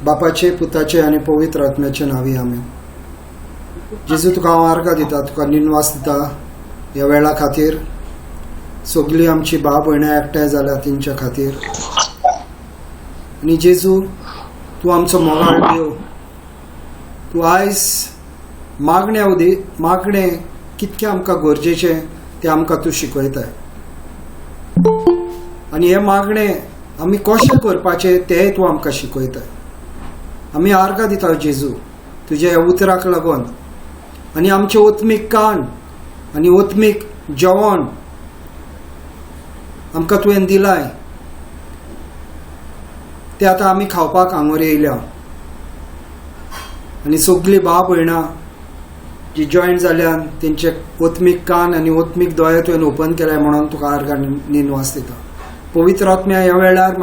बापाचे, पुताचे आणि पवित्र आत्म्याचे नावी आमेन. जेजू तुका हांव आर्गां दिता, तुका निनवास दिता ह्या वेळा खातीर. सगळीं आमची भाव भयणां एकठांय जाल्या तेंच्या खातीर. आनी जेजू तूं आमचो मोगाळ देव. तूं आयज मागणें कितकें आमकां गरजेचें तें आमकां तूं शिकयताय. आनी हें मागणें आमी कशें करपाचें तेंय तूं आमकां शिकयताय. आमी आर्गां दिता जेजू तुज्या ह्या उतराक लागून. आनी आमचें ओतमीक कान आनी ओतमीक जेवण आमकां तुवें दिलाय तें आतां आमी खावपाक हांगर येयल्या. आनी सगळीं भाव भयणां जी जॉयंट जाल्यान तेंचे ओतमीक कान आनी ओतमीक दोळे तुवें ओपन केल्याय म्हणून तुका आर्गां निनवास दिता. पवित्र आत्म्या ह्या वेळार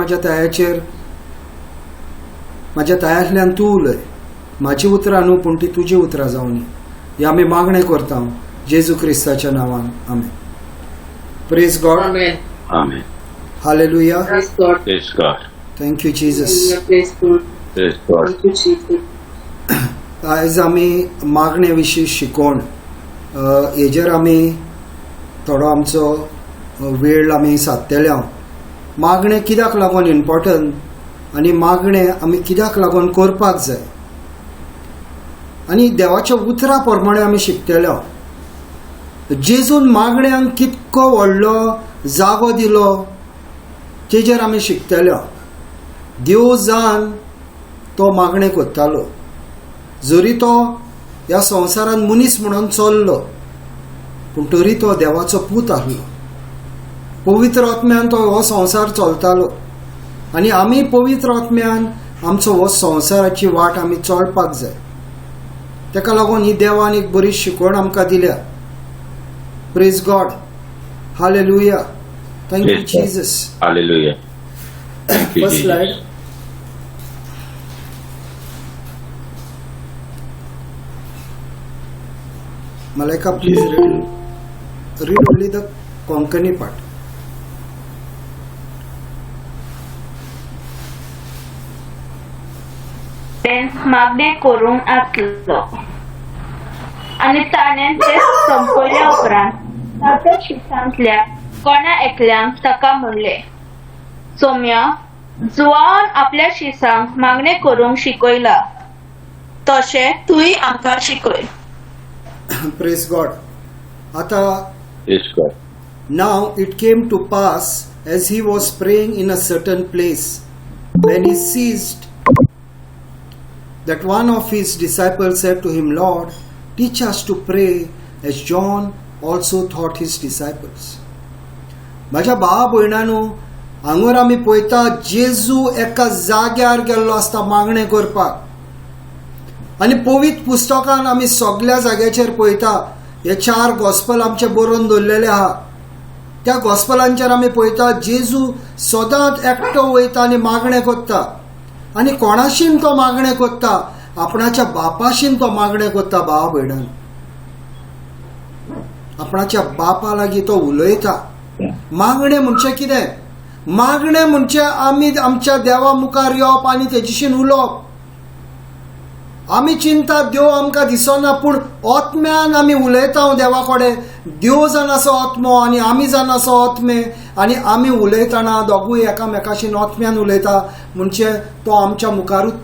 म्हाज्या तायातल्यान तूं उलय. म्हाजी उतरां न्हू पूण ती तुजी उतरां जावनी. हे आमी मागणें करता जेजू क्रिस्ताच्या नांवान. Amen. Praise God. Amen. Hallelujah. Praise God. Thank you Jesus. Praise God. आयज आमी मागणे विशीं शिकोवन हेजेर आमी थोडो आमचो वेळ आमी साधलेल्या. मागणें कित्याक लागून इम्पॉर्टंट आनी मागणें आमी कित्याक लागून करपाक जाय आनी देवाच्या उतरा प्रमाणे आमी शिकतल्या. जेजून मागण्यांक कितको व्हडलो जागो दिलो तेजेर आमी शिकतल्या. देव जावन तो मागणें कोत्तालो. जरी तो ह्या संवसारान मनीस म्हणून चल्लो पूण तरी तो देवाचो पूत आहलो. पवित्र आत्म्यान तो हो संवसार चलतालो आनी आमी पवित्र आत्म्यान आमचो हो संवसाराची वाट आमी चलपाक जाय. तेका लागून ही देवान एक बरी शिकवण आमकां दिल्या. Praise God. Hallelujah. Thank you Jesus. Hallelujah. Thank you, first Jesus. Slide. Malaika, please read only the Konkani part. मागणे करून आसलो आनी ताणें तें संपयल्या उपरांत ताच्या शिष्यांतल्या कोणा एकल्याक ताका म्हणलें, सोम्या, जुआन आपल्या शिष्यांक मागणें करूंक शिकयला तशें तुय आमकां शिकय. Praise God. Ata, Praise God. now it came to pass as he was praying in a certain place, when he ceased, that one of his disciples said to him, Lord, teach us to pray as John also taught his disciples. माझ्या भावा भयणांनो, हांगर आमी पळयता जेजू एका जाग्यार गेल्लो आसता मागणें करपाक. आनी पवित्र पुस्तकान आमी सगळ्या जाग्याचेर पळयता. हे 4 गॉस्पल आमचे बरोवन दवरलेले आहा. त्या गॉस्पलांचेर आमी पळयता जेजू सदांच एकटो वयता आनी मागणें करता. आनी कोणाशीन तो मागणें करता? आपणाच्या बापाशीन तो मागणें करता. भावा भयणां, आपणाच्या बापा लागीं तो उलयता. मागणें म्हणजे कितें? मागणें म्हणजे आमी आमच्या देवा मुखार येवप आनी तेजेशीन उलोवप. आमी चिंता देव आमकां दिसना पूण आत्म्यान आमी उलयता देवा कडेन. देव जावन आसा आत्मो आनी आमी जावन आसा आत्मे. आनी आमी उलयतना दोगूय एकामेकाशीन आत्म्यान उलयता. म्हणजे तो आमच्या मुखारूच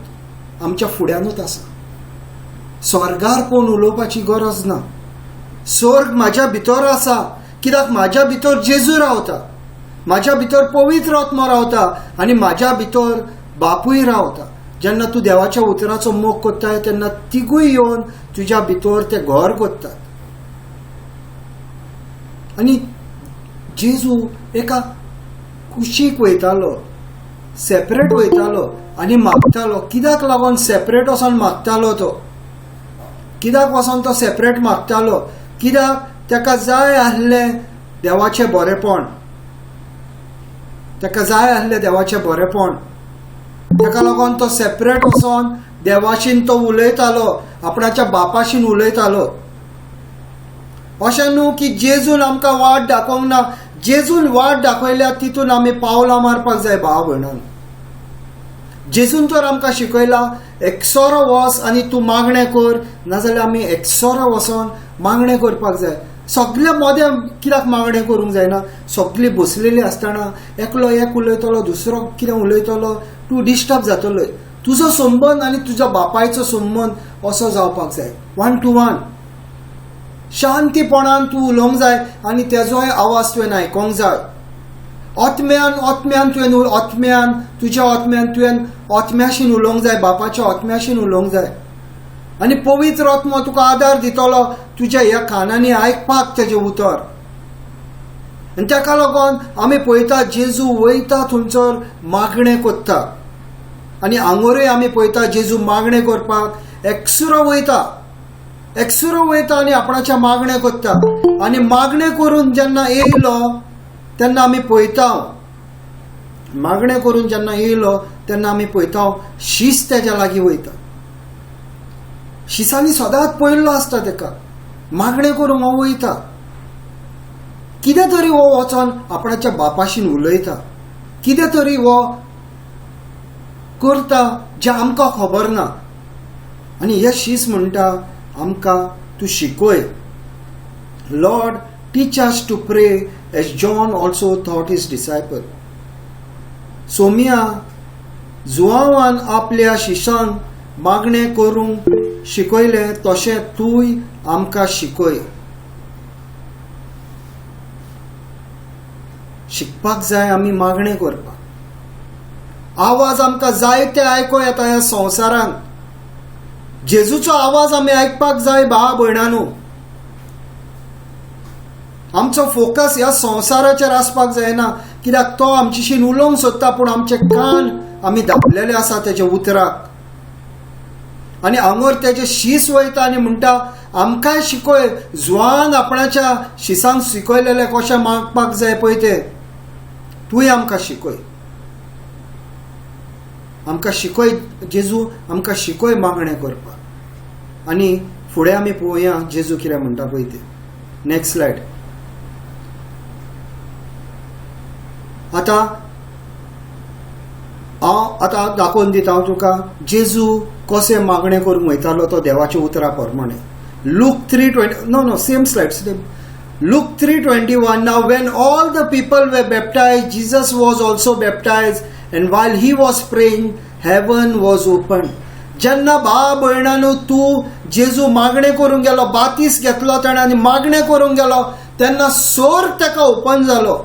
आमच्या फुड्यानूच आसा. स्वर्गार कोण उलोवपाची गरज ना. स्वर्ग म्हाज्या भितर आसा. कित्याक म्हाज्या भितर जेजू रावता, म्हाज्या भितर पवित्र आत्मा रावता आनी म्हाज्या भितर बापूय रावता. जेन्ना तूं देवाच्या उतराचो मोग कोत्ताय तेन्ना तिगूय येवन तुज्या भितर ते घर कोत्तात. आनी जेजू एका कुशीक वयतालो, सेपरेट वयतालो आनी मागतालो. कित्याक लागून सेपरेट वचोन मागतालो तो? कित्याक वचोन तो सेपरेट मागतालो? कित्याक तेका जाय आसलें देवाचें बरेपण. तेका जाय आसलें देवाचें बरेपण. तेका लागून तो सेपरेट वचोन देवाशीन तो उलयतालो, आपणाच्या बापाशीन उलयतालो. अशें न्हू की जेजून आमकां वाट दाखोवंक ना. जेजून वाट दाखयल्या तितून आमी पावलां मारपाक जाय भावा भयणांनो. जेजून तर आमकां शिकयला एकसोरो वच आनी तूं मागणें कर, नाजाल्यार आमी एकसोरो वचोन मागणें करपाक जाय. सगळे मोदें कित्याक मागणें करूंक जायना? सगळीं बसलेलीं आसतना एकलो एक उलयतलो, दुसरो कितें उलयतलो, तूं डिस्टर्ब जातलो. तुजो संबंद आनी तुज्या बापायचो संबंद असो जावपाक जाय, 1 to 1. शांतीपणान तूं उलोवंक जाय आनी तेजोय आवाज तुवें आयकोंक जाय. ओतम्यान तुज्या ओतम्यान तुवें ओतम्याशीन उलोवंक जाय, बापाच्या ओतम्याशीन उलोवंक जाय. आनी पवित्र आत्मा तुका आदार दितलो तुज्या ह्या कानांनी आयकपाक तेजें उतर. आनी ताका लागून आमी पळयता जेजू वयता थंयसर मागणें करता. आनी हांगरूय आमी पळयता जेजू मागणें करपाक एकसुरो वयता आनी आपणाच्या मागणें करता. आनी मागणें करून जेन्ना येयलो तेन्ना आमी पळयता, मागणें करून जेन्ना येयलो तेन्ना आमी पळयता शीस तेज्या लागीं वयता. शिसांनी सदांच पळयल्लो आसता तेका. मागणें करूंक हो वयता, कितें तरी हो वचोन आपणाच्या बापाशीन उलयता, कितें तरी हो करता जें आमकां खबर ना. आनी हे शीस म्हणटा आमकां तूं शिकय. Lord teach us to pray as John also taught his disciple. सोमिया जुआंवान आपल्या शिशांक मागणें करूंक शिकयलें तशें तूंय आमकां शिकय. शिकपाक जाय आमी मागणें करपाक. आवाज आमकां जायते आयको येता ह्या संवसारांत. जेजूचो आवाज आमी आयकपाक जाय भावा भयणांनो. आमचो फोकस ह्या संवसाराचेर आसपाक जायना, कित्याक तो आमचेशीन उलोवंक सोदता, पूण आमचे कान आमी धापलेले आसा तेजे उतराक. आनी हांगर तेजे शीस वयता आनी म्हणटा आमकांय शिकय. जुआन आपणाच्या शिसांक शिकयलेले कशें मागपाक जाय पळय ते तुंय आमकां शिकय. आमकां शिकय जेजू, आमकां शिकय मागणें करपाक. आनी फुडें आमी पळोवया जेजू कितें म्हणटा पळय ते. Next slide. आतां दाखोवन दिता हांव तुका जेजू कशें मागणें करूंक वयतालो तो देवाच्या उतरा प्रमाणे. Look 3:20 same slide. Luke 3:21. Now when all the people were baptized, Jesus was also baptized, and while he was praying, heaven was opened. जेन्ना भाव भयणांनो तूं जेजू मागणें करूंक गेलो, बातीस घेतलो ताणें आनी मागणें करूंक गेलो, तेन्ना स्वर्ग ताका ओपन जालो.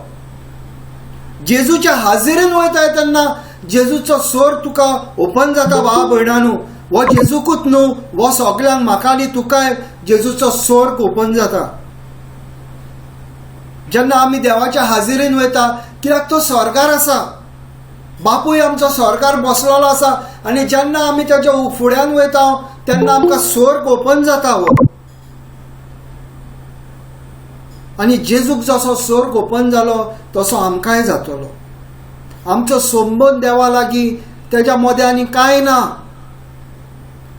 जेजूच्या हाजिरेन वयताय तेन्ना जेजूचो स्वर्ग तुका ओपन जाता भाव भयणांनो. हो जेजूकूच न्हू, हो सगळ्यांक म्हाका आनी तुकाय जेजूचो स्वर्ग ओपन जाता जेन्ना आमी देवाच्या हाजिरेन वयता. कित्याक तो स्वर्गार आसा, बापूय आमचो स्वर्गार बसलेलो आसा. आनी जेन्ना आमी तेज्या फुड्यान वयता तेन्ना आमकां स्वर्ग ओपन जाता हो. आनी जेजूक जसो स्वर्ग ओपन जालो तसो आमकांय जातलो. आमचो संबंद देवा लागीं तेज्या मदें आनी कांय ना.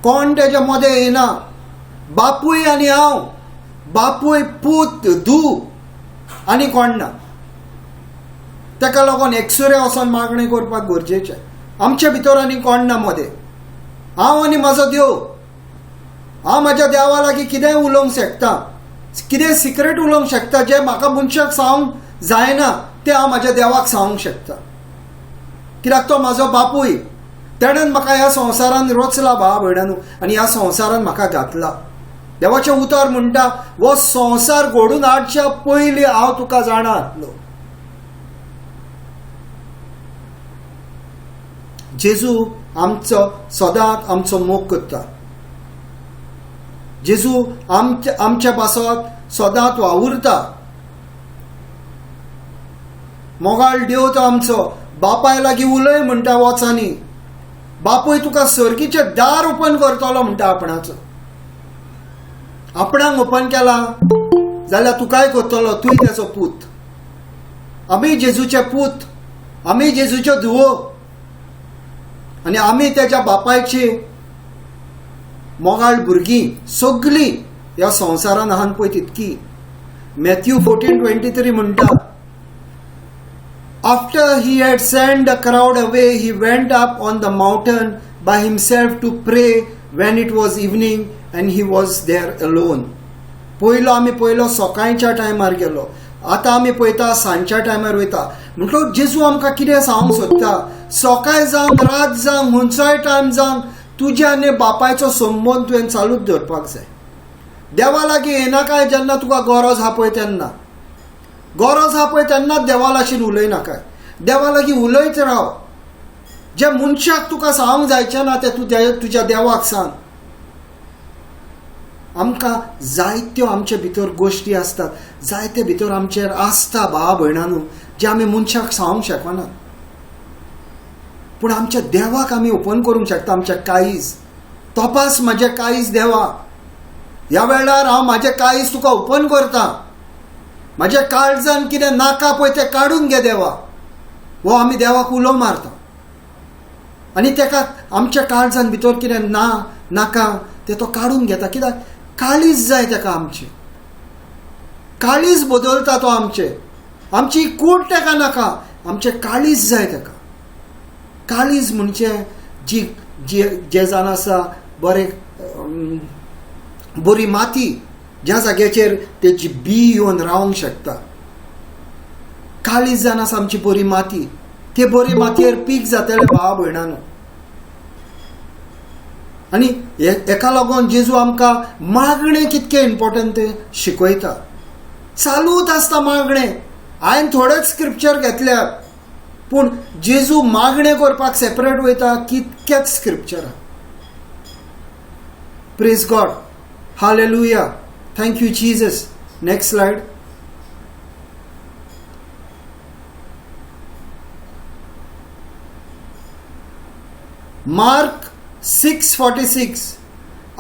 कोण तेज्या मदें येना. बापूय आनी हांव, बापूय पूत धू आनी कोण ना. ताका लागून एकसुरे वचोन मागणें करपाक गरजेचें. आमचे भितर आनी कोण ना मदें. हांव आनी म्हाजो देव. हांव म्हाज्या देवा लागीं कितेंय उलोवंक शकता, कितें सिक्रेट उलोवंक शकता जें म्हाका मनशाक सांगूंक जायना तें हांव म्हाज्या देवाक सांगूंक शकता. कित्याक तो म्हाजो बापूय. ताणेन म्हाका ह्या संवसारान रचला भाव भयणांनो, आनी ह्या संवसारान म्हाका घातला. देवाचें उतर म्हणटा हो संवसार घडून हाडच्या पयलीं हांव तुका जाणा आसलो. जेजू आमचो सदांच आमचो मोग करता. जेजू आमच्या पासत सदांच वावुरता. मोगाळ देव तो आमचो. बापाय लागीं उलय म्हणटा वचांनी. बापूय तुका सर्गीचें दार ओपन करतलो म्हणटा आपणाचो. आपणाक ओपन केला जाल्यार तुकाय करतलो, तूंय तेचो पूत. आमी जेजूचे पूत, आमी जेजूच्यो धुवो, आनी आमी तेज्या बापायची मोगाळ भुरगीं सगळीं ह्या संवसारान आहान पळय तितकी. मॅथ्यू 14:23 म्हणटा After he had sent the crowd away, he went up on the mountain by himself to pray when it was evening, and he was there alone. आमी पयलो सकाळच्या टायमार गेलो, आतां आमी पळयता सांजच्या टायमार वयता. म्हटलो जेजू आमकां कितें सांगूंक सोदता, सकाळ जावं रात जावं खंयचोय टायम जावं तुज्या आनी बापायचो संबंद तुवें चालूच दवरपाक जाय. देवा लागीं येना काय जेन्ना तुका गरज आहा पळय तेन्ना, गरज आहा पळय तेन्नाच देवा लागीं उलयनाकाय. देवा लागीं उलयत राव. जे मनशाक तुका सांगूंक जायचें ना तें तूं तुज्या देवाक सांग. आमकां जायत्यो आमचे भितर गोश्टी आसतात, जायते भितर आमचेर आसता भावा भयणांनो, जे आमी मनशाक सांगूंक शकना, पूण आमच्या देवाक आमी ओपन करूंक शकता. आमचे काळीज तपास म्हाजें काळीज देवा. ह्या वेळार हांव म्हाजें काळीज तुका ओपन करतां. म्हाज्या काळजान कितें नाका पळय तें काडून घे देवा. हो आमी देवाक उलो मारता आनी तेका आमच्या काळजान भितर कितें नाका तें तो काडून घेता. कित्याक काळीज जाय तेका. आमचे काळीज बदलता तो. आमची कूड तेका नाका, आमचे काळीज जाय तेका. काळीज म्हणजे जे जाण आसा बरी माती, ज्या जाग्याचेर तेची बी येवन रावंक शकता. काळीज जावन आसा आमची बरी माती. ते बरी मातयेर पीक जातले भावा भयणांनो. आनी हेका लागून जेजू आमकां मागणें कितकें इम्पॉर्टंट तें शिकयता. चालूच आसता मागणें. हांवें थोडेच स्क्रिप्चर घेतल्यात, पूण जेजू मागणें करपाक सेपरेट वयता कितकेच scripture. Praise God. Hallelujah. Thank you Jesus. Next slide. Mark 6:46.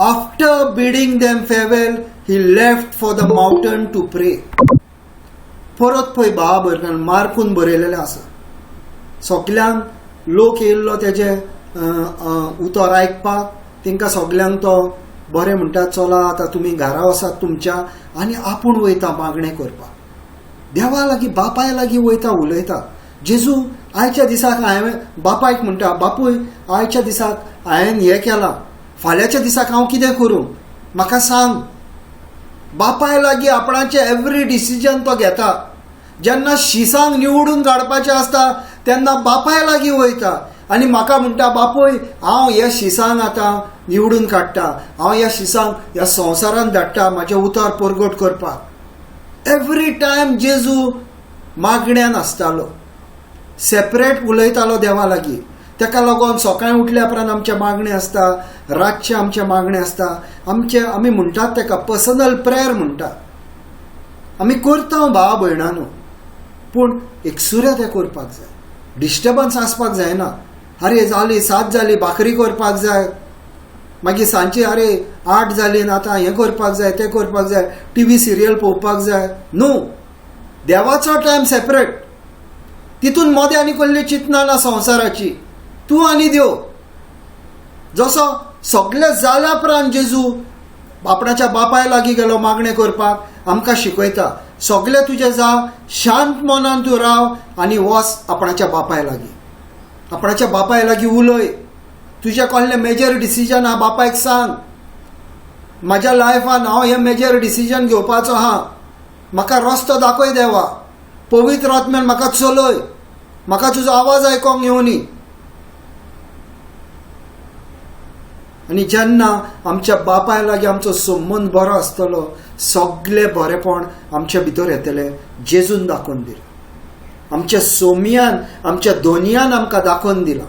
After bidding them farewell, he left for the mountain to pray. परत पळय भावा भयणांनो, मार्कून बरयलेलें आसा. सगल्यांक लोक येयल्लो तेजे उतर आयकपाक. तेंकां सगल्यांक तो बरें म्हणटा, चला आतां तुमी घरा वसात तुमच्या, आनी आपूण वयता मागणें करपाक. देवा लागीं बापाय लागीं वयता उलयता. जेजू आयच्या दिसाक हांवें बापायक म्हणटा, बापूय आयच्या दिसाक हांवें हें केलां, फाल्यांच्या दिसाक हांव कितें करूं म्हाका सांग. बापाय लागीं आपणाचें एवरी डिसिजन तो घेता. जेन्ना शिसांक निवडून काडपाचें आसता तेन्ना बापाय लागीं वयता आनी म्हाका म्हणटा, बापूय हांव ह्या शिसांक आतां निवडून काडटा, हांव ह्या शिसांक ह्या संवसारांत धाडटा म्हाजें उतर परगट करपाक. एवरी टायम जेजू मागण्यान आसतालो, सेपरेट उलयतालो देवा लागीं. तेका लागून सकाळीं उठल्या उपरांत आमचे मागणें आसता, रातचे आमचे मागणें आसता. आमी म्हणटात तेका पर्सनल प्रेयर म्हणटा. आमी करता भावा भयणांनो, पूण एकसुऱ्या तें करपाक जाय. डिस्टर्बन्स आसपाक जायना. अरे जाली 7 जाली, भाकरी करपाक जाय, मागीर सांजची अरे 8 जाली, आतां हें करपाक जाय, तें करपाक जाय, टीव्ही सिरियल पळोवपाक जाय. नो, देवाचो टायम सेपरेट. तितून मोदें आनी कसली चिंतना ना संवसाराची. तूं आनी देव. जसो सगळें जाल्या उपरांत जेजू आपणाच्या बापाय लागीं गेलो मागणें करपाक आमकां शिकयता. सगळें तुजें जाव, शांत मनान तूं राव आनी वच आपणाच्या बापाय लागीं. आपणाच्या बापाय लागीं उलय. तुजें कसलें मेजर डिसिजन आहा बापायक सांग. म्हाज्या लायफान हांव हें मेजर डिसिजन घेवपाचो आहा, म्हाका रस्तो दाखय देवा. पवित्र आत्म्यान म्हाका चलय. म्हाका तुजो आवाज आयकोंक येवनी. आनी जेन्ना आमच्या बापाय लागीं आमचो संबंद बरो आसतलो, सगळें बरेपण आमच्या भितर येतलें. जेजून दाखोवन दिलें. आमच्या सोमयान, आमच्या दोनयान आमकां दाखोवन दिलां.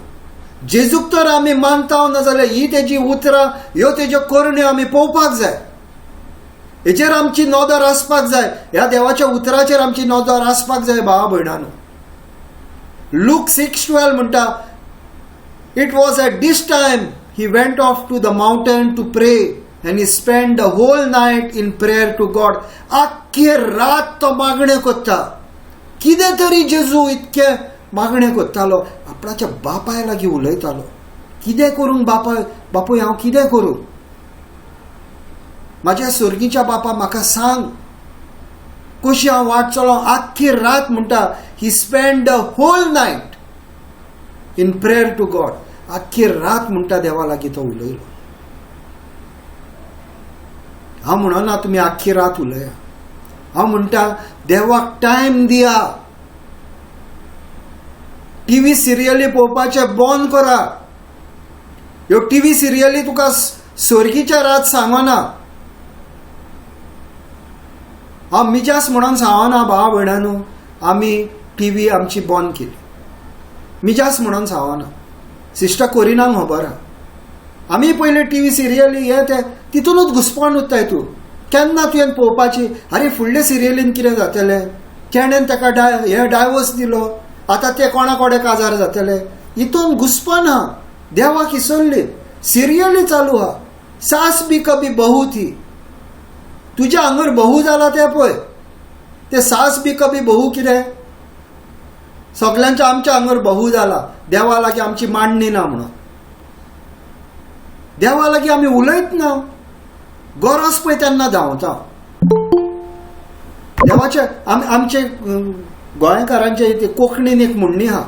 जेजूक तर आमी मानता नाजाल्यार ही तेजी उतरां, ह्यो तेज्यो करण्यो आमी पळोवपाक जाय. हेचेर आमची नदर आसपाक जाय. ह्या देवाच्या उतराचेर आमची नदर आसपाक जाय भावा भयणांनो. लूक 6:12 म्हणटा, it was at this time he went off to the mountain to pray and he spent the whole night in prayer to God. आख्खी रात तो मागणें करता. कितें तरी जेजू इतके मागणें करतालो, आपणाच्या बापाय लागीं उलयतालो. कितें करूंक बापूय हांव कितें करूं? म्हाज्या सुर्गीच्या बापा म्हाका सांग. कशी हांव वाट चलो आख्खी रात म्हणटा he spend the whole night in prayer to God. आख्खी रात म्हणटा देवा लागीं तो उलयलो. हांव म्हणना तुमी आख्खी रात उलया. हांव म्हणटा देवाक टायम दिया. टीव्ही सिरियली पळोवपाचे बंद करा. ह्यो टीव्ही सिरियली तुका स्वर्गीच्या रात सांगना. हांव मिजास म्हणून सांगना भावा भयणांनो आमी टीव्ही आमची बंद केली. मिजास म्हणून सांगना. सिस्टर कोरिनाक खबर आहा आमी पयलीं टीव्ही सिरियली हे ते तितूनच घुसपण उत्ताय तूं. केन्ना तुवें पळोवपाची अरे फुडले सिरियलीन कितें जातलें. केणेन ताका डायवोर्स दिलो आतां ते कोणा कोडे काजार जातले. हितून घुसपण आहा. देवाक इसरली सिरियली चालू आहा. सास भी कभी बहू थी. तुज्या आंगर बहू जाला ते पळय. ते सास भी कभी बहू कितें सगळ्यांच्या आमच्या आंगर बहू जाला. देवा लागीं आमची मांडणी ना म्हणून. देवा लागीं आमी उलयत ना. गरज पळय तेन्ना धांवता. देवाचे आमचे गोंयकारांचे ते कोंकणीन एक म्हणणी आहा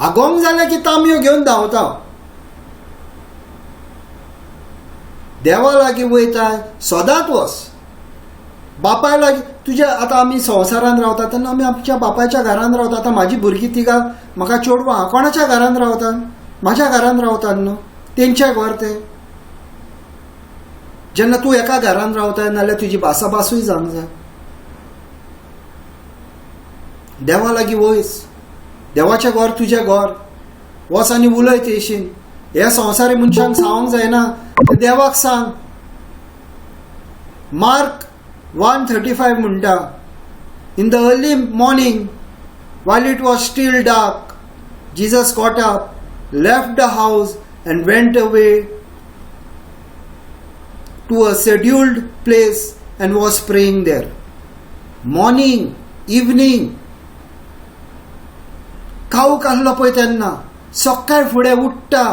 आगोंग जालें की तांबयो घेवन धांवता. देवा लागीं वयता सदांच वच. बापाय लागीं तुज्या आतां आमी संवसारान रावता तेन्ना आमी आमच्या बापायच्या घरान रावता. आतां म्हाजी भुरगीं तिगा म्हाका चेडवां कोणाच्या घरान रावता. म्हाज्या घरान रावतात न्हू. तेंचें घर तें. जेन्ना तूं एका घरान रावता नाल्यार तुजी भासाभासूय जावंक जाय. देवा लागीं वयस. देवाचें घर तुजें घर. वच आनी उलय तेशीन. हे संवसारी मनशांक सांगूंक जायना ते देवाक सांग. मार्क 1:35 म्हणटा in the early morning while it was still dark Jesus got up, left the house and went away to a scheduled place and was praying there. Morning, evening, कावूक आहलो पळय तेन्ना सकाळ फुडें उठ्ठा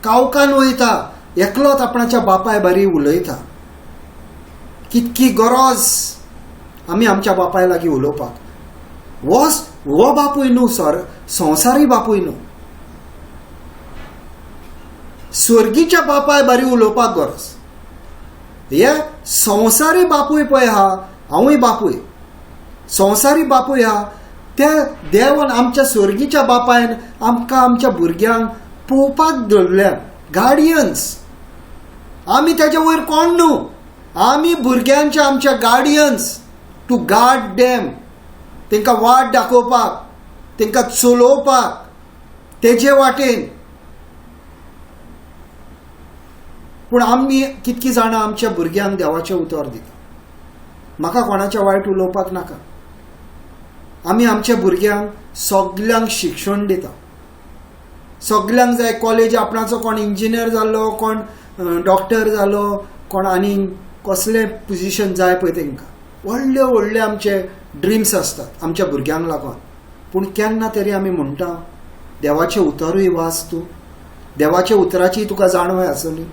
कावकान वयता एकलोच आपणाच्या बापाय बारी उलयता. कितकी गरज आमी आमच्या बापाय लागीं उलोवपाक. हो बापूय न्हू संवसारी बापूय न्हू. स्वर्गीच्या बापाय बारी उलोवपाक गरज. हे संवसारी बापूय पळय आहा हांवूय बापूय. संवसारी बापूय आहा त्या देवान आमच्या स्वर्गीच्या बापायन आमकां आमच्या भुरग्यांक पळोवपाक दवरल्या. गार्डियन्स. आमी तेच्या वयर कोण न्हू. आमी भुरग्यांचे आमच्या गार्डियन्स. To guard them. तांकां वाट दाखोवपाक तांकां चलोवपाक तेजे वाटेन. पूण आमी कितकी जाणां आमच्या भुरग्यांक देवाचें उतर दिता. म्हाका कोणाचें वायट उलोवपाक नाका. आमी आमच्या भुरग्यांक सगल्यांक शिक्षण दिता. सगल्यांक जाय कॉलेज आपणाचो कोण इंजिनियर जाल्लो कोण डॉक्टर जालो कोण आनी कसलें पोजिशन जाय पळय तांकां व्हडले व्हडले आमचे ड्रिम्स आसतात आमच्या भुरग्यांक लागून. पूण केन्ना तरी आमी म्हणटा देवाचें उतरूय वाच तूं. देवाच्या उतराची तुका जाणवय आसली.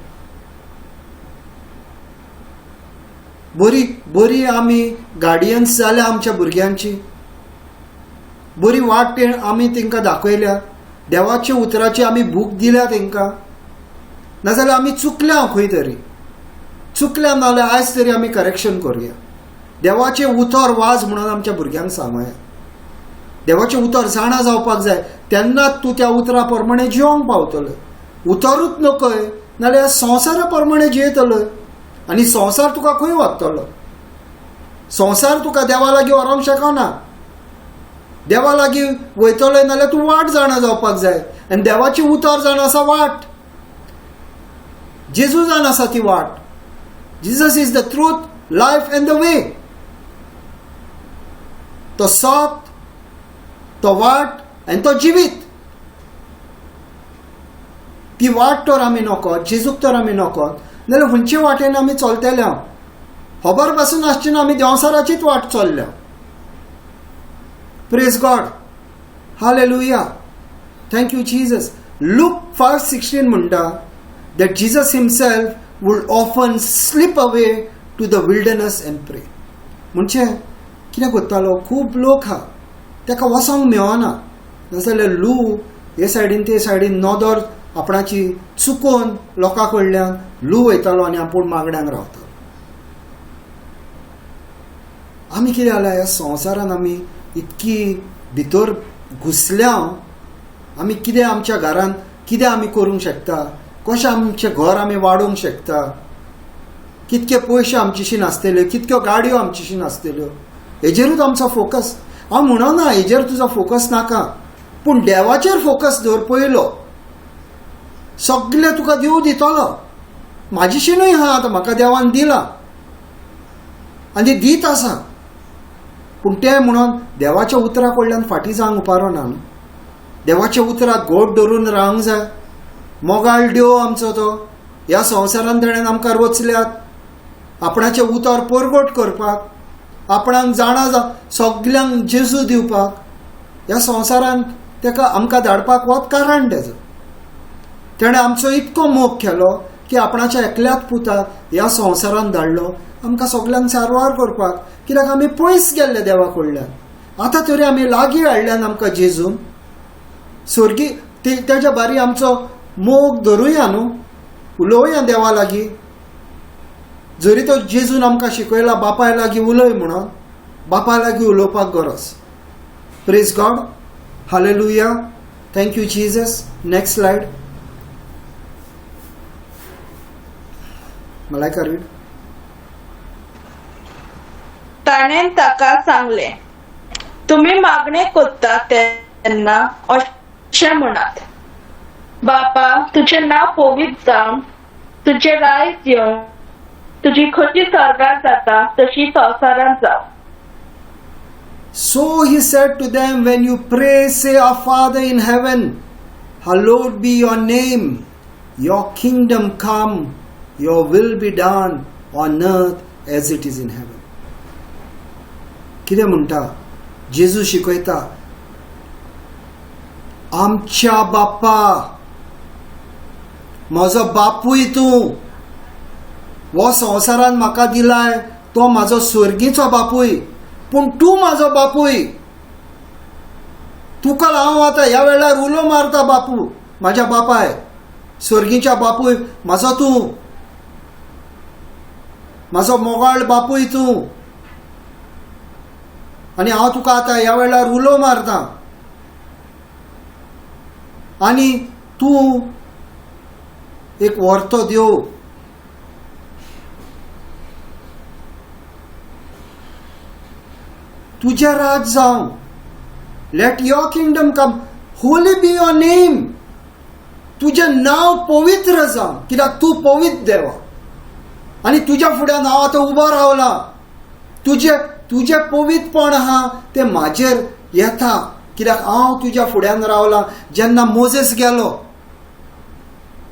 बरी बरी आमी गार्डियन्स जाल्या आमच्या भुरग्यांची. बरी वाट आमी तांकां दाखयल्या. देवाच्या उतराची आमी भूक दिल्या तांकां. नाजाल्यार आमी चुकल्या खंय तरी. चुकल्या नाल्यार आयज तरी आमी करेक्शन करुया. देवाचें उतर वाज म्हणून आमच्या भुरग्यांक सांगुया. देवाचें उतर जाणा जावपाक जाय तेन्नाच तूं त्या उतरा प्रमाणे जिवंक पावतलो. उतरूच नकय नाल्यार संवसारा प्रमाणे जियेतलो आनी संवसार तुका खंय व्हरतलो. संवसार तुका देवा लागीं व्हरोंक शकना. देवा लागीं वयतलो नाल्यार तूं वाट जाणा जावपाक जाय. आनी देवाची उतर जावन आसा वाट. जेजू जावन आसा ती वाट. Jesus is the truth, life end the way. तो सत, तो वाट आनी तो जिवीत. ती वाट तर आमी नोकोत, जेजूक तर आमी नोकोत नाल्यार खंयचे वाटेन आमी चलतल्या. खबर पासून आसचेना आमी देंवसाराचीच वाट चल्ल्या. Praise God. Hallelujah. Thank you Jesus. Look 5:16 म्हणटा that Jesus himself would often slip away to the wilderness and pray. म्हणजे कितें करतालो, खूब लोक आहा ताका वसोंक मेळना, नाजाल्यार लू हे सायडीन ते सायडीन नॉदर आपणाची चुकोवन लोकां कडल्यान लू वयतालो आनी आपूण मागण्यांक रावतालो. आमी कितें जालां, ह्या संवसारान आमी इतकी भितर घुसल्या, आमी कितें आमच्या घरान कितें आमी करूंक शकता, कशें आमचें घर आमी वाडोवंक शकता, कितके पयशे आमचेशी नासतले, कितक्यो गाडयो आमचेशी नासतल्यो, हेजेरूच आमचो फोकस. हांव म्हणना हेजेर तुजो फोकस नाका, पूण देवाचेर फोकस दवर. पयलो सगळें तुका देव दितलो, म्हाजेशीनूय आहा, आतां म्हाका देवान दिलां आनी दीत आसा, पूण तें म्हणून देवाच्या उतरा कडल्यान फाटीं जावंक उपारो ना न्हू. देवाच्या उतराक घोट धरून रावंक जाय. मोगाळ देव आमचो तो, ह्या संवसारान ताणें आमकां रचल्यात आपणाचें उतर परगट करपाक, आपणाक जाणा सगल्यांक जेजू दिवपाक. ह्या संवसारान ताका आमकां धाडपाक वच कारण तेजो. ताणें आमचो इतको मोग केलो की आपणाच्या एकल्याच पुताक ह्या संवसारान धाडलो आमकां सगल्यांक सारवार करपाक. कित्याक आमी पयस गेल्ले देवा कडल्यान, आतां तरी आमी लागीं हाडल्यान आमकां जेजून. स्वर्गी तेज्या बारी आमचो मोग धरुया न्हू, उलोवया देवा लागीं. जरी तो जेजून आमकां शिकयला बापाय लागीं उलय म्हणून, बापा लागीं उलोवपाक गरज. Praise God, hallelujah, thank you Jesus. Next slide. Malaika read. ताणें ताका सांगलें, तुमी मागणें कोत्ता तेन्ना अशें म्हणात, बापा तुजें नांव पवित्र जावं, तुजें रायज येवं, तुजी खोशी स्वर्गांत जाता तशी संवसारांत जावं. So he said to them, when you pray, say, Our Father in heaven, hallowed be your name, your kingdom come, your will be done on earth as it is in heaven. कितें म्हणटा जेजू शिकयता, आमच्या बाप्पा, म्हजो बापूय तूं. हो संवसारान म्हाका दिलाय तो म्हाजो स्वर्गीचो बापूय, पूण तूं म्हाजो बापूय. तुका हांव आतां ह्या वेळार उलो मारता बापू, म्हाज्या बापाय, स्वर्गीच्या बापूय म्हाजो तूं, म्हाजो मोगाळ बापूय तूं. आनी हांव तुका आतां ह्या वेळार उलो मारता आनी तूं एक व्हरतो देव. तुजें राज जावं, late your kingdom come, Holy be your name. तुजें नांव पवित्र जावं, कित्याक तूं पवित्र देवा आनी तुज्या फुड्यान हांव आतां उबो रावला. तुजें पवित्रपण आहा तें म्हाजेर येता, कित्याक हांव तुज्या फुड्यान रावला. जेन्ना मोजेस गेलो,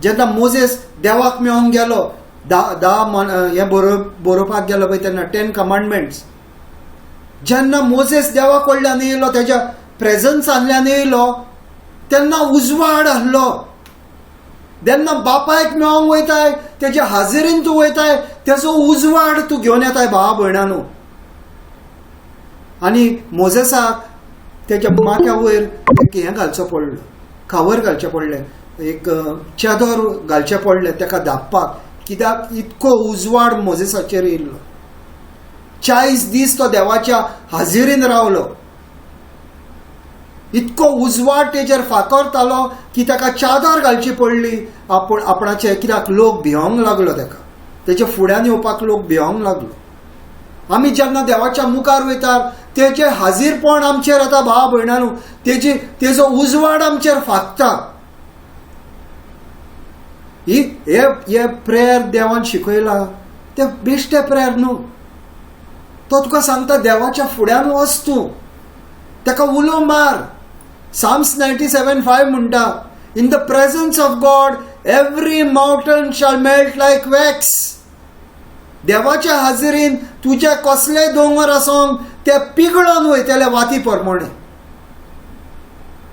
जेन्ना मोजेस देवाक मेळोंक गेलो, हें बरोवपाक गेलो पळय तेन्ना 10 कमांडमेंट्स, जेन्ना मोजेस देवा कडल्यान येयलो, तेज्या प्रेझन्सांतल्यान येयलो, तेन्ना उजवाड आहलो. जेन्ना बापायक मेळोंक वयताय, तेजे हाजिरीन तूं वयताय, तेजो उजवाड तूं घेवन येताय भावा भयणांनो. आनी मोजेसाक तेज्या माथ्या वयर एक हें घालचो पडलो, खावर घालचें पडलें, एक चादर घालचें पडलें तेका धांपपाक, कित्याक इतको उजवाड मोजेसाचेर येयल्लो. 40 दीस तो देवाच्या हाजिरीन रावलो. इतको उजवाड तेजेर फातरतालो की ताका चादर घालची पडली आपणाचे, कित्याक लोक भिवंक लागलो ताका, तेजे फुड्यान येवपाक लोक भिवंक लागलो. आमी जेन्ना देवाच्या मुखार वयतात तेजे हाजीरपण आमचेर येता भावा भयणांनो, तेजो उजवाड आमचेर फाकता. हे प्रेयर देवान शिकयला ते बेश्टे प्रेयर न्हू. तो तुका सांगता देवाच्या फुड्यान वच तूं, ताका उलो मार. Psalms 97:5 म्हणटा, in the presence of God every mountain shall melt like wax. देवाच्या हाजिरीन तुजे कसले दोंगर आसोंक ते पिगळोन वयतले वाती प्रमाणे.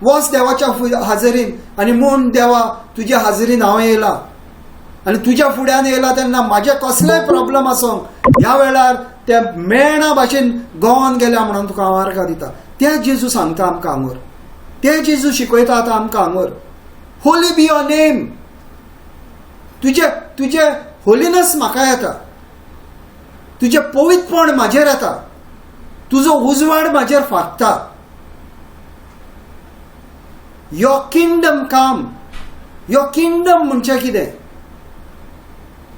वच देवाच्या हाजिरीन आनी म्हूण, देवा तुज्या हाजिरीन हांव येयला, आनी तुज्या फुड्यान येयला तेन्ना म्हाजे कसलेय प्रॉब्लम आसूं ह्या वेळार ते मेळना भाशेन गोवन गेल्या म्हणून तुका हांव आर्गां दिता. ते जेजू सांगता आमकां हांगर, ते जेजू शिकयता आतां आमकां हांगर. Holy be your name. तुजे होलीनेस म्हाका येता, तुजें पवित्रपण म्हाजेर येता, तुजो उजवाड म्हाजेर फागता. Your kingdom come. Your kingdom म्हणजे कितें?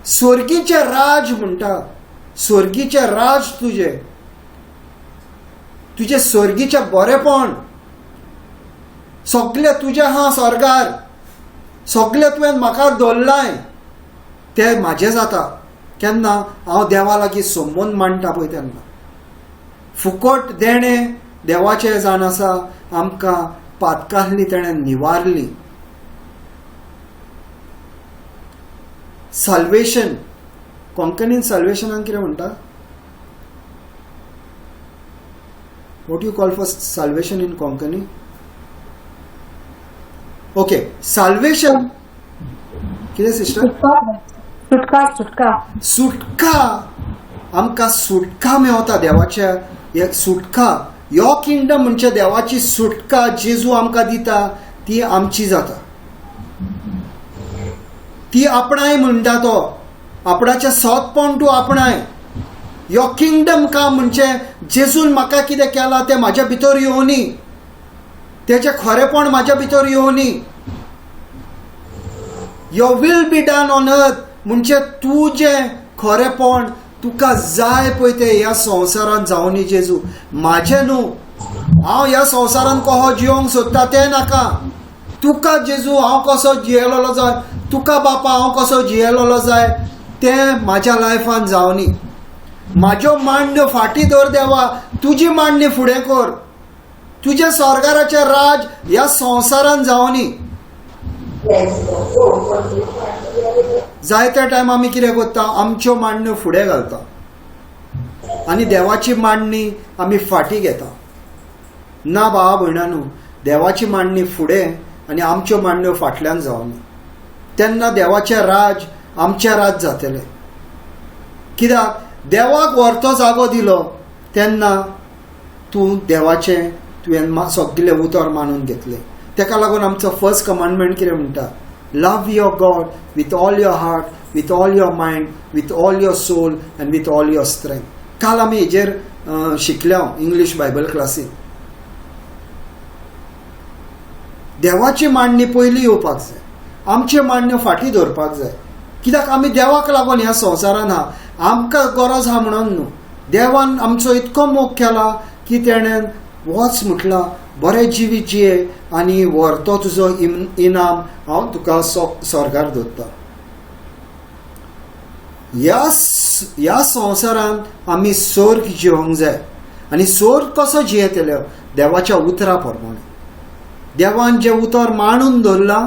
स्वर्गीचे राज म्हणटा. स्वर्गीचे राज तुजे स्वर्गीचे बरेपण सगळे तुजे हा स्वर्गार, सगळे तुवें म्हाका दवरलाय ते म्हाजे जाता केन्ना हांव देवा लागीं सोमून मांडटा पळय तेन्ना. फुकट देणें देवाचें जाण आसा, आमकां पातकाहली तेणें निवारली. साल्वेशन, कोंकणीन साल्वेशनाक कितें म्हणटा? What you call for salvation in Konkani? Okay, salvation कितें सिस्टर? सुटका. आमकां सुटका मेवता देवाच्या. एक सुटका, यो किंगडम म्हणजे देवाची सुटका जेजू आमकां दिता ती आमची जाता. ती आपणाय म्हणटा तो, आपणाचें सोदपण तूं आपणाय. यो किंगडम का म्हणजे जेजून म्हाका कितें केलां तें म्हाज्या भितर येवनी, तेजें खरेपण म्हाज्या भितर येवनी. Your will be done on earth म्हणजे तुजें खरेपण तुका जाय पळय तें ह्या संवसारांत जावनी जेजू. म्हाजें न्हू, हांव ह्या संवसारांत कहो जियोंक सोदता तें नाका. तुका जेजू हांव कसो जियेलोलो जाय, तुका बापा हांव कसो जियेलोलो जाय तें म्हाज्या लायफान जावनी. म्हाज्यो मांडण्यो फाटीं दवर देवा, तुजी मांडणी फुडें कर. तुजे स्वर्गाराचें राज ह्या संवसारांत जावनी. जायत्या टायम आमी कितें करता, आमच्यो मांडण्यो फुडें घालता आनी देवाची मांडणी आमी फाटीं घेता. ना भावा भयणांनो, देवाची मांडणी फुडें आनी आमच्यो मांडण्यो फाटल्यान जावनी. तेन्ना देवाचें राज आमचें राज जातलें. कित्याक देवाक व्हरतो जागो दिलो तेन्ना तूं देवाचें तुवें सगळें उतर मानून घेतलें. तेका लागून आमचो फर्स्ट कमांडमेंट कितें म्हणटा? Love your God with all your heart, with all your mind, with all your soul and with all your strength. काल आमी हेजेर शिकल्या इंग्लीश बायबल क्लासीन. देवाची मांडणी पयलीं येवपाक जाय, आमच्यो मांडण्यो फाटीं दवरपाक जाय. कित्याक आमी देवाक लागून ह्या संवसारान हा, आमकां गरज हा म्हणून न्हू. देवान आमचो इतको मोग केला की तेणें वच म्हटलां, बरें जिवीत जिये आनी व्हरतो तुजो इनाम हांव तुका स्वर्गार दवरता. ह्या संवसारांत आमी स्वर्ग जियोंक जाय. आनी स्वर्ग कसो जियेतलो? देवाच्या उतरा प्रमाणे. देवान जे उतर मांडून दवरला,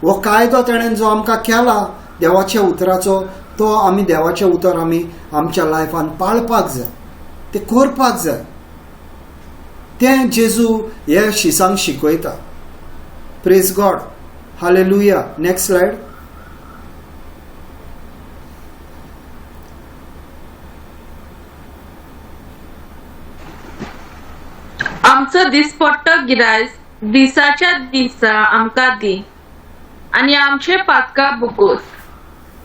हो कायदो तेणेन जो आमकां केला देवाच्या उतराचो, तो आमी देवाचें उतर आमी आमच्या लायफान पाळपाक जाय, ते करपाक जाय. तें जेजू हे शिसांक शिकयता. Praise God. Hallelujah. Next slide. आमचो दिसपट्टो गिरायस दिसाच्या दिसा आमकां दी आनी आमचे पातकां बुकोस,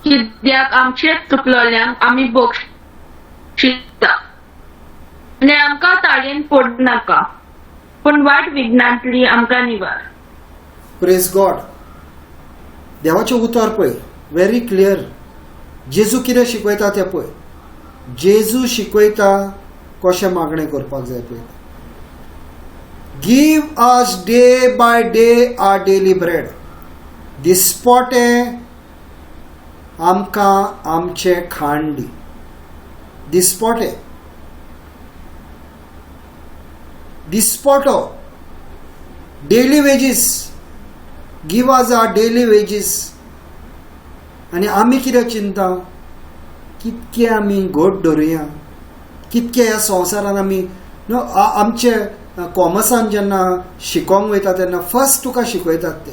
कित्याक आमचे चुकलोल्यांक आमी बक्षिता. आनी आमकां ताळयेन पड नाका, पूण वायट विघ्नांतली आमकां निवार. Praise God. देवाचें उतर पळय, व्हेरी क्लियर. जेजू कितें शिकयता तें पळय. जेजू शिकयता कशें मागणें करपाक जाय पळय. Give us day by day our daily bread. दिसपटें आमकां आमचें खाण दी. दिसपटें, दिसपटो, daily wages. Give us our daily wages. आनी आमी कितें चिंता? कितके आमी घोट धरुया, कितके ह्या संवसारान आमी आमचे कॉमर्सान जेन्ना शिकोंक वयता तेन्ना फर्स्ट तुका शिकयतात ते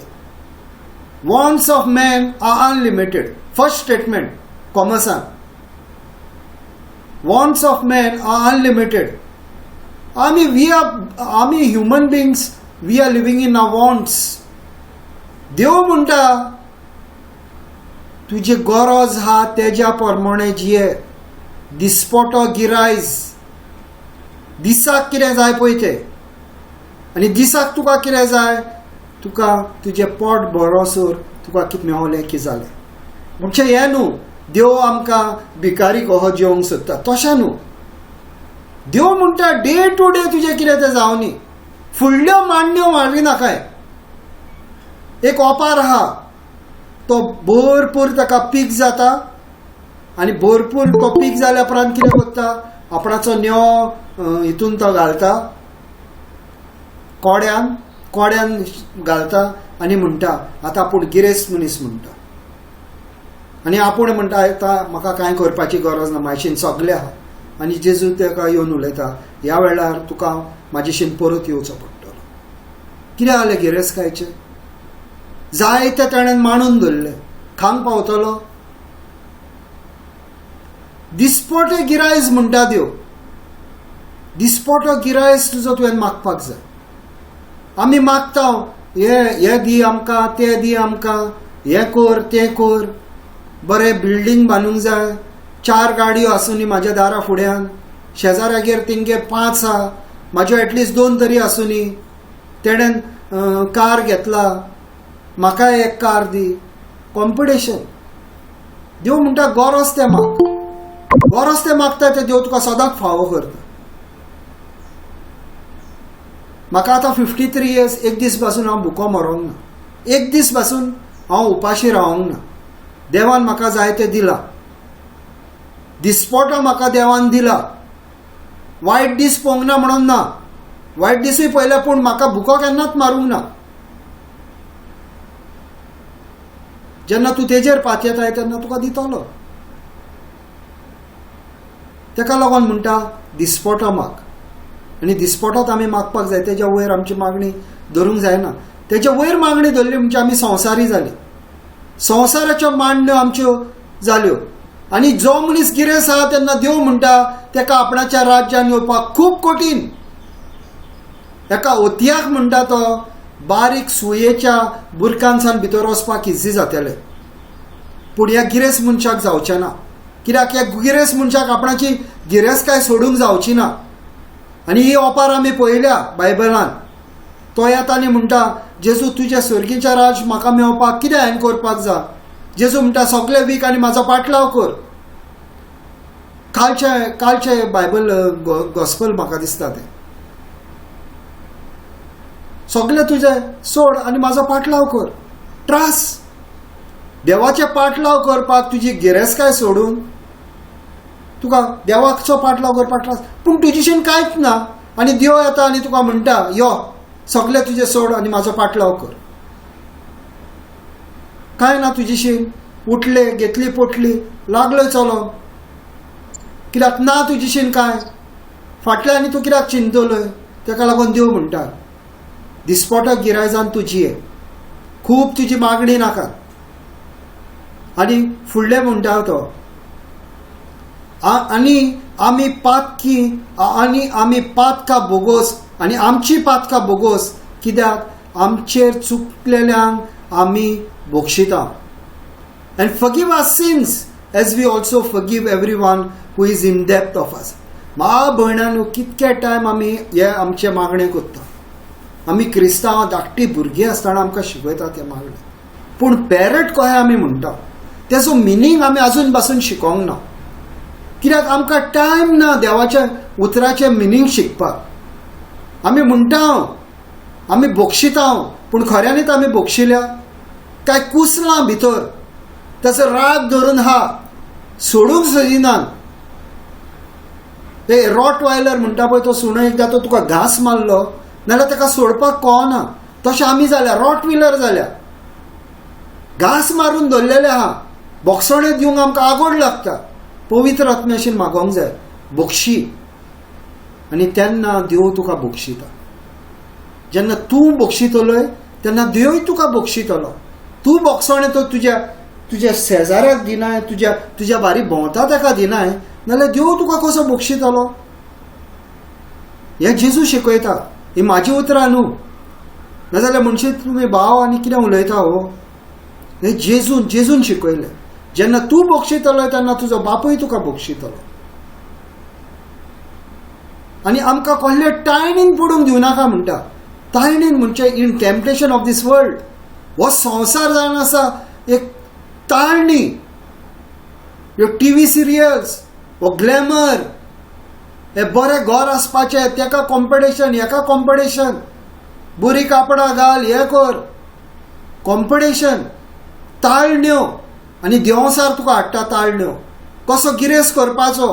wants of man are unlimited. First statement कॉमर्सान, wants of man are unlimited. आमी human beings we are living in our wants. देव म्हणटा तुजी गरज हा तेज्या प्रमाणे जिये. दिसपटो गिरायज, दिसाक कितें जाय पळय तें, आनी दिसाक तुका कितें जाय, तुका तुजें पोट भरोसर तुका कितें मेवलें की जालें. म्हणजे हें न्हू देव आमकां भिकारी कहो जेवंक सोदता, तशें न्हू. देव म्हणटा डे टू डे तुजें कितें तें जावनी. फुडल्यो मांडण्यो मारी नाकाय. एक ओपार आहा, तो भरपूर ताका पीक जाता आनी भरपूर तो पीक जाल्या उपरांत कितें करता, आपणाचो नेव हितून तो घालता, कोड्यान घालता आनी म्हणटा आतां आपूण गिरेस्त मनीस म्हणटा. आनी आपूण म्हणटा आतां म्हाका कांय करपाची गरज ना, म्हाजेशीन सगलें आहा. आनी जेजू ताका येवन उलयता, ह्या वेळार तुका म्हाजेशीन परत येवचो पडटलो. कितें जालें गिरेस्तकायेचें? जायते ताणें मांडून दवरले, खांग पावतलो. दिसपटे गिरायज म्हणटा देव. दिसपटो गिरायज तुजो तुवें मागपाक जाय. आमी मागता हे दी आमकां, तें दी आमकां, हें कर तें कर, बरें बिल्डींग बांदूंक जाय, 4 गाडयो आसूनी म्हाज्या दारा फुड्यान, शेजाऱ्यागेर तेंगे 5 आहा, म्हाज्यो एटलिस्ट 2 तरी आसूनी. तेणेन कार घेतला, म्हाकाय एक कार दी. कॉम्पिटिशन. देव म्हणटा गरज तें माग. गरज तें मागता तें देव तुका सदांच फावो करता. म्हाका आतां 53 इयर्स, एक दीस पासून हांव भुको मरोंक ना, एक दीस पासून हांव उपाशी रावंक ना. देवान म्हाका जाय तें दिलां. दिसपटो म्हाका देवान दिला. वायट दीस पळोवंक ना म्हणून ना, वायट दिसूय पयले, पूण म्हाका भुको केन्नाच मारूंक ना. जेन्ना तूं तेजेर पातयेताय तेन्ना तुका दितलो. तेका लागून म्हणटा दिसपटो माग. आनी दिसपटोच आमी मागपाक जाय, तेज्या वयर आमची मागणी धरूंक जायना. तेज्या वयर मागणी धरली म्हणजे आमी संवसारी जाली. संवसाराच्यो मांडण्यो आमच्यो जाल्यो. आनी जो मनीस गिरेस्त आहा तेन्ना देव म्हणटा तेका आपणाच्या राज्यान येवपाक खूब कठीण. एका ओतयाक म्हणटा तो बारीक सुयेच्या बुरकांसान भितर वचपाक इजी जातलें, पूण ह्या गिरेस्त मनशाक जावचें ना. कित्याक ह्या गिरेस्त मनशाक आपणाची गिरेस्तकाय सोडूंक जावची ना. आनी ही ओपार आमी पळयल्या बायबलान. तो येता आनी म्हणटा जेजू तुजें स्वर्गीचें राज म्हाका मेवपाक कितें हांवें करपाक जाय. जेजू म्हणटा सगळे वीक आनी म्हाजो पाटलाव कर. कालचे बायबल गॉस्पल म्हाका दिसता तें सगळे तुजें सोड आनी म्हाजो पाटलाव कर. त्रास देवाचे पाटलाव करपाक तुजी गिरेस्तकाय सोडून तुका देवाचो पाटलाव करपाक त्रास, पूण तुजेशीन कांयच ना. आनी देव येता आनी तुका म्हणटा यो सगळे तुजें सोड आनी म्हाजो पाटलाव कर. कांय ना तुजेशीन. उठले, घेतली पोटली, लागलोय चलो. कित्याक ना तुजेशीन कांय. फाटल्या आनी तूं कित्याक चिंतलोय. तेका लागून देव म्हणटा दिसपटो गिरायजान तूं जिये, खूब तुजी मागणी नाका. आनी फुडलें म्हणटा तो आनी आमी पातकां बोगोस आनी आमची पातकां बोगोस, कित्याक आमचेर चुकलेल्यांक आमी बोक्षिता. And forgive our sins as we also forgive everyone who is in debt of us. मा भयणांनो, कितके टायम आमी हे आमचे मागणे करता. आमी क्रिस्तांव धाकटी भुरगीं आसतना आमकां शिकयता ते मागणे, पूण पेरट कशें आमी म्हणटा तेजो मिनींग आमी आजून पासून शिकोंक ना. कित्याक आमकां टायम ना देवाच्या उतराचें मिनींग शिकपाक. आमी म्हणटा आमी बोक्षिता, पूण खऱ्यांनीच आमी बोक्षिल्या काय कुसलां भितर ताचो राग धरून हा सोडूंक सोदिनात. ते रॉट वायलर म्हणटा पळय तो सुणो एकदां तो तुका घास मारलो नाल्यार ताका सोडपाक कळना, तशें आमी जाल्या रॉट व्हिलर जाल्या. घास मारून धरलेले आहा, बोक्षणे दिवंक आमकां आगोड लागता. पवित्र आत्म्याशीन मागोंक जाय बोक्षी, आनी तेन्ना देव तुका बोक्षिता. जेन्ना तूं बोक्षितलोय तेन्ना देवूय तुका बोक्षितलो. तूं बोक्षणे तो तुज्या तुज्या शेजाऱ्याक दिनाय, तुज्या बारी भोंवता ताका दिनाय, नाल्यार देव तुका कसो बक्षितलो? हे जेजू शिकयता. ही म्हाजी उतरां न्हू. नाजाल्यार म्हणशी तुमी भाव आनी कितें उलयता हो? हे जेजून शिकयलें. जेन्ना तूं बक्षितलो तेन्ना तुजो बापूय तुका बक्षितलो. आनी आमकां कसले टायणीन पडूंक दिवनाका म्हणटा. टायणीन म्हणजे in temptation of this world. हो संवसार जावन आसा एक ताळणी. ह्यो टीव्ही सिरियल्स, हो ग्लॅमर, हे बरें घर आसपाचें, तेका कॉम्पिटिशन, हेका कॉम्पिटिशन, बरी कापडां घाल, हे कर, कॉम्पिटिशन, ताळण्यो. आनी देंवसार तुका हाडटा ताळण्यो. कसो गिरेस करपाचो,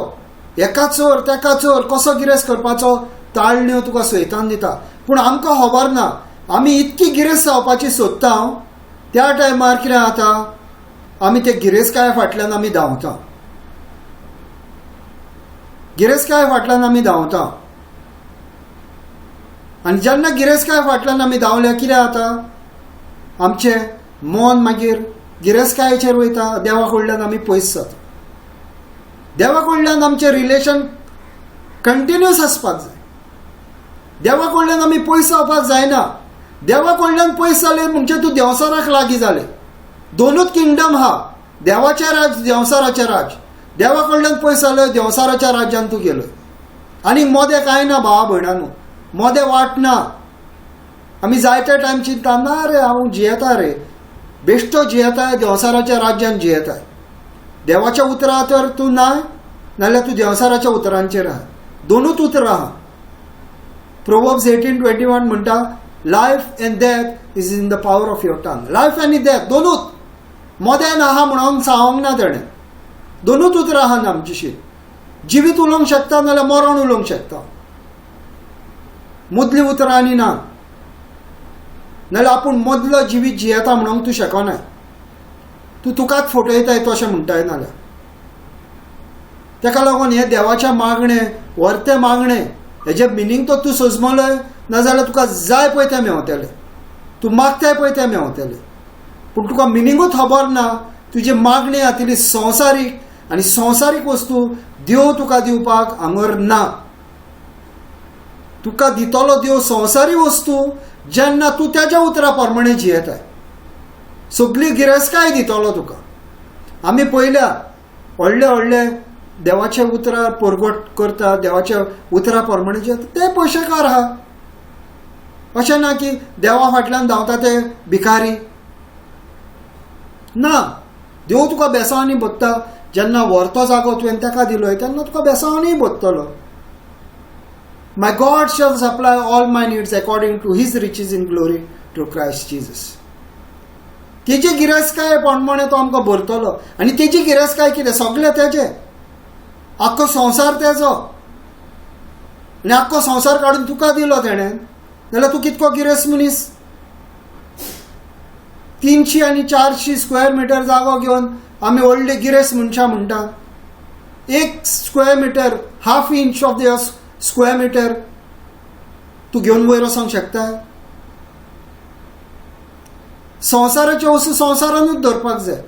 एका चोर तेका चोर, कसो गिरेस करपाचो ताळण्यो तुका सैतान दिता. पूण आमकां खबर ना. आमी इतकी गिरेस जावपाची सोदता, त्या टायमार कितें जाता, आमी ते गिरेसकाये फाटल्यान आमी धांवता. गिरेसकाये फाटल्यान आमी धांवता. आनी जेन्ना गिरेसकाये फाटल्यान आमी धांवल्या कितें जाता, आमचें मन मागीर गिरेसकायेचेर वयता. देवा कडल्यान आमी पयस जाता. देवा कडल्यान आमचें रिलेशन कंटिन्युअस आसपाक जाय. देवा कडल्यान आमी पयस जावपाक जायना. देवा कडल्यान पयस जाले म्हणजे तूं देंवसाराक लागीं जालें. दोनूच किंगडम आहा, देवाचें राज, देंवसाराचें राज. देवा कडल्यान पयस जालो, देंवसाराच्या राज्यान तूं गेलो. आनी मोदें कांय ना भावा भयणांनो. मोदें वाट ना. आमी जाय त्या टायम चिंतता, ना रे हांव जियेता रे, बेश्टो जियेताय, देंवसाराच्या राज्यान जियेताय. देवाच्या उतरां तर तूं ना, नाल्यार तूं देंवसाराच्या उतरांचेर आहा. दोनूच उतरां आहा. प्रोवर्ब्स 18:21 म्हणटा, life end death is in the power of your tongue. Life आनी डेथ दोनूच. मोदें आहा म्हणून सांगोंक ना तेणें. दोनूच उतरां आहा आमचीशी. जिवीत उलोवंक शकता नाल्यार मरण उलोवंक शकता. मदलीं उतरां आनी ना. नाल्यार आपूण मदलो जिवीत जियेता म्हणूंक तूं शकना. तूं तुकाच फटयताय तशें म्हणटाय नाल्यार. ताका लागून हे देवाचें मागणें, व्हरतें मागणें, हेजें मिनींग तो तूं सजमलोय, नाजाल्यार तुका जाय पळय तें मेवतलें. तूं मागताय पळय तें मेवतलें. पूण तुका मिनींगूच खबर ना. तुजी मागणी आतिली संवसारीक, आनी संवसारीक वस्तू देव तुका दिवपाक हांगर ना. तुका दितलो देव संवसारी वस्तू जेन्ना तूं तेज्या उतरा प्रमाणे जियेताय. सगळी गिरेस्काय दितलो तुका. आमी पळयल्या व्हडले व्हडले देवाचे उतरां परगट करता, देवाच्या उतरा प्रमाणे जियेता, ते पयशेकार आहा. अशें ना की देवा फाटल्यान धांवता ते भिकारी ना. देव तुका बेसांवांनी बगता. जेन्ना व्हरतो जागो तुवें ताका दिलोय तेन्ना तुका बेसांवांनी बगतलो. My God shall supply all my needs according to his riches in glory to Christ Jesus. तेजी गिरेस्काय पोरमाणे तो आमकां भरतलो. आनी तेजी गिरेस्काय कितें, सगळें तेजें. आख्खो संवसार तेजो. आनी आख्खो संवसार काडून तुका दिलो तेणें, जाल्यार तूं कितको गिरेस्त मनीस. 300 आनी 400 स्क्वेअर मिटर जागो घेवन आमी व्हडली गिरेस्त मनशां म्हणटा. 1 square metre, half inch of the square metre तूं घेवन वयर वचोंक शकता. संवसाराच्यो वस्तू संवसारानूच धरपाक जाय.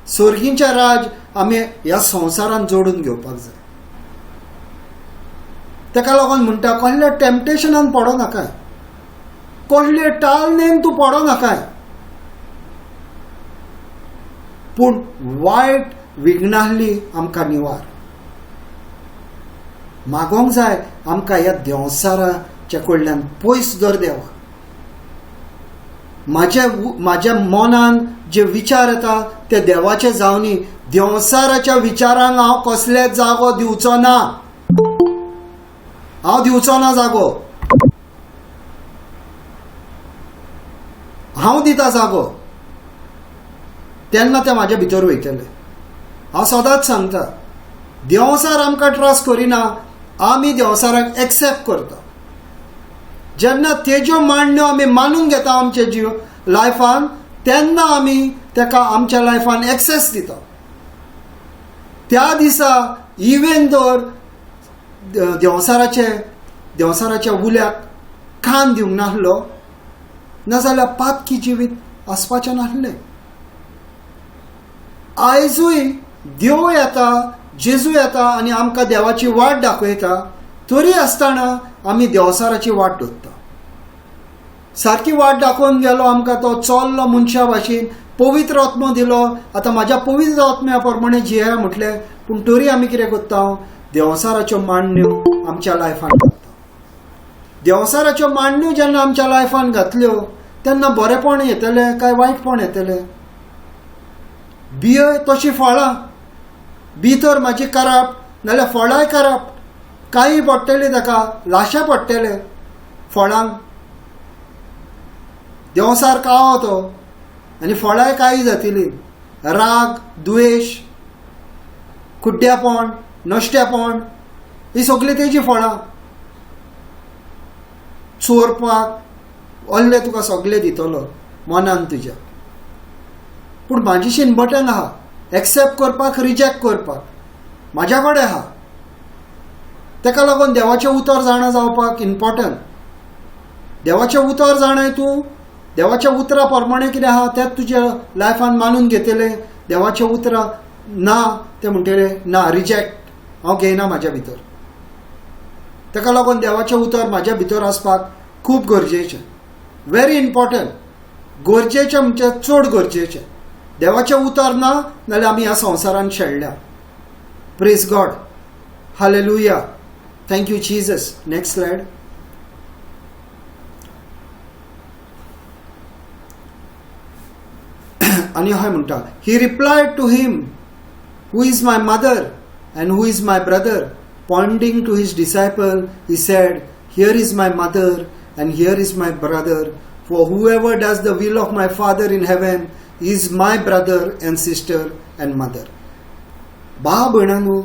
सर्गींचें राज आमी ह्या संवसारान जोडून घेवपाक जाय. ताका लागून म्हणटा, कसल्या टेम्पटेशनान पडो नाकाय, कसले टाळणेन तूं पडो नाकाय. पूण वायट विघ्नांतली आमकां निवार मागोंक जाय. आमकां ह्या देंवसाराच्या कडल्यान पयस दर देवा. म्हाज्या मनान जे विचार येता ते देवाचे जावनी. देंवसाराच्या विचारांक हांव कसलेच जागो दिवचो ना. हांव दिवचो ना जागो. हांव दिता जागो तेन्ना ते म्हाज्या भितर वयतले. हांव सदांच सांगता, देंवसार आमकां ट्रस्ट करिना, आमी देंवसाराक एक्सेप्ट करता. जेन्ना तेज्यो मांडण्यो आमी मानून घेता आमचे जीव लायफान, तेन्ना आमी ताका आमच्या लायफान एक्सेस दिता. त्या दिसा इवेन दर देंवसाराच्या उल्याक कान दिवंक नासलो, नाजाल्यार पातकी जिवीत आसपाचें नासलें. आयजूय देव येता, जेजू येता आनी आमकां देवाची वाट दाखयता, तरी आसतना आमी देवसाराची वाट धरता. सारकी वाट दाखोवन गेलो आमकां तो, चल्लो मनशा भाशेन, पवित्र आत्मो दिलो. आतां म्हाज्या पवित्र आत्म्या प्रमाणे जिया म्हटलें, पूण तरी आमी कितें करता, देवसाराच्यो मांडण्यो आमच्या लायफान घालता. देवसाराच्यो मांडण्यो जेन्ना आमच्या लायफान घातल्यो तेन्ना बरेपण येतलें काय वायटपण येतलें? बियोय तशी फळां, भितर म्हाजी करप नाल्यार फळांय करप, कांय पडटली ताका, लाशां पडटले फळांक. देवसार काळो तो आनी फळांय काळी जातली. राग, द्वेश, कुड्ड्यापण, नश्टेपण, ही सगळीं तेजी फळां. चोरपाक अल्ले तुका सगळे दितलो मनान तुज्या, पूण म्हाजीशीन बटन आहा एक्सेप्ट करपाक, रिजेक्ट करपाक म्हाज्या कडेन आहा. ताका लागून देवाचें उतर जाणा जावपाक इम्पॉर्टंट. देवाचें उतर जाणाय तूं, देवाच्या उतरा प्रमाणे कितें आहा तें तुज्या लायफान मानून घेतलें. देवाचें उतरां ना तें म्हणटलें ना, रिजेक्ट, हांव घेयना म्हाज्या भितर. ताका लागून देवाचें उतर म्हाज्या भितर आसपाक खूब गरजेचें, व्हेरी इम्पॉर्टंट. गरजेचें म्हणजे चड गरजेचें. देवाचें उतर ना नाल्यार आमी ह्या संवसारान शेणल्या. Praise God, hallelujah, thank you Jesus. Next slide. आनी हाय म्हणटा, he replied to him, who is my mother and who is my brother. Pointing to his disciple, he said, here is my mother and here is my brother. For whoever does the will of my Father in heaven is my brother and sister and mother. भाव भयणांनो,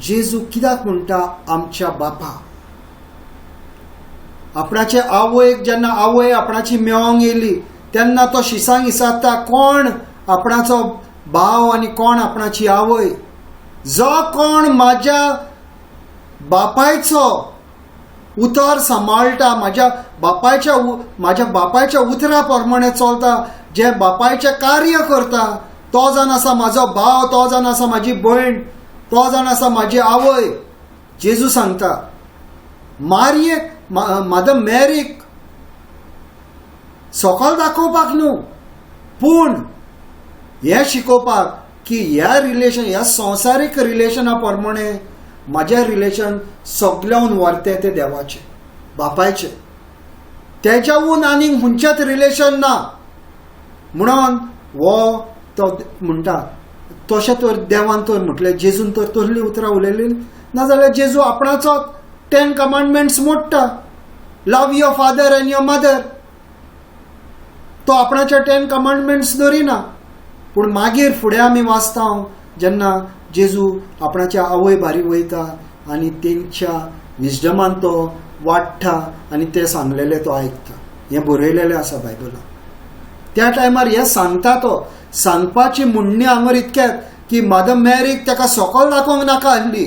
जेजू कित्याक म्हणटा आमच्या बापा. आपणाचे आवयक जेन्ना आवय आपणाची मेळोंक येयली तेन्ना तो शिसांक विचारता, कोण आपणाचो भाव आनी कोण आपणाची आवय. जो कोण म्हाज्या बापायचो उतर सांबाळटा, म्हाज्या बापायच्या उतरा प्रमाणे चलता, जे बापायचें कार्य करता, तो जावन आसा म्हाजो भाव, तो जावन आसा म्हाजी भयण, तो जावन आसा म्हाजी आवय. जेजू सांगता मारयेक, मदर मेरीक सकल दाखोवपाक न्हू, पूण हें शिकोवपाक की ह्या रिलेशन, ह्या संवसारीक रिलेशना प्रमाणे म्हाजें रिलेशन सगळ्याहून व्हरतें तें देवाचें, बापायचें. तेज्याहून आनीक खंयचेंच रिलेशन ना. म्हणून हो तो म्हणटा, तशें तर देवान तर म्हटलें, जेजून तर तसलीं उतरां उलयलीं. नाजाल्यार जेजू आपणाचो 10 कमांडमेंट्स मोडटा. Love your father and your mother. तो आपणाचे 10 कमांडमेंट्स धरिना. पूण मागीर फुडें आमी वाचता जेन्ना जेजू आपणाच्या आवय बारी वयता आनी तेंच्या विजडमान तो वाडटा आनी ते सांगलेले तो आयकता. हें बरयलेलें आसा बायबलान. त्या टायमार हें सांगता तो, सांगपाची म्हणणी हांगर इतकेंच की मदर मेरीक ताका सकल दाखोवंक नाका आसली.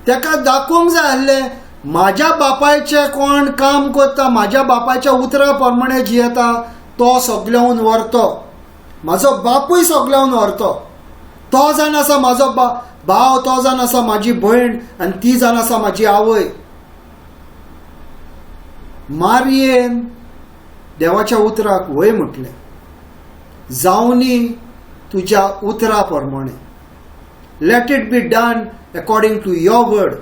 ताका दाखोवंक जाय आसलें म्हाज्या बापायचें कोण काम करता, म्हाज्या बापायच्या उतरा प्रमाणे जियेता, तो सगळ्याहून व्हरतो. म्हाजो बापूय सगळ्याहून व्हरतो. तो जावन आसा म्हाजो भाव, तो जावन आसा म्हाजी भयण आनी ती जावन आसा म्हाजी आवय. मारयेन देवाच्या उतराक वय म्हटलें, जावनी तुज्या उतरा प्रमाणे. Let it be done according to your word.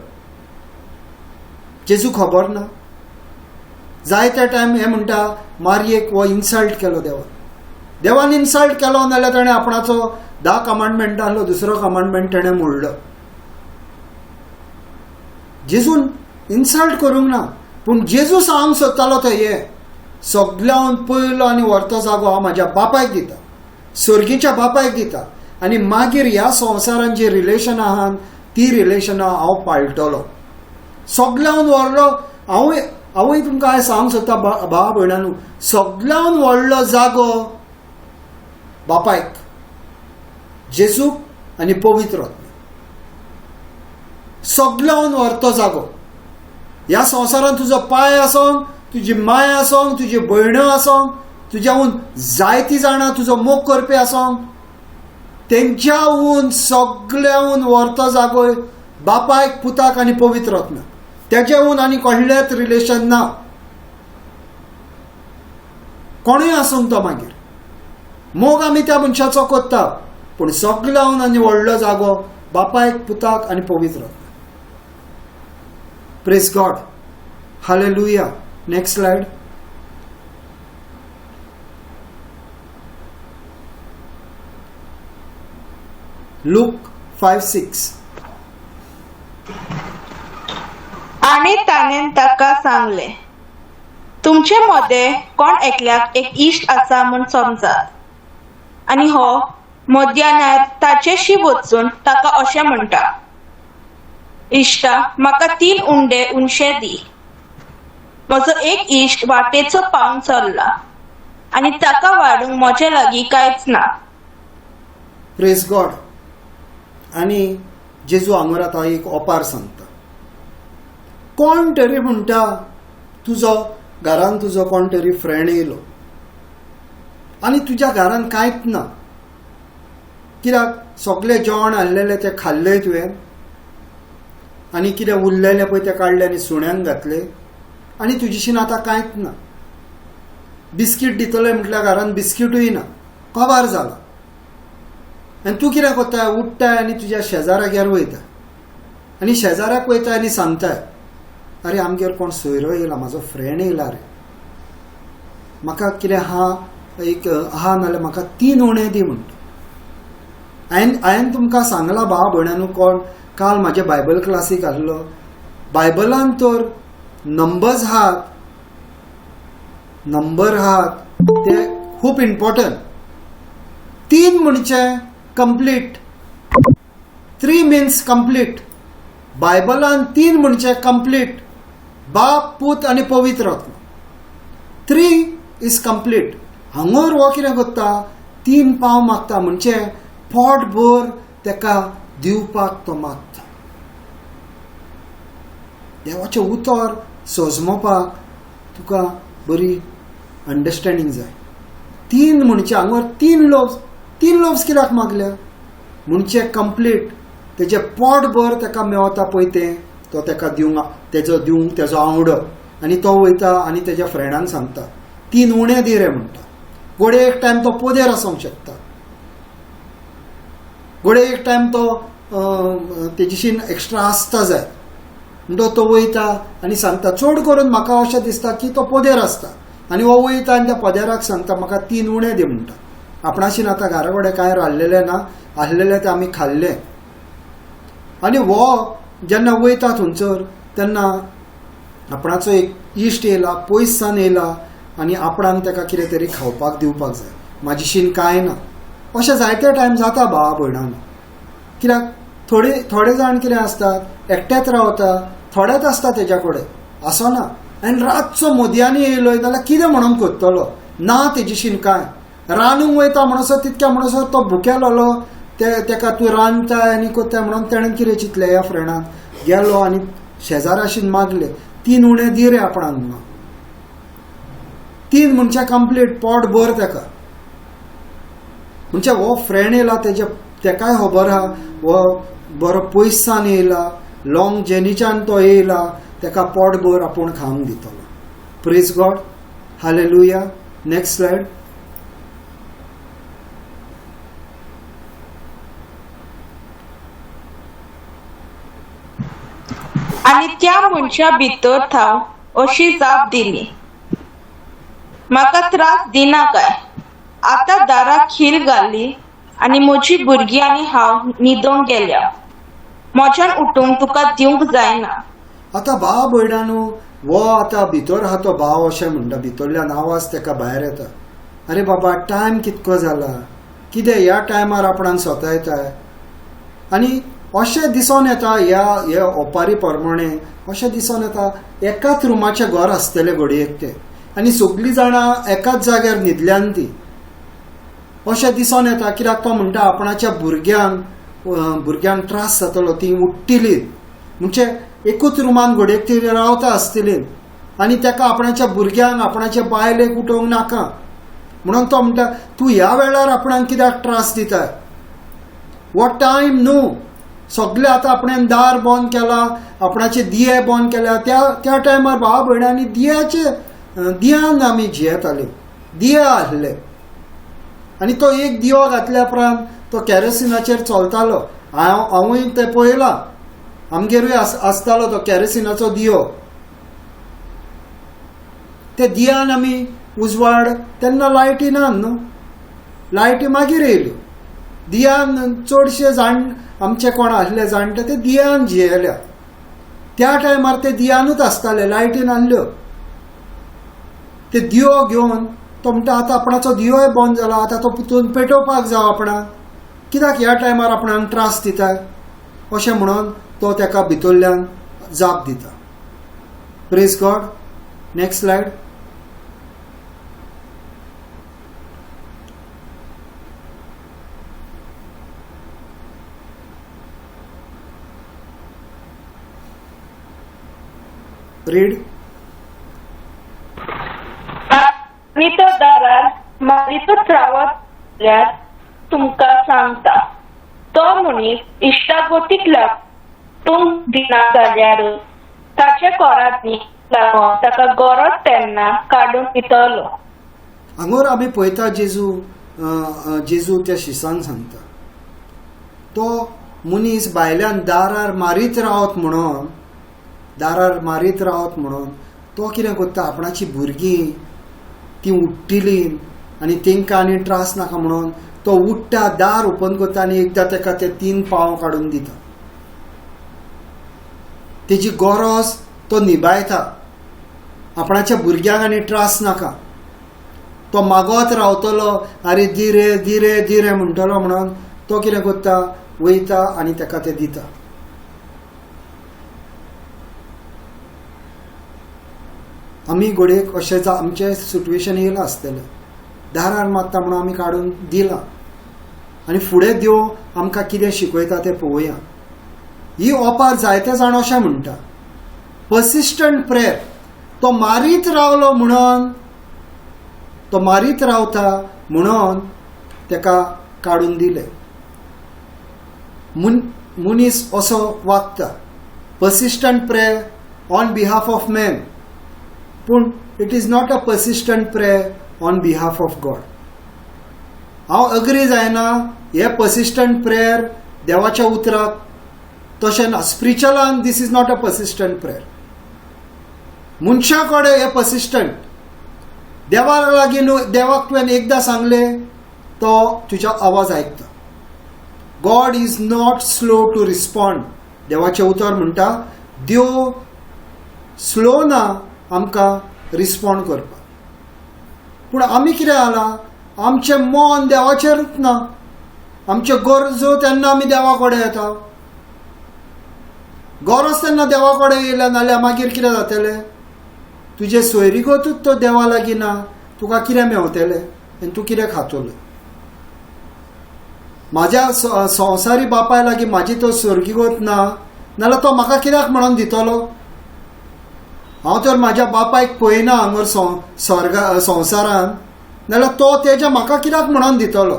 Jezu खबर ना. जायत्या टायम हें म्हणटा मारयेक हो इन्सल्ट केलो देवान इन्सल्ट केलो नाल्यार ताणें आपणाचो 10 कमांडमेंटांतलो दुसरो कमांडमेंट ताणें मोडलो. जेजून इन्सल्ट करूंक ना, पूण जेजू सांगूंक सोदतालो तो हें, सगळ्याहून पयलो आनी व्हरतो जागो हांव म्हाज्या बापायक दिता, सर्गीच्या बापायक दिता. आनी मागीर ह्या संवसारान जी रिलेशनां आहात ती रिलेशनां हांव पाळटलो. सगळ्याहून व्हरलो हांवूय तुमकां हांवें सांगूंक सोदता भावा भयणांनो, सगळ्याहून व्हडलो जागो बापायक, जेजूक आनी पवित्र आत्म्याक. सगळ्याहून व्हरतो जागो. ह्या संवसारान तुजो पाय आसूंक, तुजी माय आसूंक, तुजी भयण्यो आसूंक, तुज्याहून जायतीं जाणां तुजो मोग करपी आसूंक, तेंच्याहून सगळ्याहून व्हरतो जागो बापायक पुताक आनी पवित्र आत्मा. तेजेहून आनी कसलेंच रिलेशन ना. कोणूय आसूंक तो मागीर मोग आमी त्या मनशाचो कोत्ता, पूण सगळ्याहून आनी व्हडलो जागो बापायक पुताक आनी पवित्र आत्मा. Praise God. Hallelujah. Next slide. Look 5:6. आणि ताणें ताका सांगले, तुमचे मध्ये कोण एकल्याक एक इश्ट आसा म्हूण समजात, आनी हो मध्यानार ताचेशी वचून ताका अशें म्हणटा, इश्टा, म्हाका 3 उंडे उंशे दी. म्हजो एक इश्ट वाटेचो पावन चल्ला, आनी ताका वाडूंक म्हजे लागीं कांयच ना. Praise God. आनी जेजू हांगर आतां एक ओपार सांगता. कोण तरी म्हणटा तुजो घरान तुजो कोण तरी फ्रेंड येयलो आनी तुज्या घरान कांयच ना. कित्याक सगळें जेवण हाडलेलें तें खाल्लें तुवें, आनी कितें उरलेलें पळय तें काडलें आनी सुण्यांक घातलें, आनी तुजेशीन आतां कांयच ना. बिस्कीट दितले म्हटल्यार घरान बिस्कीटूय ना, काबार जाला. आनी तूं कितें कोत्ताय, उठताय आनी तुज्या शेजाऱ्यागेर वयता, आनी शेजाऱ्याक वयता आनी सांगताय, अरे आमगेर कोण सोयरो येयला, म्हाजो फ्रेंड येयला रे, म्हाका कितें आहा नाल्यार म्हाका 3 उणे दी म्हणटा. हांवें तुमकां सांगलां भाव भयणानू, कोण काल म्हाजे बायबल क्लासीक आसलो, बायबलान तर नंबर आहात ते खूब इम्पॉर्टंट. 3 म्हणजे कंप्लीट. 3 means complete. बायबलान 3 म्हणजे कंप्लीट. बाप, पूत आनी पवित्र आत्मा. 3 इज कंप्लीट. हांगर हो कितें करता, 3 पाव मागता, म्हणजे पोटभर तेका दिवपाक तो मागता. देवाचें उतर सोजमोवपाक तुका बरी अंडरस्टँडींग जाय. 3 म्हणजे हांगर 3 लोव्स कित्याक मागल्या, म्हणजे कंप्लीट. तेजे पोटभर तेका मेवता पळय तें तो तेका दिवंक तेजो आवडो, आनी तो वयता आनी तेज्या फ्रेंडांक सांगता 3 उणे दी रे म्हणटा. घोडे एक टायम तो पोदेर आसूंक शकता, घोडे एक टायम तो तेजीशीन एक्स्ट्रा आसता जाय, म्हणटो तो वयता आनी सांगता. चड करून म्हाका अशें दिसता की तो पोदेर आसता, आनी हो वयता आनी त्या पोदेराक सांगता म्हाका 3 उणे दी म्हणटा. आपणाशीन आतां घरा कडेन कांय रावलेलें ना, आसलेलें तें आमी खाल्लें. आनी हो जेन्ना वयता थंयसर तेन्ना आपणाचो एक इश्ट येयला, पयसान येयला, आनी आपणाक तेका कितें तरी खावपाक दिवपाक जाय, म्हाजीशीन कांय ना. अशें जायते टायम जाता भावा भयणान. कित्याक थोडे जाण कितें आसतात, एकटेच रावता, थोडेच आसता तेज्या कडेन आसना, आनी रातचो मोदयांनी येयलो जाल्यार कितें म्हणून कोत्तलो ना तेजीशीन कांय. रांदूंक वयता म्हणसर तितक्या म्हणसर तो भुकेलो, तेका तूं रांदताय आनी कोत्ताय म्हणून तेणें कितें चिंतलें, ह्या फ्रेंडान गेलो आनी शेजाराशीन मागले 3 उणे दी रे आपणाक म्हणून. 3 म्हणजे कंप्लीट पोटभर तेका. म्हणजे हो फ्रेंड येयला, तेकाय खबर आहा हो बरो पयसान येयला, लॉंग जर्नीच्यान तो येयला, तेका पोटभर आपूण खावंक दितलो. Praise God. Hallelujah. Next slide. आनी त्या मनशा भितर थाव अशी जाप दिली, म्हाका त्रास दिना काय. आतां दाराक खील घाली आनी म्हजी भुरगीं आनी हांव न्हिदोंक गेल्या. म्हज्यान उठूंक तुका दिवंक जायना. आतां भाव भयणानू, वो आतां भितर आहा तो भाव अशें म्हणटा, भितरल्यान आवाज तेका भायर येता, अरे बाबा टायम कितको जाला, कितें ह्या टायमार आपणाक सोतायताय. आनी अशें दिसोन येता ह्या ओपारी प्रमाणे अशें दिसोन येता एकाच रुमाचें घर आसतलें घडयेक तें, आनी सगळीं जाणां एकाच जाग्यार न्हिदल्यान ती. अशें दिसोन येता कित्याक तो म्हणटा आपणाच्या भुरग्यांक त्रास जातलो, ती उठ्ठिली, म्हणजे एकूच रुमान घडयेक ती रावता आसतली, आनी तेका आपणाच्या भुरग्यांक आपणाच्या बायलेक उठोवंक नाका म्हणून तो म्हणटा तूं ह्या वेळार आपणाक कित्याक त्रास दिता. वो टायम न्हू. सगळे आतां आपणें दार बंद केला, आपणाचे दिये बंद केल्या. त्या टायमार भाव भयणांनी दियान आमी जियेताल्यो, दिये आसले. आनी तो एक दियो घातल्या उपरांत तो कॅरोसिनाचेर चलतालो. हांवूय ते पळयलां, आमगेरूय आसतालो तो कॅरोसिनाचो दियो. ते दियान आमी उजवाड, तेन्ना लायटी ना न्हू, लायटी मागीर येयल्यो. दियान चडशे आमचे कोण आसले जाणटे ते दियान जियेल्या. त्या टायमार ते दियानूच आसताले, लायटी नासल्यो. ते दियो घेवन तो म्हणटा आतां आपणाचो दियोय बंद जाला, आतां तो पुतून पेटोवपाक जाय आपणाक, कित्याक ह्या टायमार आपणाक त्रास दिता, अशें म्हणून तो ताका भितरल्यान जाप दिता. Praise God. Next slide. Read. आणि तो दारार मारीतूच रावत तुमकां सांगता, तो मनीस इश्टागोतीक लागून दिना जाल्यार ताचे कोरांतनी लागून ताका गरज तेन्ना काडून दितलो. हांगोर आमी पळयता जेजू त्या शिसांक सांगता, तो मनीस भायल्यान दारार मारीत रावत म्हणून तो कितें करता, आपणाची भुरगीं ती उठ्ठिली आनी तांकां आनी त्रास नाका म्हणून तो उठ्ठा, दार ओपन करता आनी एकदां ताका ते 3 पाव काडून दिता. तेजी गरज तो निभायता, आपणाच्या भुरग्यांक आनी त्रास नाका. तो मागोत रावतलो, अरे दी रे म्हणटलो म्हणून तो कितें करता, वयता आनी ताका ते दिता. आमी घडयेक अशें आमचें सिट्युएशन येयलां आसतलें, दारार मारता म्हणून आमी काडून दिलां. आनी फुडें देव आमकां कितें शिकयता तें पळोवया. ही ओपार जायते जाण अशें म्हणटा, पर्सिस्टंट प्रेयर. तो मारीत रावता म्हणून ताका काडून दिलें. मनीस असो वागता, persistent prayer on behalf of man, पूण it is not a persistent prayer on behalf of God. हांव अग्री जायना हे पर्सिस्टंट प्रेयर देवाच्या उतराक, तशें ना. स्पिरिच्युअलान this is not a persistent prayer. मनशा कडेन हे पर्सिस्टंट. देवाक लागीं देवाक तुवें एकदां सांगलें तो तुजो आवाज आयकता. God is not slow to respond. देवाचें उतर म्हणटा देव स्लो ना आमकां रिस्पॉन्ड करपाक. पूण आमी कितें जालां, आमचें मन देवाचेरूच ना. आमच्यो गरजो तेन्ना आमी देवा कडेन येता. गरज तेन्ना देवा कडेन येयल्या, नाल्यार मागीर कितें जातलें, तुजे सोयरीगतूच तो देवा लागीं ना, तुका कितें मेवतलें आनी तूं कितें खातलो. म्हाज्या संवसारी बापाय लागीं म्हाजी तो स्वर्गीगत ना, नाल्यार तो म्हाका कित्याक म्हणून दितलो. हांव तर म्हाज्या बापायक पळयना हांगर संवसारान, नाल्यार तो तेज्या म्हाका कित्याक म्हणून दितलो.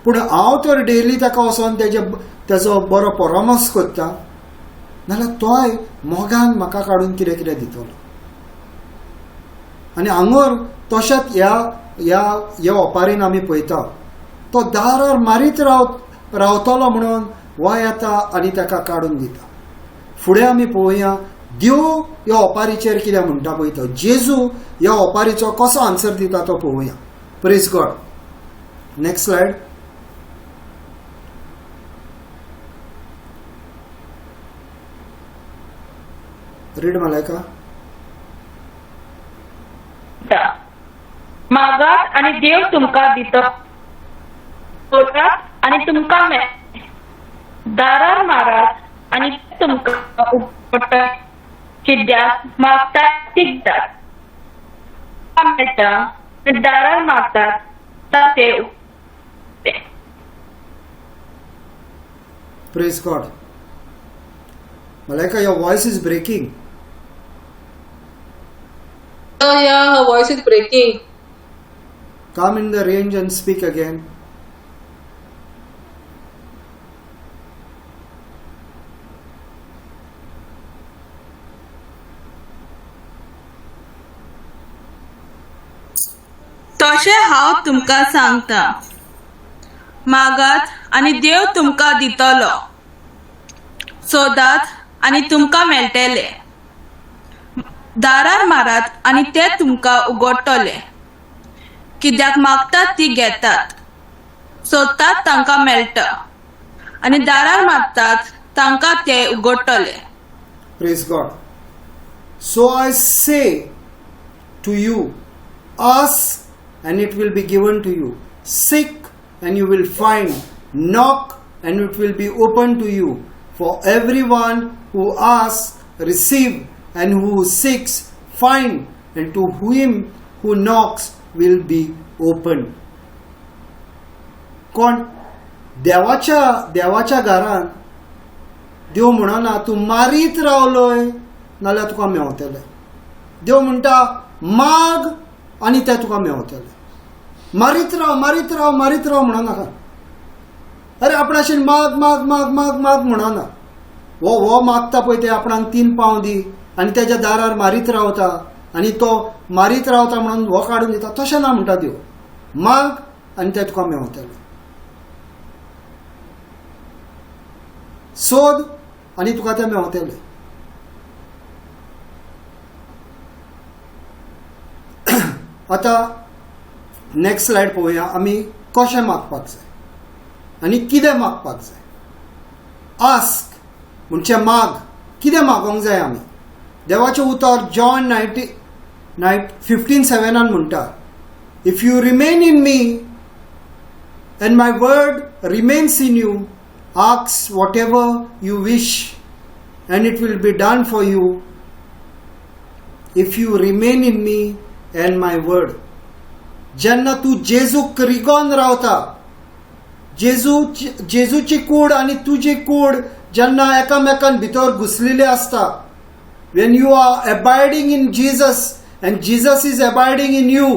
पूण हांव तर डेली ताका वचोन तेजो बरो परामर्श करता, नाल्यार तोय मोगान म्हाका काडून कितें कितें दितलो. आनी हांगर तशेंच ह्या ओपारीन आमी पळयता, तो दारार मारीत रावतलो म्हणून वो येता आनी ताका काडून दिता. फुडें आमी पळोवया देव ह्या ओपारीचेर कितें म्हणटा पळयता. जेजू ह्या ओपारीचो कसो आन्सर दिता तो पळोवया. Praise God. Next slide. Read Malaika. मागात आणि देव तुमकां दितो, सोदात आणि तुमकां मेळटा, दारार मारात आणि तुमकां उगडटा, कित्याक मागतात तिगतात, मेळटा आनी दारार मारतात ता ते उगडटे. Praise God. Malaika, your voice is breaking. Yeah, her voice is breaking. Come in the range and speak again. तशें हांव तुमकां सांगता, मागात आनी देव तुमकां दितलो, सोदात आनी तुमकां मेळटले, दारार मारात आनी ते तुमकां उगडटले. कित्याक मागतात ती घेतात, सोदतात तांकां मेळटा, आनी दारार मारतात तांकां ते उगडटले. Praise God. So I say to you, ask and it will be given to you. Seek and you will find. Knock and it will be opened to you. For everyone who asks, receive, and who seeks, find, and to him who knocks will be opened. कोण देवाच्या घरान देव म्हणना तूं मारीत रावलोय नाल्यार तुका मेवतलें. देव म्हणटा माग आनी तें तुका मेवतलें. मारीत राव म्हणनाका. अरे आपणाशेन माग माग माग माग माग म्हणना. वो मागता पळय ते आपणाक 3 पाव दी आनी तेज्या दारार मारीत रावता आनी तो मारीत रावता म्हणून हो काडून दिता. तशें ना म्हणटा देव. माग आनी तें तुका मेवतलें. सोद आनी तुका तें मेवतलें. आतां नेक्स्ट स्लायड पळोवया. आमी कशें मागपाक जाय आनी कितें मागपाक जाय. आस्क म्हणजे माग. कितें मागोंक जाय आमी. देवाचें उतर जॉन 15:7 म्हणटा, if you remain in me and my word remains in you, ask whatever you wish and it will be done for you. If you remain in me and my word. जेन्ना तूं जेजूक रिगोन रावता, जेजूची कूड आनी तुजी कूड जेन्ना एकामेकान भितर घुसलेली आसता, when you are abiding in Jesus and Jesus is abiding in you,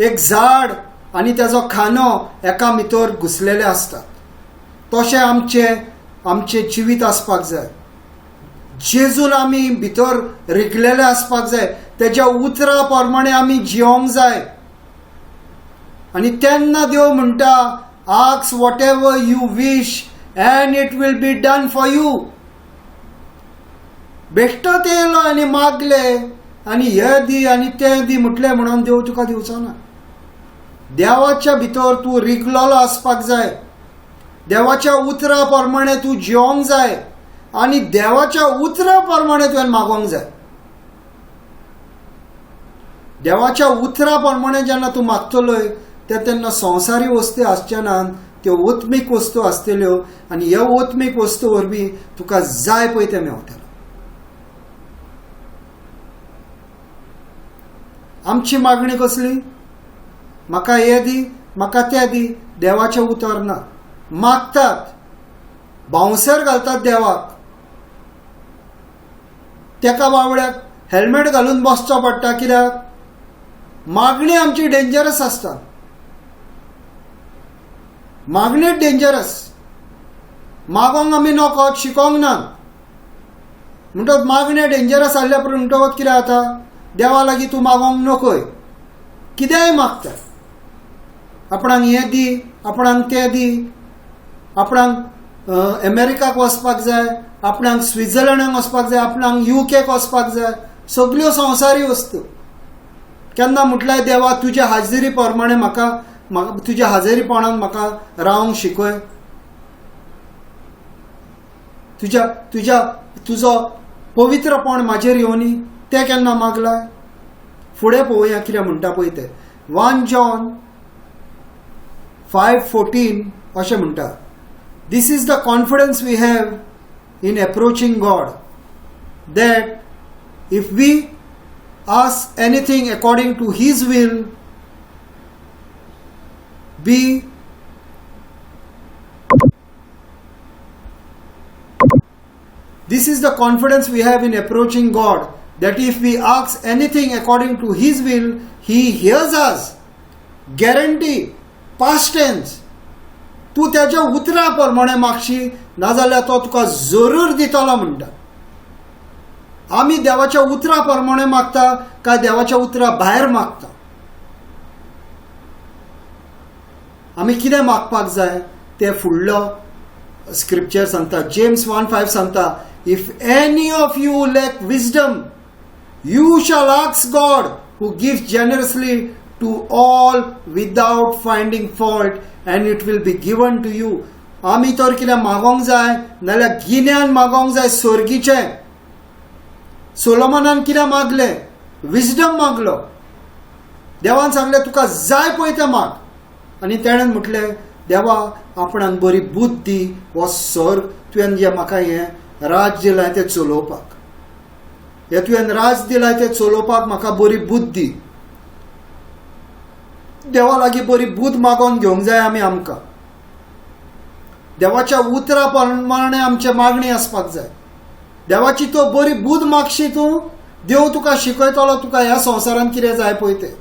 एक झाड आनी तेजो खानो एका भितर घुसलेले आसतात. तशें आमचें जिवीत आसपाक जाय. जेजून आमी भितर रिगलेले आसपाक जाय. तेज्या उतरा प्रमाणे आमी जिवंक जाय. आनी तेन्ना देव म्हणटा, ask what ever you wish end it will be done for you. बेश्टो येयलो आनी मागले आनी हे दी आनी तें दी म्हटलें म्हणून देव तुका दिवचो ना. देवाच्या भितर तूं रिगलोलो आसपाक जाय. देवाच्या उतरा प्रमाणे तूं जिवंक जाय आनी देवाच्या उतरा प्रमाणे तुवें मागोंक जाय. देवाच्या उतरा प्रमाणे जेन्ना तूं मागतलोय तेन्ना संवसारी वस्तू आसचे नात, त्यो ओत्मीक वस्तू आसतल्यो आनी ह्या ओत्मीक वस्तू वरवीं तुका जाय पळय तें मेवतलें. आमची मागणी कसली. म्हाका हे दी म्हाका तें दी. देवाचें उतर ना. मागतात, बाउंसर घालतात देवाक. तेका बावड्याक हेल्मेट घालून बसचो पडटा. कित्याक मागणी आमची डेंजरस आसता. मागणी डेंजरस. मागोंक आमी नकळत शिकोंक ना म्हणटत मागणे डेंजरस आसल्या म्हणटत कितें जाता. देवा लागीं तूं मागोंक नकोय. कितेंय मागता. आपणाक हें दी, आपणाक तें दी, आपणाक अमेरिकाक वचपाक जाय, आपणाक स्वित्झर्लंडाक वचपाक जाय, आपणाक UK वचपाक जाय. सगल्यो संवसारी वस्तू. केन्ना म्हटल्यार देवा तुज्या हाजेरी प्रमाणे म्हाका तुज्या हाजेरीपणान म्हाका रावंक शिकय. तुजो पवित्रपण म्हाजेर येवनी तें केन्ना मागलाय. फुडें पळोवया कितें म्हणटा पळय तें. 1 John 5:14 अशें म्हणटा, this is the confidence we have in approaching God, that if we ask anything according to his will, this is the confidence we have in approaching God, that if we ask anything according to his will, he hears us. Guarantee. Past tense. तू त्याच्या उतरा प्रमाणे मागशी नाजाल्यार तो तुका जरूर दितलो म्हणटा. आमी देवाच्या उतरा प्रमाणे मागता काय देवाच्या उतरा भायर मागता? आमी कितें मागपाक जाय ते फुडलो स्क्रिप्चर सांगता. जेम्स 1:5 सांगता, if any of you lack wisdom you shall ask God who gives generously to all without finding fault and it will be given to you. आमी तर कितें मागोंक जाय नाल्यार गिन्यान मागोंक जाय स्वर्गीचें. सोलोमोनान कितें मागलें? विजडम मागलो. देवान सांगलें तुका जाय पळय तें माग. आनी तेणें म्हटलें, देवा आपणाक बरी बुद्धी हो स्वर्ग तुवें जे म्हाका हें राज दिलां तें चलोवपाक, हे तुवें राज दिलां तें चलोवपाक म्हाका बरी बुद्धी. देवा लागीं बरी बुद्ध मागोन घेवंक जाय आमी. आमकां देवाच्या उतरा प्रमाणे आमची मागणी आसपाक जाय. देवाची तो बरी बुद्ध मागशी तूं, देव तुका शिकयतलो तुका ह्या संवसारांत कितें जाय पळय तें.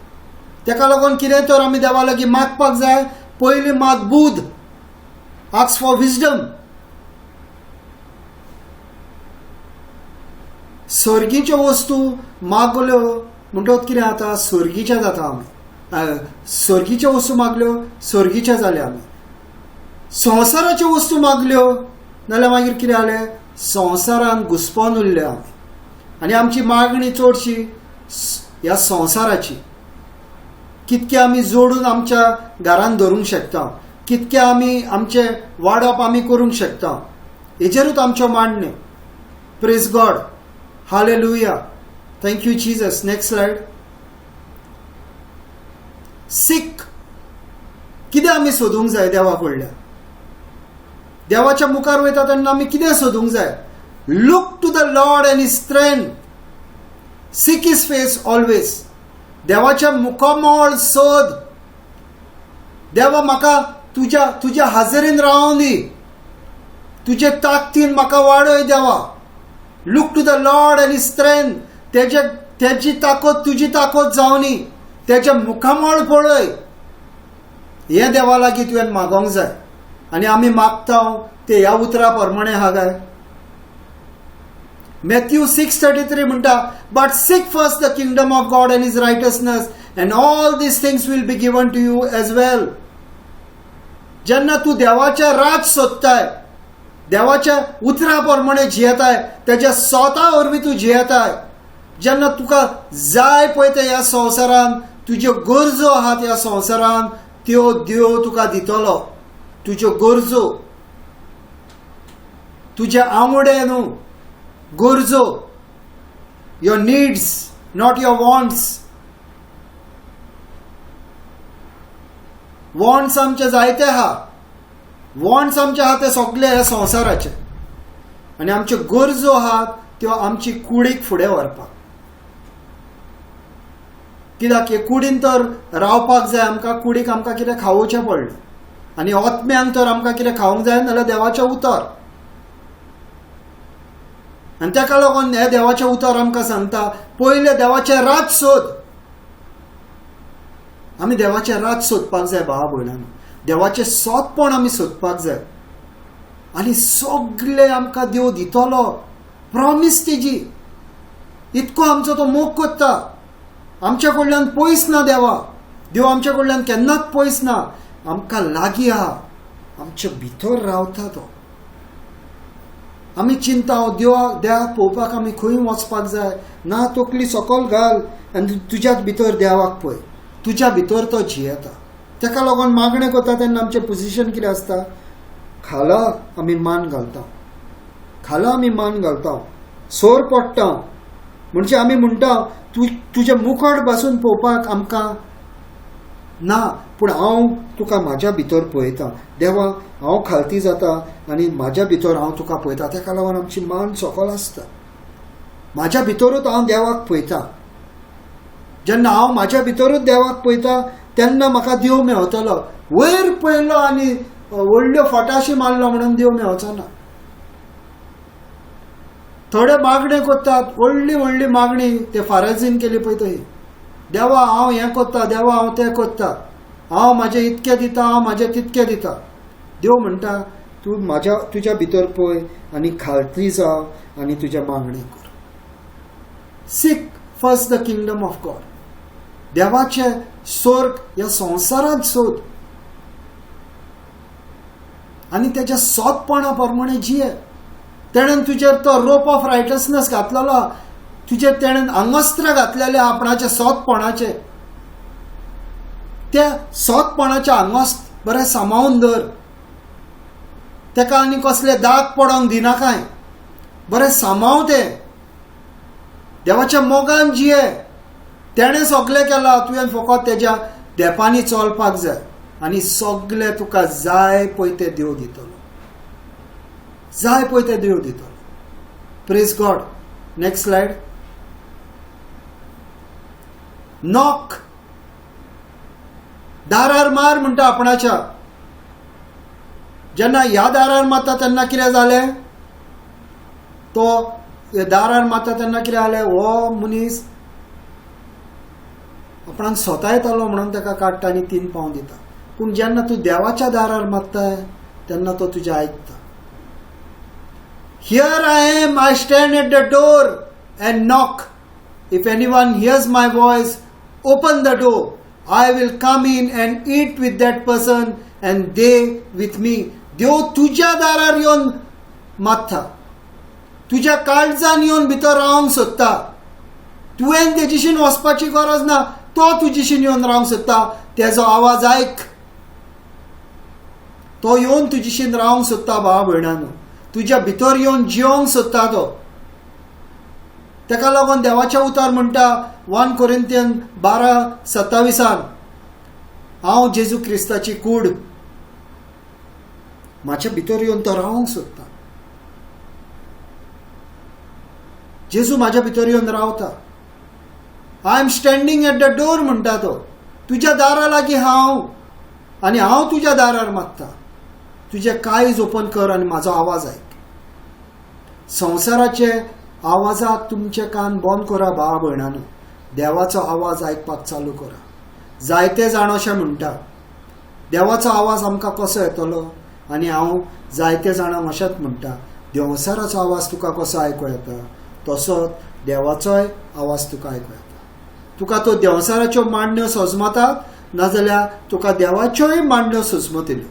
तेका लागून कितें तर आमी देवा लागीं मागपाक जाय. पयलीं माग बुद्ध, आस्क फॉर विजडम. स्वर्गीच्यो वस्तू मागल्यो म्हणटत कितें जाता? स्वर्गीचे जाता आमी. स्वर्गीच्यो वस्तू मागल्यो स्वर्गीचे जाले आमी. संवसाराच्यो वस्तू मागल्यो नाल्यार मागीर कितें जालें? संवसारान घुस्पोन उरले आमी. आनी आमची मागणी चडशी ह्या संवसाराची. कितके आमी जोडून आमच्या घरान धरूंक शकता, कितके आमी आमचे वाडप आमी करूंक शकता, हेजेरूच आमच्यो मांडण्यो. Praise God, hallelujah, thank you Jesus. Next slide. Seek. कितें आमी सोदूंक जाय देवा कडल्यान? देवाच्या मुखार वयता तेन्ना आमी कितें सोदूंक जाय? Look to the Lord and his strength. Seek his face always. देवाच्या मुखामोळ सोद. देवा म्हाका तुज्या हाजेरीन रावूं दी, तुजे ताकतीन म्हाका वाडय देवा. Look to the Lord and his strength. तेजी ताकद तुजी ताकद जावं दी. तेजे मुखामोळ पळय. हें देवा लागीं तुवें मागोंक जाय. आनी आमी मागता ते ह्या उतरा प्रमाणे आहा काय? मॅथ्यू 6:33 म्हणटा, but seek first the kingdom of God and his righteousness and all these things will be given to you as well. जेन्ना तूं देवाचें राज सोदताय, देवाच्या उतरा प्रमाणे जियेताय, तेच्या स्वता वरवीं तूं जियेताय, जेन्ना तुका जाय पळय ते ह्या संवसारान तुज्यो गरजो आहात ह्या संवसारान त्यो देव तुका दितलो. तुज्यो गरजो, तुजे आवडे न्हू, गरजो, your needs, not your wants. Wants आमचे जायते आहा. वॉन्ट्स आमचे आहा ते सगळे हे संवसाराचे. आनी आमच्यो गरजो आहात त्यो आमची कुडीक फुडें व्हरपाक. कित्याक हे कुडीन तर रावपाक जाय आमकां. कुडीक आमकां कितें खावोवचें पडलें. आनी ओतम्यांक तर आमकां कितें खावंक जाय नाल्यार देवाचें उतर. आनी तेका लागून हे देवाचें उतर आमकां सांगता, पयले देवाचें राज सोद. आमी देवाचें राज सोदपाक जाय भावा भयणांनो. देवाचें सोदपण आमी सोदपाक जाय. आनी सगळें आमकां देव दितलो. प्रॉमिस तेजी. इतको आमचो तो मोग करता. आमच्या कडल्यान पयस ना देवा. देव आमच्या कडल्यान केन्नाच पयस ना. आमकां लागीं आहा. आमच्या भितर रावता तो. आमी चिंता देवाक पळोवपाक आमी खंय वचपाक जाय ना. तकली सकयल घाल आनी तुज्याच भितर देवाक पळय. तुज्या भितर तो जियेता. तेका लागून मागणें करता तेन्ना आमचें पोजिशन कितें आसता? खाला आमी मान घालता. खाला आमी मान घालता. सोर पडटा म्हणजे आमी म्हणटा तुजें मुखार बसून पळोवपाक आमकां ना, पूण हांव तुका म्हाज्या भितर पळयता. देवा हांव खालती जाता आनी म्हाज्या भितर हांव तुका पळयता. तेका लागून आमची मान सकयल आसता. म्हाज्या भितरूच हांव देवाक पळयता. जेन्ना हांव म्हाज्या भितरूच देवाक पळयता तेन्ना म्हाका देव मेवतलो. वयर पळयलो आनी व्हडल्यो फटाशी मारलो म्हणून देव मेवचो ना. थोडे मागणी करतात, व्हडली व्हडली मागणी ते फारजीन केली पळय तशी. देवा हांव हें करता, देवा हांव तें करता, हांव म्हाजें इतकें दिता, हांव म्हाजें तितकें दिता. देव म्हणटा तूं तुज्या भितर पळय आनी खालती जा आनी तुज्या मागणी कर. Sick first the kingdom of God. देवाचे स्वर्ग ह्या संवसारांत सोद आनी तेज्या सोदपणा प्रमाणे जिये. तेणेन तुजेर तो रोप ऑफ रायटसनेस घातलेलो, तुजेर तेणेन आंगस्त्र घातलेले आपणाचे सोदपणाचे. त्या सोदपणाच्या आंगोस्त बरें सांबाळून दवर. तेका आनी कसले दाग पडोंक दिनाकाय. बरें सांबाळ ते. देवाच्या मोगान जिये. तेणें सगळें केलां, तुवें फकत तेज्या देपांनी चलपाक जाय आनी सगळें तुका जाय पळय तें देव दितलो. जाय पळय तें देव दितलो. Praise God. Next slide. Knock. दारार मार म्हणटा आपणाच्या. जेन्ना ह्या दारार मारता तेन्ना कितें जालें? तो दारार मारता तेन्ना कितें जालें? हो मनीस आपणाक स्वता येतालो म्हणून ताका काडटा आनी 3 पाव दिता. पूण जेन्ना तूं देवाच्या दारार मारता तेन्ना तो तुजें आयकता. Here I am, I stand at the door and knock. If anyone hears my voice, open the door. I will come in and eat with that person and they with me. देव तुज्या दारार येवन मागता. तुज्या काळजान येवन भितर रावंक सोदता. तुवें तेजीशीन वचपाची गरज ना. तो तुजीशीन येवन रावंक सोदता. तेजो आवाज आयक. तो येवन तुजीशीन रावंक सोदता भावा भयणांनो. तुज्या भितर येवन जियोंक सोदता तो. तेका लागून देवाच्या उतार म्हणटा 1 कोरिंथियन 12:27 हांव जेजू क्रिस्ताची कूड. म्हाज्या भितर येवन तो रावंक सोदता. जेजू म्हाज्या भितर येवन रावता. I am standing at the door म्हणटा तो. तुज्या दारा लागीं हांव आनी हांव तुज्या दारार मागता. तुजे काळीज ओपन कर आनी म्हाजो आवाज आयक. संवसाराचे आवाजाक तुमचे कान बंद करा भावा भयणांनो. देवाचो आवाज आयकपाक चालू करा. जायते जाण अशें म्हणटा देवाचो आवाज आमकां कसो येतलो, आनी हांव जायते जाणांक अशेंच म्हणटा देवसाराचो आवाज तुका कसो आयकूं येता तसोच देवाचोय आवाज तुका आयकूं येता. तुका तो देवसाराच्यो मांडण्यो सजमतात, नाजाल्यार तुका देवाच्योय मांडण्यो सजमतल्यो.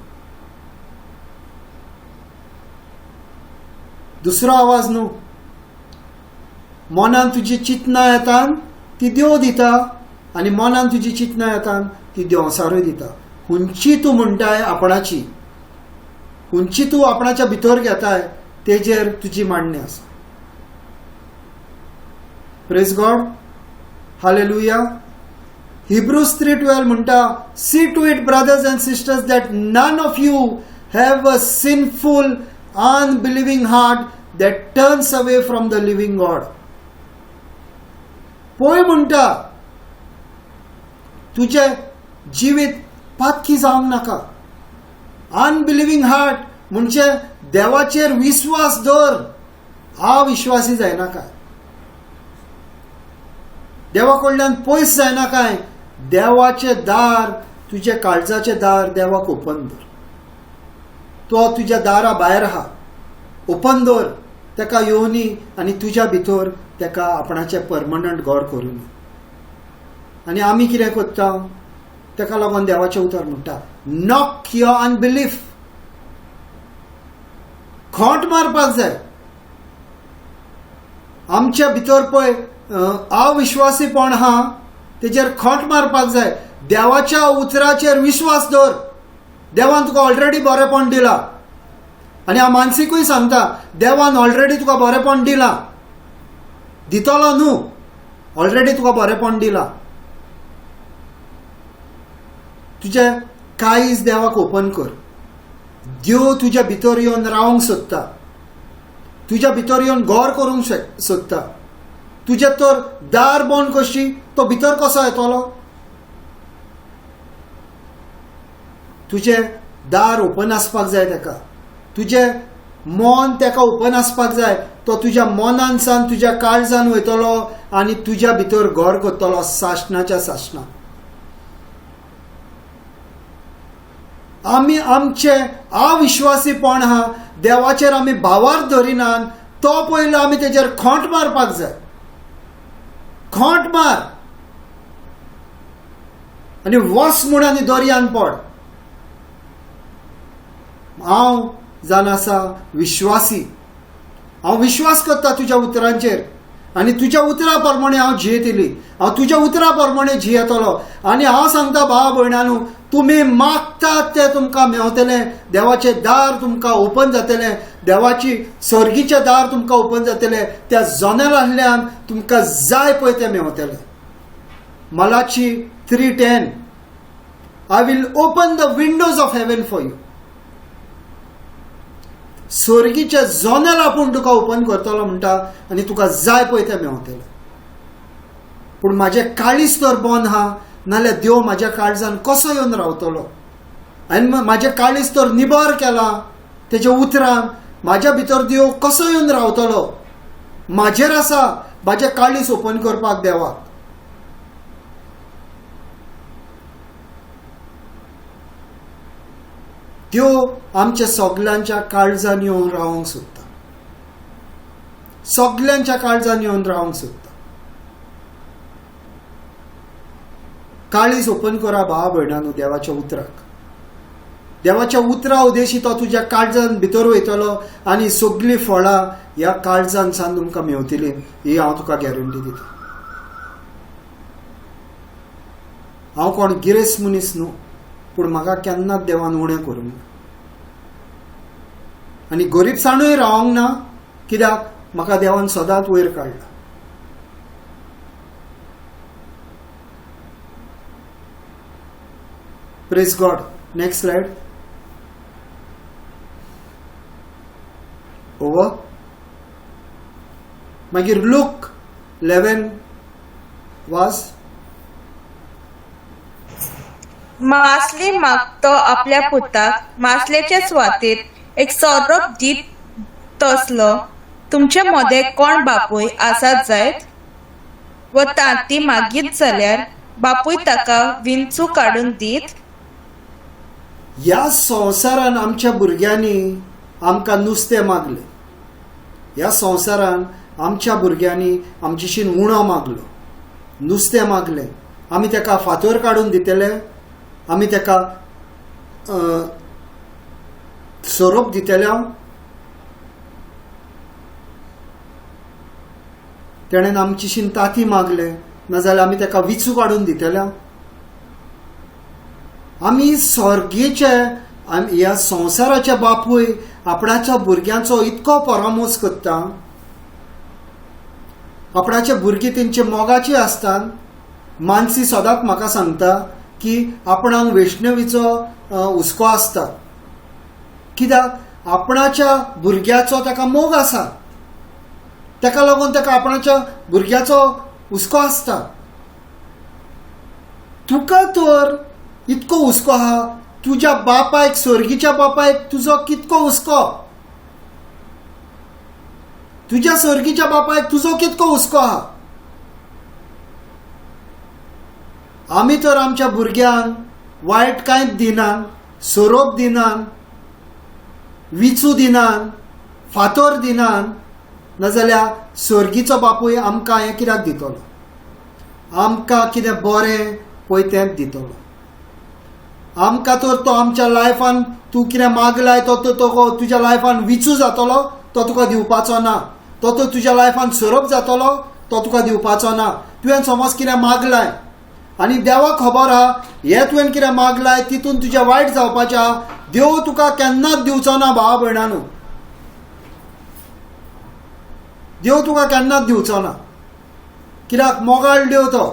दुसरो आवाज न्हू. मनान तुजी चिंतनां येतात ती देव दिता आनी मनान तुजी चिंतनां येतात ती देवसारूय दिता. हुंची तूं म्हणटाय आपणाची, हुंची तूं आपणाच्या भितर घेताय तेजेर तुजी मांडणी आसा. Praise God. हालेलुया. Hebrews 3:12 म्हणटा see to it brothers and sisters that none of you have a sinful unbelieving heart that turns away from the living God. पळय म्हणटा तुझे जिवीत पातकी जावंक नाका. अनबिलिव्हिंग हार्ट म्हणजे देवाचेर विश्वास दवर, अविश्वासी जायना काय. देवा कडल्यान पयस जायना काय. देवाचे दार, तुझे काळजाचे दार देवाक ओपन दवर. तो तुज्या दारा भायर आहा, ओपन दवर. तेका येवनी आनी तुज्या भितर तेका आपणाचे परमनंट घर करून. आनी आमी कितें करता तेका लागून देवाचें उतर म्हणटा नॉक युअर अनबिलीफ. खोंट मारपाक जाय. आमच्या भितर पळय अविश्वासीपण आहा तेजेर खोंट मारपाक जाय. देवाच्या उतराचेर विश्वास दवर. देवान तुका ऑलरेडी बरेपण दिलां आनी हांव मानसिकूय सांगता देवान ऑलरेडी तुका बरेपण दिलां. दितलो न्हू, ऑलरेडी तुका बरेपण दिलां. तुजे काळीज देवाक ओपन कर. देव तुज्या भितर येवन रावंक सोदता. तुज्या भितर येवन घर करूंक सोदता. तुजे तर दार बंद कशी तो भितर कसो येतलो. तुजे दार ओपन आसपाक जाय तेका. तुजे मन तेका ओपन आसपाक जाय. तो तुज्या मनान सान तुज्या काळजान वयतलो आनी तुज्या भितर घर करतलो सासणाच्या सासणां. आमी आमचे अविश्वासीपण आहा देवाचेर आमी भावार्थ धरिनात. तो पयलो आमी तेजेर खोंट मारपाक जाय. खोंट मार आनी वस म्हूण आनी दर्यान पड. हांव जावन आसा विश्वासी. हांव विश्वास करता तुज्या उतरांचेर आनी तुज्या उतरा प्रमाणे हांव जियेतली. हांव तुज्या उतरा प्रमाणे जियेतलो आनी हांव सांगता भावा भयणांनो, तुमी मागतात ते तुमकां मेवतले. देवाचें दार तुमकां ओपन जातलें. देवाची सर्गीचें दार तुमकां ओपन जातलें. त्या जनेलांतल्यान तुमकां जाय पळय तें मेवतलें. मलाची 3:10 I will open the windows of heaven for you. सर्गीचे जनेल आपूण तुका ओपन करतलो म्हणटा आनी तुका जाय पळय तें मेवतलें. पूण म्हाजें काळीज तर बंद आहा, नाल्यार देव म्हाज्या काळजान कसो येवन रावतलो. हांवें म्हाजें काळीज तर निबर केलां तेजे उतरान. म्हाज्या भितर देव कसो येवन रावतलो. म्हाजेर आसा म्हाजें काळीज ओपन करपाक देवाक. देव आमच्या सगल्यांच्या काळजान येवन रावंक सोदता. सगल्यांच्या काळजान येवन रावंक सोदता. काळीज ओपन करा भावा भयणांनो देवाच्या उतराक. देवाच्या उतरा उदेशी तो तुज्या काळजान भितर वयतलो आनी सगळीं फळां ह्या काळजान सान तुमकां मेवतली. ही हांव तुका गॅरंटी दिता. हांव कोण गिरेस्त मनीस न्हू, पूण म्हाका केन्नाच देवान उणें करूंक ना. आनी गरीबसाणूय रावंक ना, कित्याक म्हाका देवान सदांच वयर काडला. Praise God. Next slide. Over. मागीर लूक 11 वाज. मासली मागतो आपल्या पुताक मासलेच्या स्वातीत एक सोरोप दीत तसलो तुमचे मदें कोण बापूय आसात जायत व ती मागीत जाल्यार बापूय ताका विंचू काडून दीत. ह्या संवसारान आमच्या भुरग्यांनी आमकां नुस्तें मागलें. ह्या संवसारान आमच्या भुरग्यांनी आमचेशीन उणो मागलो, नुस्तें मागलें. आमी ताका फातर काडून दितले, आमी ताका सोरोप दितले. तेणेन आमचेशीन ताती मागले, नाजाल्यार आमी ताका विचू काडून दितले. आमी स्वर्गीचे ह्या संवसाराचे बापूय आपणाच्या भुरग्यांचो इतको परामोस करता. आपणाचे भुरगीं तेंचे मोगाची आसतात. मानसी सदांच म्हाका सांगता की आपणाक वैष्णवीचो हुस्को आसता, कित्याक आपणाच्या भुरग्याचो ताका मोग आसा. ताका लागून ताका आपणाच्या भुरग्याचो हुस्को आसता. तुका तर इतको हुस्को आहा, तुज्या बापायक, सर्गीच्या बापायक तुजो कितको हुस्को. तुज्या सर्गीच्या बापायक तुजो कितको हुस्को आहा. आमी तर आमच्या भुरग्यांक वायट कांयच दिनान, सोरोप दिनान, विचू दिनान, फातर दिनान, नाजाल्यार सर्गीचो बापूय आमकां हें कित्याक दितलो. आमकां कितें बरें पळय तेंच दितलो. आमकां तर तो आमच्या लायफान तूं कितें मागलाय तो तुज्या लायफान विचू जातलो, तो तुका दिवपाचो ना. तो तुज्या लायफान सोरोप जातलो, तो तुका दिवपाचो ना. तुवें समज कितें मागलाय आनी देवाक खबर आहा हें तुवें कितें मागलाय तितून तुजें वायट जावपाचें आहा, देव तुका केन्नाच दिवचो ना भावा भयणांनो. देव तुका केन्नाच दिवचो ना. कित्याक मोगाळ देव तो.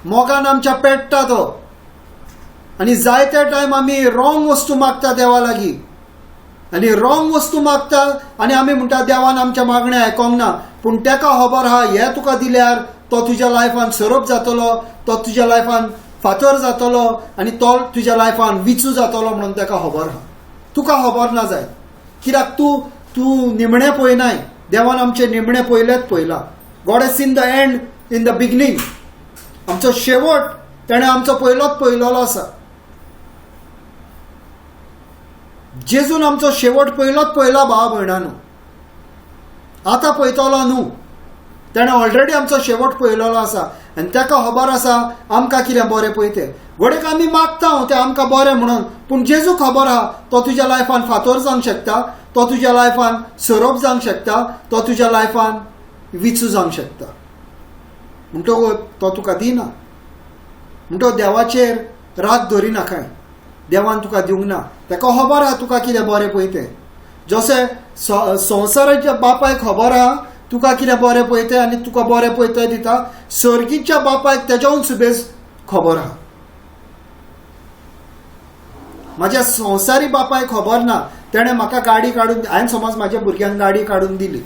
मोगान आमच्या पेट्टा तो. आनी जायते टायम आमी रॉंग वस्तू मागता देवा लागीं, आनी रॉंग वस्तू मागता आनी आमी म्हणटा देवान आमच्या मागणें आयकोंक ना. पूण ताका खबर आहा हें तुका दिल्यार तो तुज्या लायफान सोरोप जातलो, तो तुज्या लायफान फातर जातलो आनी तो तुज्या लायफान विचू जातलो म्हणून ताका खबर आहा. तुका खबर ना जाय, कित्याक तूं निमणें पळयनाय. देवान आमचें निमणें पयलेंच पळयलां. God has seen the and in the beginning. आमचो शेवट तेणें आमचो पयलोच पळयलेलो आसा. जेजून आमचो शेवट पयलोच पळयला भावा भयणांनो. आतां पळयतलो न्हू, ताणें ऑलरेडी आमचो शेवट पळयलेलो आसा आनी ताका खबर आसा आमकां कितें बरें पळय तें. घोडेक आमी मागता तें आमकां बरें म्हणून, पूण जेजू खबर आहा तो तुज्या लायफान फातर जावंक शकता, तो तुज्या लायफान सोरोप जावंक शकता, तो तुज्या लायफान विचू जावंक शकता. म्हणटकूच तो तुका दिना. म्हणटो देवाचेर राग धरी नाकाय, देवान तुका दिवंक ना. ताका खबर आहा तुका कितें बरें पळय तें. जशें संवसाराच्या बापायक खबर आहा तुका कितें बरें पळय तें आनी तुका बरें पळय तें दिता, सर्गीच्या बापायक तेज्याहून सुबेज खबर आहा. म्हाज्या संवसारी बापायक खबर ना, तेणें म्हाका गाडी काडून, हांवें समज म्हाज्या भुरग्यांक गाडी काडून दिली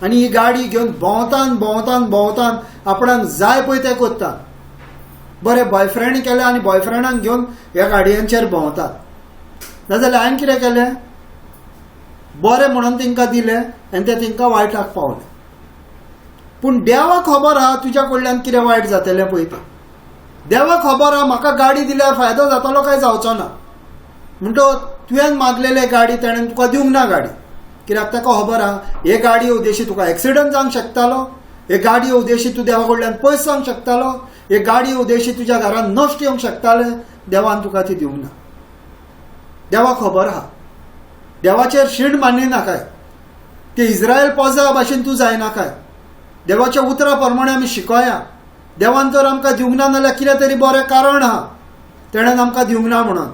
आनी ही गाडी घेवन भोंवतान भोंवतान भोंवतान आपणाक जाय पळय तें कोत्ता. बरें बॉयफ्रेंड केलें आनी बॉयफ्रेंडाक घेवन ह्या गाडयांचेर भोंवतात. नाजाल्यार हांवें कितें केलें, बरें म्हणून तांकां दिलें आनी तें तांकां वायटाक पावलें. पूण देवाक खबर आहा तुज्या कडल्यान कितें वायट जातलें पळय तें. देवाक खबर आहा म्हाका गाडी दिल्यार फायदो जातलो काय जावचो ना. म्हणटो तुवें मागलेले गाडी ताणें तुका दिवंक ना गाडी, कित्याक ताका खबर आहा हे गाडी उद्देशी तुका एक्सिडंट जावंक शकतालो, हे गाडी उद्देशी तूं देवा कडल्यान पयस जावंक शकतालो, हे गाडी उद्देशी तुज्या घरान नश्ट येवंक शकताले. देवान तुका ती दिवंक ना. देवाक खबर आहा. देवाचेर शीण मान्य नाकाय. ते इस्रायल पोजा भाशेन तूं जायनाकाय. देवाच्या उतरा प्रमाणे आमी शिकोया. देवान तर आमकां दिवंक ना जाल्यार कितें तरी बरें कारण आहा तेणेन आमकां दिवंक ना म्हणून.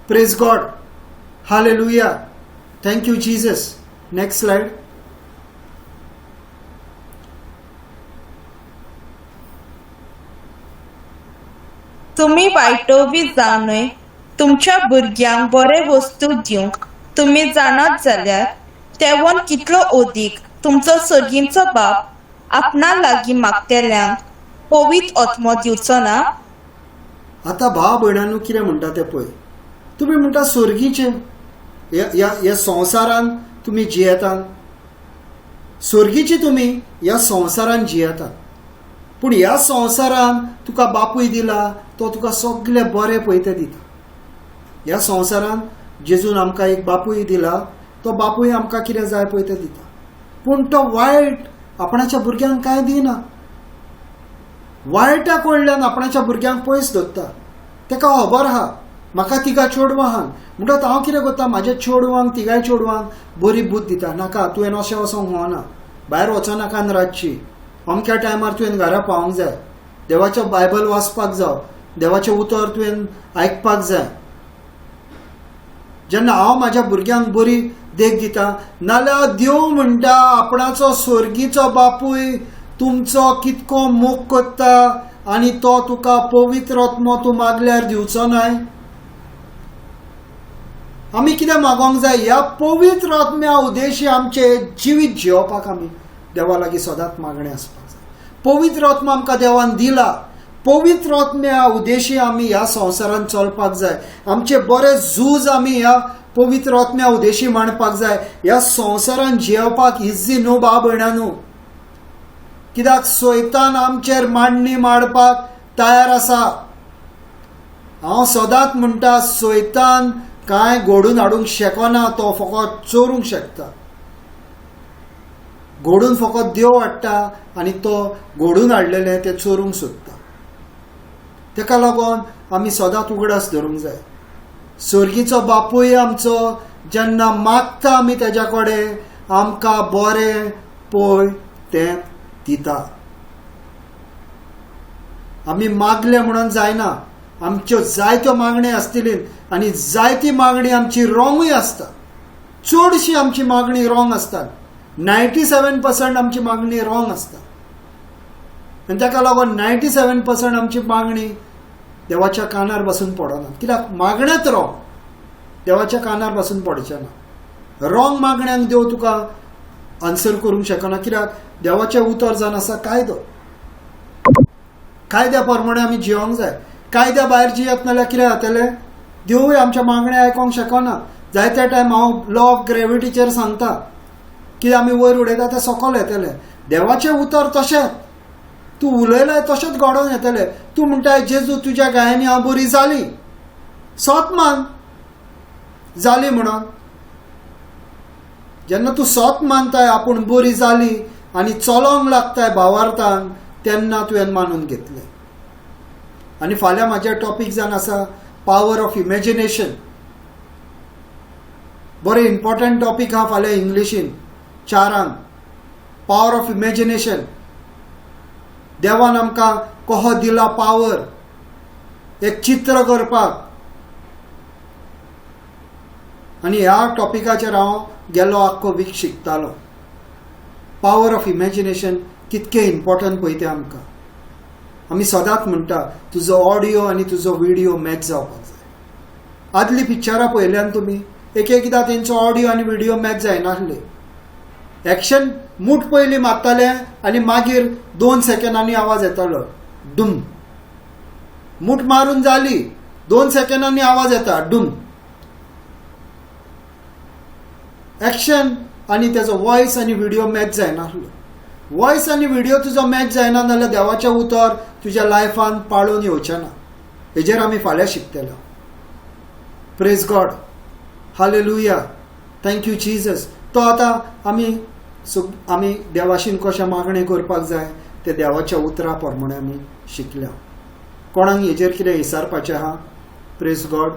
Praise God, hallelujah, thank you Jesus. Next slide. तुम्ही वायटोवी जावं न्हय, तुमच्या भुरग्यांक बरे वस्तू दिवंक तुम्ही जाणत जाल्यार तेवोन कितलो ओदीक तुमचो सर्गींचो बाप आपणा लागीं मागतेल्यांक पवित्र आत्मो दिवचो ना. आता भाव भयणांनो कितें म्हणटा तें पळय. तुमी म्हणटा स्वर्गीचे ह्या संवसारान तुमी जियेतात, स्वर्गीचे तुमी ह्या संवसारान जियेतात. पूण ह्या संवसारान तुका बापूय दिला, तो तुका सगळें बरें पळय तें दिता. ह्या संवसारान जेजून आमकां एक बापूय दिला, तो बापूय आमकां कितें जाय पळय तें दिता. पूण तो वायट आपणाच्या भुरग्यांक कांय दिना. वायटा कडल्यान आपणाच्या भुरग्यांक पयस दवरता. ताका खबर आहा म्हाका तिगा चेडवां आहात, म्हणटच हांव कितें करता, म्हाज्या चेडवांक तिगाय चेडवांक बरी बूद दिता. नाका तुवें अशें वचोंक होना, भायर वचनाका रातची, अमक्या टायमार तुवें घरा पावूंक जाय, देवाचें बायबल वाचपाक जाय, देवाचें उतर तुवें आयकपाक जाय. जेन्ना हांव म्हाज्या भुरग्यांक बरी देख दिता, नाल्यार देव म्हणटा आपणाचो स्वर्गीचो बापूय तुमचो कितको मोग करता आनी तो तुका पवित्र आत्मो तूं मागल्यार दिवचो नाय. आमी कितें मागोंक जाय, ह्या पवित्र आत्म्या उद्देशी आमचे जिवीत जियोवपाक आमी देवा लागीं सदांच मागणें आसपाक जाय. पवित्र आत्मा आमकां देवान दिला, पवित्र आत्म्या उद्देशी आमी ह्या संवसारान चलपाक जाय. आमचे बरे झूज आमी ह्या पवित्र आत्म्या उद्देशी मांडपाक जाय. ह्या संवसारान जियोवपाक इजी न्हू भाव भयणांनो, कित्याक सैतान आमचेर मांडणी मारपाक तयार आसा. हांव सदांच म्हणटा सैतान कांय घडून हाडूंक शकना, तो फकत चोरूंक शकता. घडून फकत देव हाडटा आनी तो घडून हाडलेलें तें चोरूंक सोदता. ताका लागून आमी सदांच उगडास धरूंक जाय. स्वर्गीचो बापूय आमचो जेन्ना मागता आमी तेज्या कडेन, आमकां बरें पळय तें दिता. आमी मागले म्हणून जायना, आमच्यो जायत्यो मागण्यो आसतली आनी जायती मागणी आमची रॉंगूय आसता. चडशी आमची मागणी रॉंग आसता. 97% आमची मागणी रॉंग आसता. आनी ताका लागून 97% आमची मागणी देवाच्या कानार बसून पडना. कित्याक मागणेच रॉंग, देवाच्या कानार बसून पडचें ना. रॉंग मागण्यांक देव तुका आन्सर करूंक शकना. कित्याक देवाचें उतर जावन आसा कायदो. कायद्या प्रमाणे आमी जियोंक जाय. कायद्या भायर जियेत नाल्यार कितें जातलें, देवूय आमच्या मागण्या आयकोंक शकना. जायत्या टायम हांव लॉ ऑफ ग्रेविटीचेर सांगता, कितें आमी वयर उडयता तें सकयल येतलें. देवाचें उतर तशेंच, तूं उलयलें तशेंच घडोवन येतलें. तूं म्हणटा जेजू तुज्या गायांनी हांव बरी जाली, सत मान जाली म्हणून. जेन्ना तूं स्वत मानताय आपूण बरी जाली आनी चलोंक लागताय भावार्थान, तेन्ना तुवें मानून घेतलें. आनी फाल्यां म्हाजें टॉपीक जावन आसा पॉवर ऑफ इमॅजिनेशन. बरें इम्पॉर्टंट टॉपीक हा फाल्यां इंग्लिशीन 4 पॉवर ऑफ इमॅजिनेशन. देवान आमकां कहो दिला पॉवर एक चित्र करपाक. आनी ह्या टॉपिकाचेर हांव गेलो आख्खो वीक शिकतालो. पॉवर ऑफ इमॅजिनेशन कितकें इम्पॉर्टंट पळय तें आमकां. आमी सदांच म्हणटा तुजो ऑडियो आनी तुजो व्हिडिओ मॅच जावपाक जाय. आदलीं पिक्चरां पळयल्यान तुमी एकदां तेंचो ऑडियो आनी व्हिडिओ मॅच जायनासले. एक्शन मूठ पयलीं मारताले आनी मागीर 2 सेकंदांनी आवाज येतालो डुम. मूठ मारून जाली 2 सेकंदांनी आवाज येता डुम. एक्शन आनी तेजो वॉयस आनी व्हिडिओ मॅच जायनासलो. वॉयस आनी व्हिडिओ तुजो मॅच जायना जाल्यार देवाचें उतर तुज्या लायफान पाळून येवचें ना. हेजेर आमी फाल्यां शिकतले. Praise God, hallelujah, thank you Jesus. तो आतां आमी देवाशीन कशें मागणें करपाक जाय ते देवाच्या उतरा प्रमाणे आमी शिकल्या. कोणाक हेजेर कितें विचारपाचें आहा? Praise God,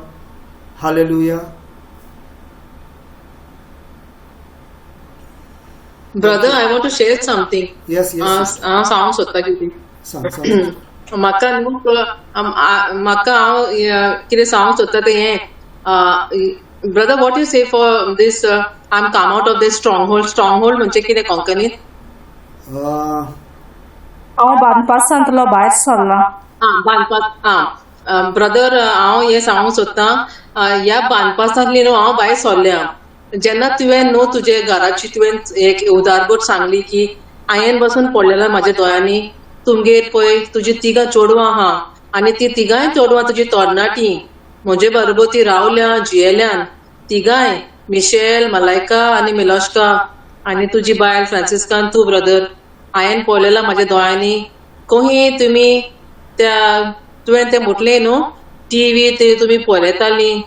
hallelujah. Brother, I want to share something. Yes yes सांगूंक सोदता कितें. सांग सांग. म्हाका हांव कितें सांगूंक सोदता तें हें. Brother, what you say for this I am come out of this stronghold म्हणजे कितें कोंकणीत? हांव बानपासांतलो भायर सरला. ब्रदर, हांव हें सांगूंक सोदतां, ह्या बानपासांतली न्हू हांव भायर सरल्या. जेन्ना तुवें न्हू तुजे घराची तुवें एक उदारगत सांगली की हांवें बसून पडलेला म्हाज्या दोळ्यांनी, तुमगेर पळय तुजी 3 चेडवां आहा आनी ती 3 चेडवां तुजी तरणाटी म्हजे बरोबर ती रावल्या जियेल्यान. 3 मिशेल, मलायका आनी मिलोश्का आनी तुजी बायल फ्रांसिस्कान तूं. ब्रदर, हांवें पळयलेला म्हाज्या दोळ्यांनी. कोही तुमी तुवें तें म्हटलें न्हू टीव्ही ते तुमी पळयताली.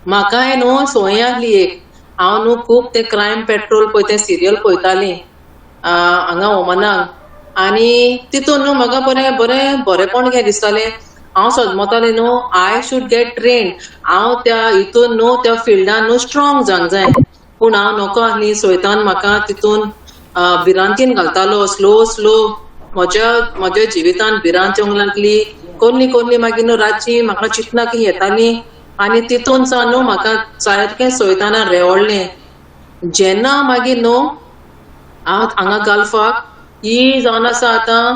म्हाकाय न्हू संवय आहली एक. हांव न्हू खूब तें क्रायम पेट्रोल पळय तें सिरियल पळयताली हांगा ओमानाक. आनी तितून न्हू म्हाका बरेपण घे दिसतालें. हांव सदमतालें न्हू आय शूड गेट ट्रेन. हांव त्या हितून न्हू त्या फिल्डान न्हू स्ट्रॉंग जावंक जाय. पूण हांव नोको आहली. सैतान म्हाका तितून भिरांतीन घालतालो. स्लो म्हज्या जिवितान भिरांत येवंक लागली. कोल्ली मागीर न्हू रातची म्हाका चिंतना की येताली आनी तितून सावन न्हू म्हाका सारकें सैतानान रेवडलें. जेन्ना मागीर न्हू हांव हांगा गल्फाक ही जावन आसा आतां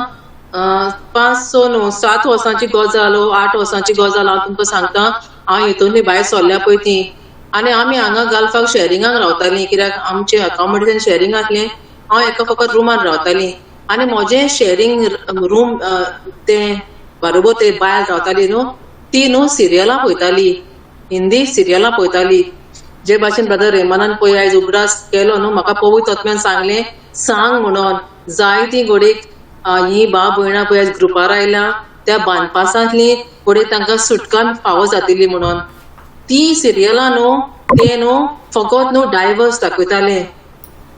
5-6 न्हू 7 वर्सांची गजाल 8 वर्सांची गजाल हांव तुमकां सांगता. हांव हितून भायर सरल्या पळय ती. आनी आमी हांगा गल्फाक शेरिंगाक रावतालीं कित्याक आमचें अकोमोडेशन शेरिंग आसलें. हांव एका फकत रुमान रावतालीं आनी म्हजें शेरिंग रूम तें बरोबर ते बायल रावताली न्हू ती न्हू सिरियलां पळयताली, हिंदी सिरियलां पळयताली. जे भाशेन ब्रदर रेमानान पळय आयज उगडास केलो न्हू म्हाका पवित्र आत्म्यान सांगलें सांग म्हणून. जायतीं घोडीक ही भाव भयणां पळय आयज ग्रुपार आयल्या त्या बानपासांतली घोडीक तांकां सुटकान फावो जातली म्हणून. ती सिरियलां न्हू ते न्हू फकत न्हू डायवर्स दाखयताले.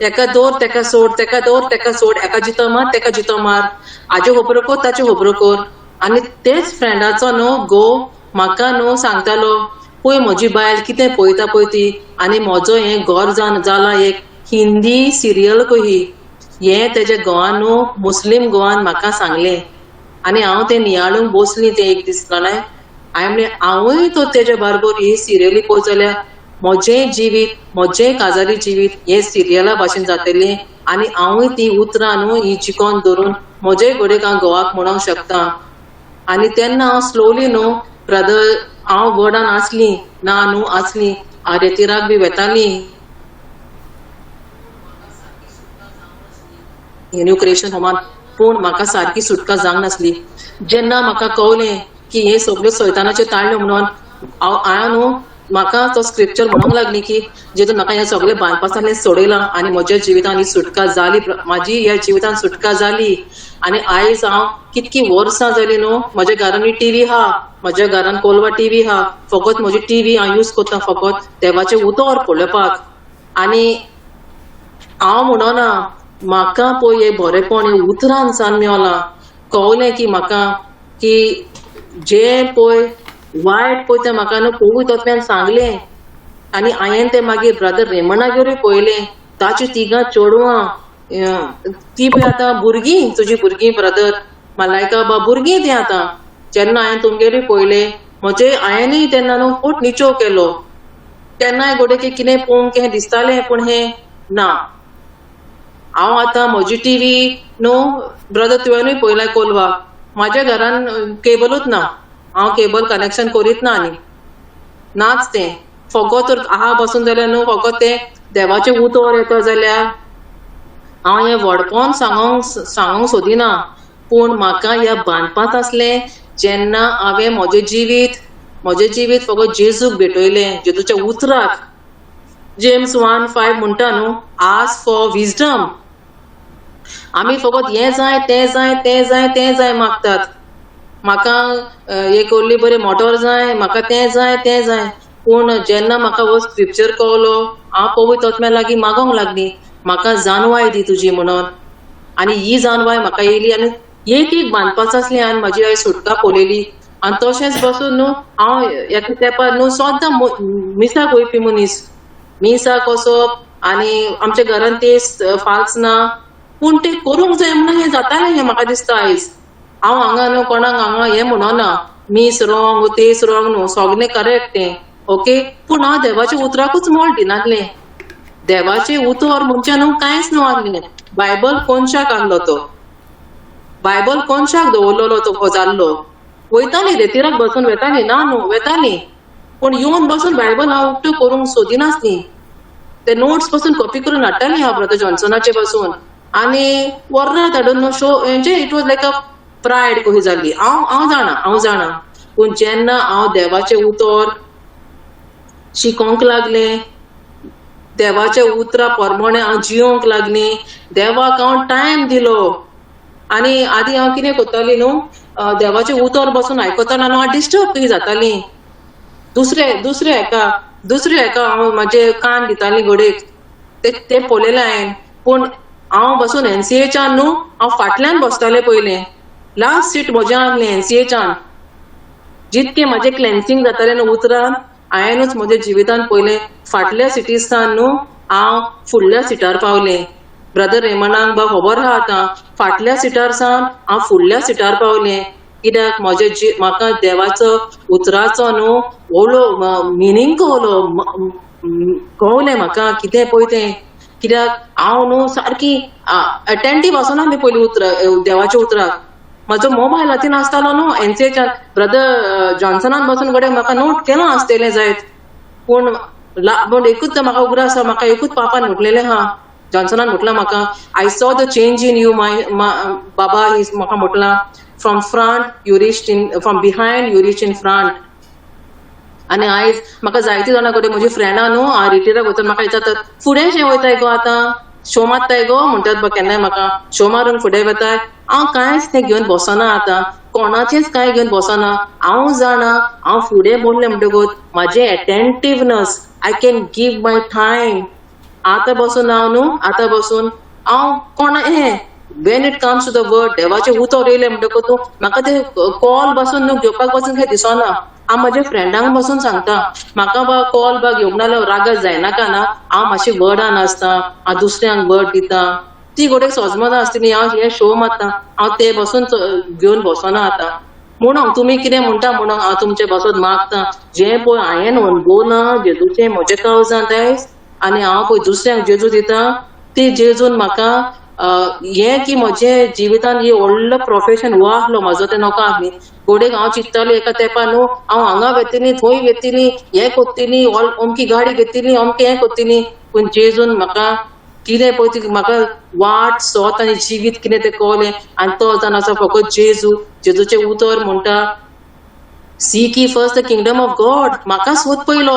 एका दवर तेका सोड, तेका दवर तेका सोड, एका जितो मार तेका जितो मार, हाजे खबरो कर ताचे खबरो कर. आनी तेच फ्रेंडाचो न्हू घोव म्हाका न्हू सांगतालो पळय म्हजी बायल कितें पळयता पळय ती. आनी म्हजो हें घर जाला एक हिंदी सिरियल कही. हें तेज्या घोवान न्हू मुस्लीम घोवान म्हाका सांगलें. आनी हांव तें नियाळूंक बसलीं तें एक दीस जालें. हांवें म्हणलें हांवूय तो तेज्या बरोबर ही सिरियली पळय जाल्यार म्हजें जिवीत म्हजें काजारी जिवीत हें सिरियला भाशेन जातलें. आनी हांवूय ती उतरां न्हू ही चिकोन धरून म्हजेय घोडेक हांव घोवाक म्हणूंक शकता. आनी तेन्ना हांव स्लोली न्हू ब्रदर हांव वर्डान आसलीं ना न्हू आसलीं आरेतीराक बी वेतालीं न्यू क्रिएशन होमान. पूण म्हाका सारकी सुटका जावंक नासली. जेन्ना म्हाका कळलें की हे सगळ्यो सैतानाच्यो ताळ्यो म्हणून हांव न्हू म्हाका तो स्क्रिप्चर म्हणूंक लागली की जेतून म्हाका हे सगळे बानपासांतलें सोडयलां आनी म्हज्या जिवितान ही सुटका जाली. म्हाजी ह्या जिवितान सुटका जाली. आनी आयज हांव कितकी वर्सां जालीं न्हू म्हज्या घरांनी टीव्ही हा, म्हज्या घरान कोलवा टीव्ही हा. फकत म्हजी टीव्ही हांव यूज करता फकत देवाचें उतर पळोवपाक. आनी हांव म्हणना म्हाका पळय हे बरेपण हे उतरान सान मेवला कळलें की म्हाका की जे पळय वायट पळय तें म्हाका न्हू पळय तोतल्यान सांगलें आनी हांवें तें मागीर ब्रदर रेमणागेरूय पळयलें ताची तिगां चेडवां ती पळय आतां भुरगीं तुजी भुरगीं ब्रदर मलायका बा भुरगीं तीं आतां जेन्ना हांवें तुमगेरूय पळयलें म्हणजे हांवेंय तेन्ना न्हू खूब निचोव केलो केन्नाय घोडे कितें पळोवंक हें दिसतालें पूण हें ना हांव आतां म्हजी टीव्ही न्हू ब्रदर तुवेंनूय पळयलां कोलवा म्हाज्या घरान केबलूच ना हांव केबल कनेक्शन करीत ना आनी नाच तें फकत तर आहा बसून जाल्यार न्हू फकत तें देवाचें उतर येता जाल्यार हांव हें व्हडपण सांगोंक सोदिना पूण म्हाका ह्या बांदपांत आसलें जेन्ना हांवें म्हजें जिवीत फकत जेजूक भेटयलें जेजूच्या उतराक जेम्स 1:5 म्हणटा न्हू आस्क फॉर विजडम आमी फकत हें जाय तें जाय तें जाय तें जाय मागतात म्हाका एक व्हडली बरी मोटोर जाय म्हाका तें जाय तें जाय पूण जेन्ना म्हाका हो स्क्रिप्चर कळलो हांव पवित्र आत्म्या लागीं मागोंक लागली म्हाका जानवाय दी तुजी म्हणून आनी ही जानवाय म्हाका येयली आनी एक बांदपाच आसली आनी म्हाजी हांवें सुटका पळयली आनी तशेंच बसून न्हू हांव एका तेंपार न्हू सद्दां मिसाक वयपी मनीस मिसाक वचप आनी आमच्या घरान ते फाल्स ना पूण तें करूंक जाय म्हणून हें जातालें हें म्हाका दिसता आयज हांव हांगा न्हू कोणाक हांगा हें म्हणना मीस रॉंग तेस रॉंग न्हू सगलें करेक्ट तें ओके पूण हांव देवाच्या उतराकूच मोल दिनासलें देवाचें उतर म्हणजे न्हू कांयच न्हू आहलें बायबल कोनशाक आहलो तो बायबल कोनशाक दवरलेलो तो जाल्लो वयताली रेतीराक बसून वेताली ना न्हू वेताली पूण येवन बसून बायबल हांव उक्त्यो करूंक सोदिनासली ते नोट्स पासून कॉपी करून हाडटाली हांव ब्रदर जॉन्सनाचे पासून आनी वर्रां धाडून न्हू शो म्हणजे it was like a pride कशी जाल्ली हांव जाणा पूण जेन्ना हांव देवाचें उतर शिकोवंक लागलें देवाच्या उतरा प्रमाणे हांव जियोंक लागलीं देवाक हांव टायम दिलो आनी आदी हांव कितें करताली न्हू देवाचें उतर बसून आयकताना न्हू हांव डिस्टर्ब कशी जाताली दुसरे हेका हांव म्हाजे कान दिताली घोडेक ते पळयलें हांवें पूण हांव बसून NCHच्यान न्हू हांव फाटल्यान बसतालें पयलें लास्ट सीट म्हजें आहलें NCHच्यान जितकें म्हाजें क्लेन्सिंग जातालें न्हू उतरान हांवेंनूच म्हज्या जिवितान पयलें फाटल्या सिटीसान न्हू हांव फुडल्या सिटार पावलें ब्रदर रेमणाक बा खबर आहा आतां फाटल्या सिटार सावन हांव फुडल्या सिटार पावलें कित्याक म्हाका देवाचो उतराचो न्हू व्हडलो मिनींग कळलें म्हाका कितें पळय तें कित्याक हांव न्हू सारकी अटेंटीव आसनासलें पयलीं देवाच्या उतराक म्हाजो मोबायल हातीन आसतालो न्हू NCHच्यान ब्रदर जॉन्सनान बसून घडये म्हाका नोट केलो आसतलें जायत पूण एकूच म्हाका उगड आसा म्हाका एकूच पापान म्हटलेलें आहा जॉन्सनान म्हटलां म्हाका I saw the change in you माय बाबा म्हाका म्हटलां from front you reached in from behind you reach in front आनी आयज म्हाका जायतीं जाणां कडेन म्हजी फ्रेंडां न्हू हांव रिटिराक वता म्हाका विचारतात फुडें शें वयताय गो आतां शो मारताय गो म्हणटात केन्नाय म्हाका शो मारून फुडें वताय हांव कांयच तें घेवन बसना आतां कोणाचेंच कांय घेवन बसना हांव जाणा हांव फुडें बोल्लें म्हणटकूच म्हाजें attentiveness I can give my time आतां बसून हांव कोणा हें when it comes to the word देवाचें उतर येयलें म्हणटकूच म्हाका तें कॉल बसून न्हू घेवपाक बसून कांय दिसना हांव म्हाज्या फ्रेंडांक बसून सांगता म्हाका बा कॉल बा घेवंक नाल्यार रागात जायनाका ना हांव मातशें वर्डान आसता हांव दुसऱ्यांक वर्ड दिता ती घोडेक सोजमना आसतली हांव हे शो मारता हांव ते बसून घेवन बसना आतां म्हणून तुमी कितें म्हणटा म्हणून हांव तुमचे बसून मागता जें पळय हांवें अणभवलां जेजूचें म्हज्या काळजांत आयज आनी हांव पळय दुसऱ्यांक जेजू दिता ती जेजून म्हाका हें की म्हजें जिवितान हे व्हडलो प्रोफेशन हो आसलो म्हाजो तें नोको आसली घोडेक हांव चिंततालें एका तेंपार न्हू हांव हांगा वेतली थंय वेतली हें कोत्तिली अमकी गाडी घेतली अमकें हें कोत्तिली पूण जेजून म्हाका कितें पळय ती म्हाका वाट सोत आनी जिवीत कितें तें कळलें आनी तो जावन आसा फकत जेजूचें उतर म्हणटा sick ye first the kingdom of God म्हाका सोद पयलो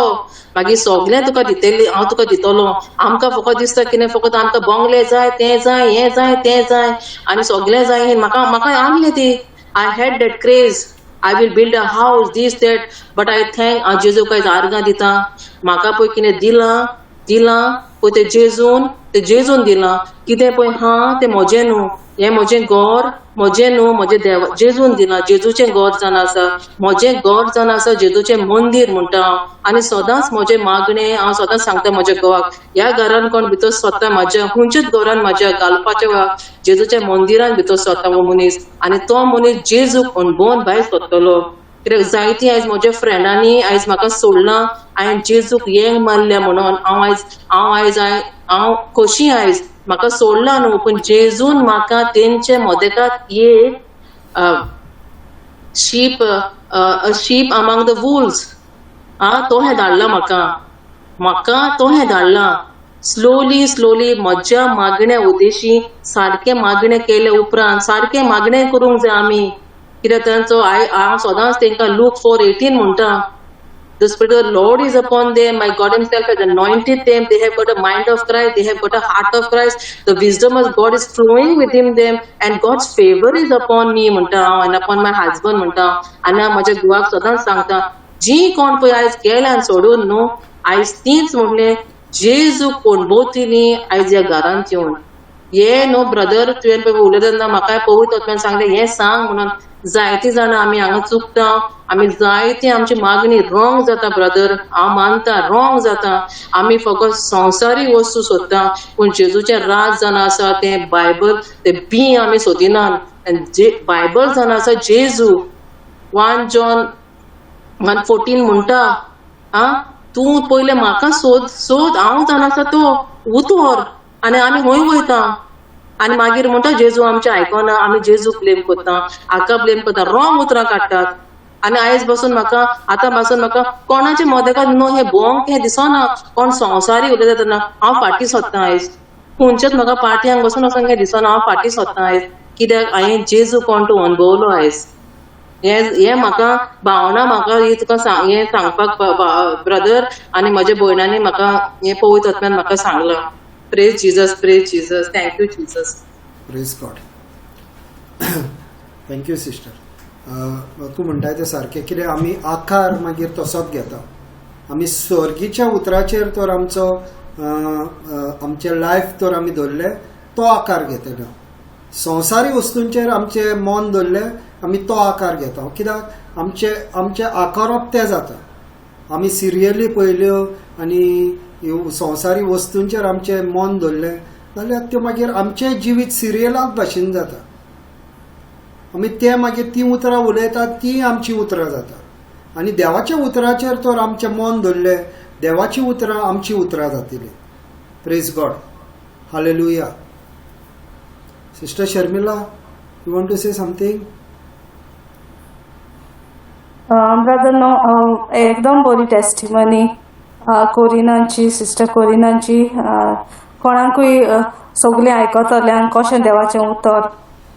मागीर सगळें तुका दितलें हांव तुका दितलो आमकां फकत दिसता कितें फकत आमकां बंगले जाय तें जाय हें जाय तें जाय आनी सगळें जाय म्हाका आहलें ती I had that craze I will build a house this that but I thank हांव जेजूक आयज आर्गां दिता म्हाका पळय कितें दिलां पळय ते जेजून दिलां कितें पळय हा तें म्हजें न्हू, हें म्हजें घर, म्हजें न्हू, म्हजें देव जेजून दिलां, जेजूचें घर जावन आसा, म्हजें घर जावन आसा, जेजूचें मंदीर म्हणटा हांव. आनी सदांच म्हजें मागणें हांव सदांच सांगता म्हज्या घोवाक, ह्या घरान कोण भितर स्वता म्हाज्या खंयच्याच घरान म्हाज्या घालपाच्या वेळार जेजूच्या मंदिरान भितर स्वता हो मनीस, आनी तो मनीस जेजूक अणभवून भायर सरतलो. कित्याक जायतीं आयज म्हज्या फ्रेंडांनी आयज म्हाका सोडलां, हांवें जेजूक येंग मारल्या म्हणून हांव कशी आयज म्हाका सोडलां न्हू, पूण जेजून म्हाका तेंचे मोदेकांत एक शीप अमंग द वुल्व्स तो हें धाडला म्हाका तो हें धाडला. स्लोली म्हज्या मागण्या उद्देशी सारकें मागणें केले उपरांत सारकें मागणें करूंक जाय आमी. कित्याक तांचो हांव सदांच तांकां लूक 4:18 म्हणटा, The Spirit of the Lord is upon them. My God Himself has anointed them. They have got a mind of Christ. They have got a heart of Christ. The wisdom of God is flowing within them, and God's favor is upon me म्हणटा हांव, and upon my husband म्हणटा. आनी हांव म्हज्या घोवाक सदांच सांगता, जी कोण पळय आयज गेल्यान सोडून न्हू, आयज तींच म्हणलें जेजूक कोण भोंवतली आयज ह्या घरांत येवन. हे न्हू ब्रदर तुवें पळय उलयता तेन्ना म्हाकाय पवित्र आत्म्यान सांगलें हें सांग म्हणून. जायतीं जाणां आमी हांगा चुकता, आमी जायती आमची मागणी रॉंग जाता ब्रदर, हांव मानता रॉंग जाता. आमी फकत संवसारीक वस्तू सोदता, पूण जेजूचें राज जावन आसा तें बायबल तें बी आमी सोदिनात. बायबल जावन आसा जेजू. 1 John 1:14 म्हणटा तूं पयलें म्हाका सोद हांव जावन आसा तो उतर, आनी आमी खंय वयता. आनी मागीर म्हणटा जेजू आमचें आयकना, आमी जेजूक ब्लेम करता, हाका ब्लेम करता, रॉंग उतरां काडटात. आनी आयज पासून म्हाका कोणाच्या मोदेकात न्हू हें भोंवंक हें दिसना. कोण संवसारी उलयता तेन्ना हांव फाटीं सरता आयज. खंयच्याच म्हाका पार्ट्यांक बसून वचूंक हें दिसना, हांव फाटीं सरता आयज. कित्याक हांवें जेजू कोण तूं अणभवलो आयज. हें म्हाका भावना म्हाका हें सांगपाक ब्रदर आनी म्हज्या भयणांनी म्हाका हें पवित्र आत्म्यान म्हाका सांगलां. Praise Jesus, thank you Jesus. Praise God. Thank you sister. तूं म्हणटाय तें सारकें, कितें आमी आकार मागीर तसोच घेता. आमी स्वर्गीच्या उतराचेर तर आमचें लायफ तर आमी दवरलें तो आकार घेतलो. संवसारी वस्तूंचेर आमचें मन दवरलें आमी तो आकार घेता. कित्याक आमचें आकारप तें जाता. आमी सिरियली पळयल्यो आनी संवसारी वस्तूंचेर आमचें मन दवरलें जाल्यार त्यो मागीर आमचें जिवीत सिरियलाक भाशेन जाता. आमी तें मागीर तीं उतरां उलयतात तीं आमचीं उतरां जातात. आनी देवाच्या उतराचेर तर आमचें मन दवरलें, देवाची उतरां आमचीं उतरां जातलीं. Praise God. Hallelujah. Sister Sharmila, you want to say something? Brother no एकदम बरी टेस्टिमनी कोरिनांची, सिस्टर कोरिनांची. कोणाकूय सगळें आयकतल्यांक कशें देवाचें उतर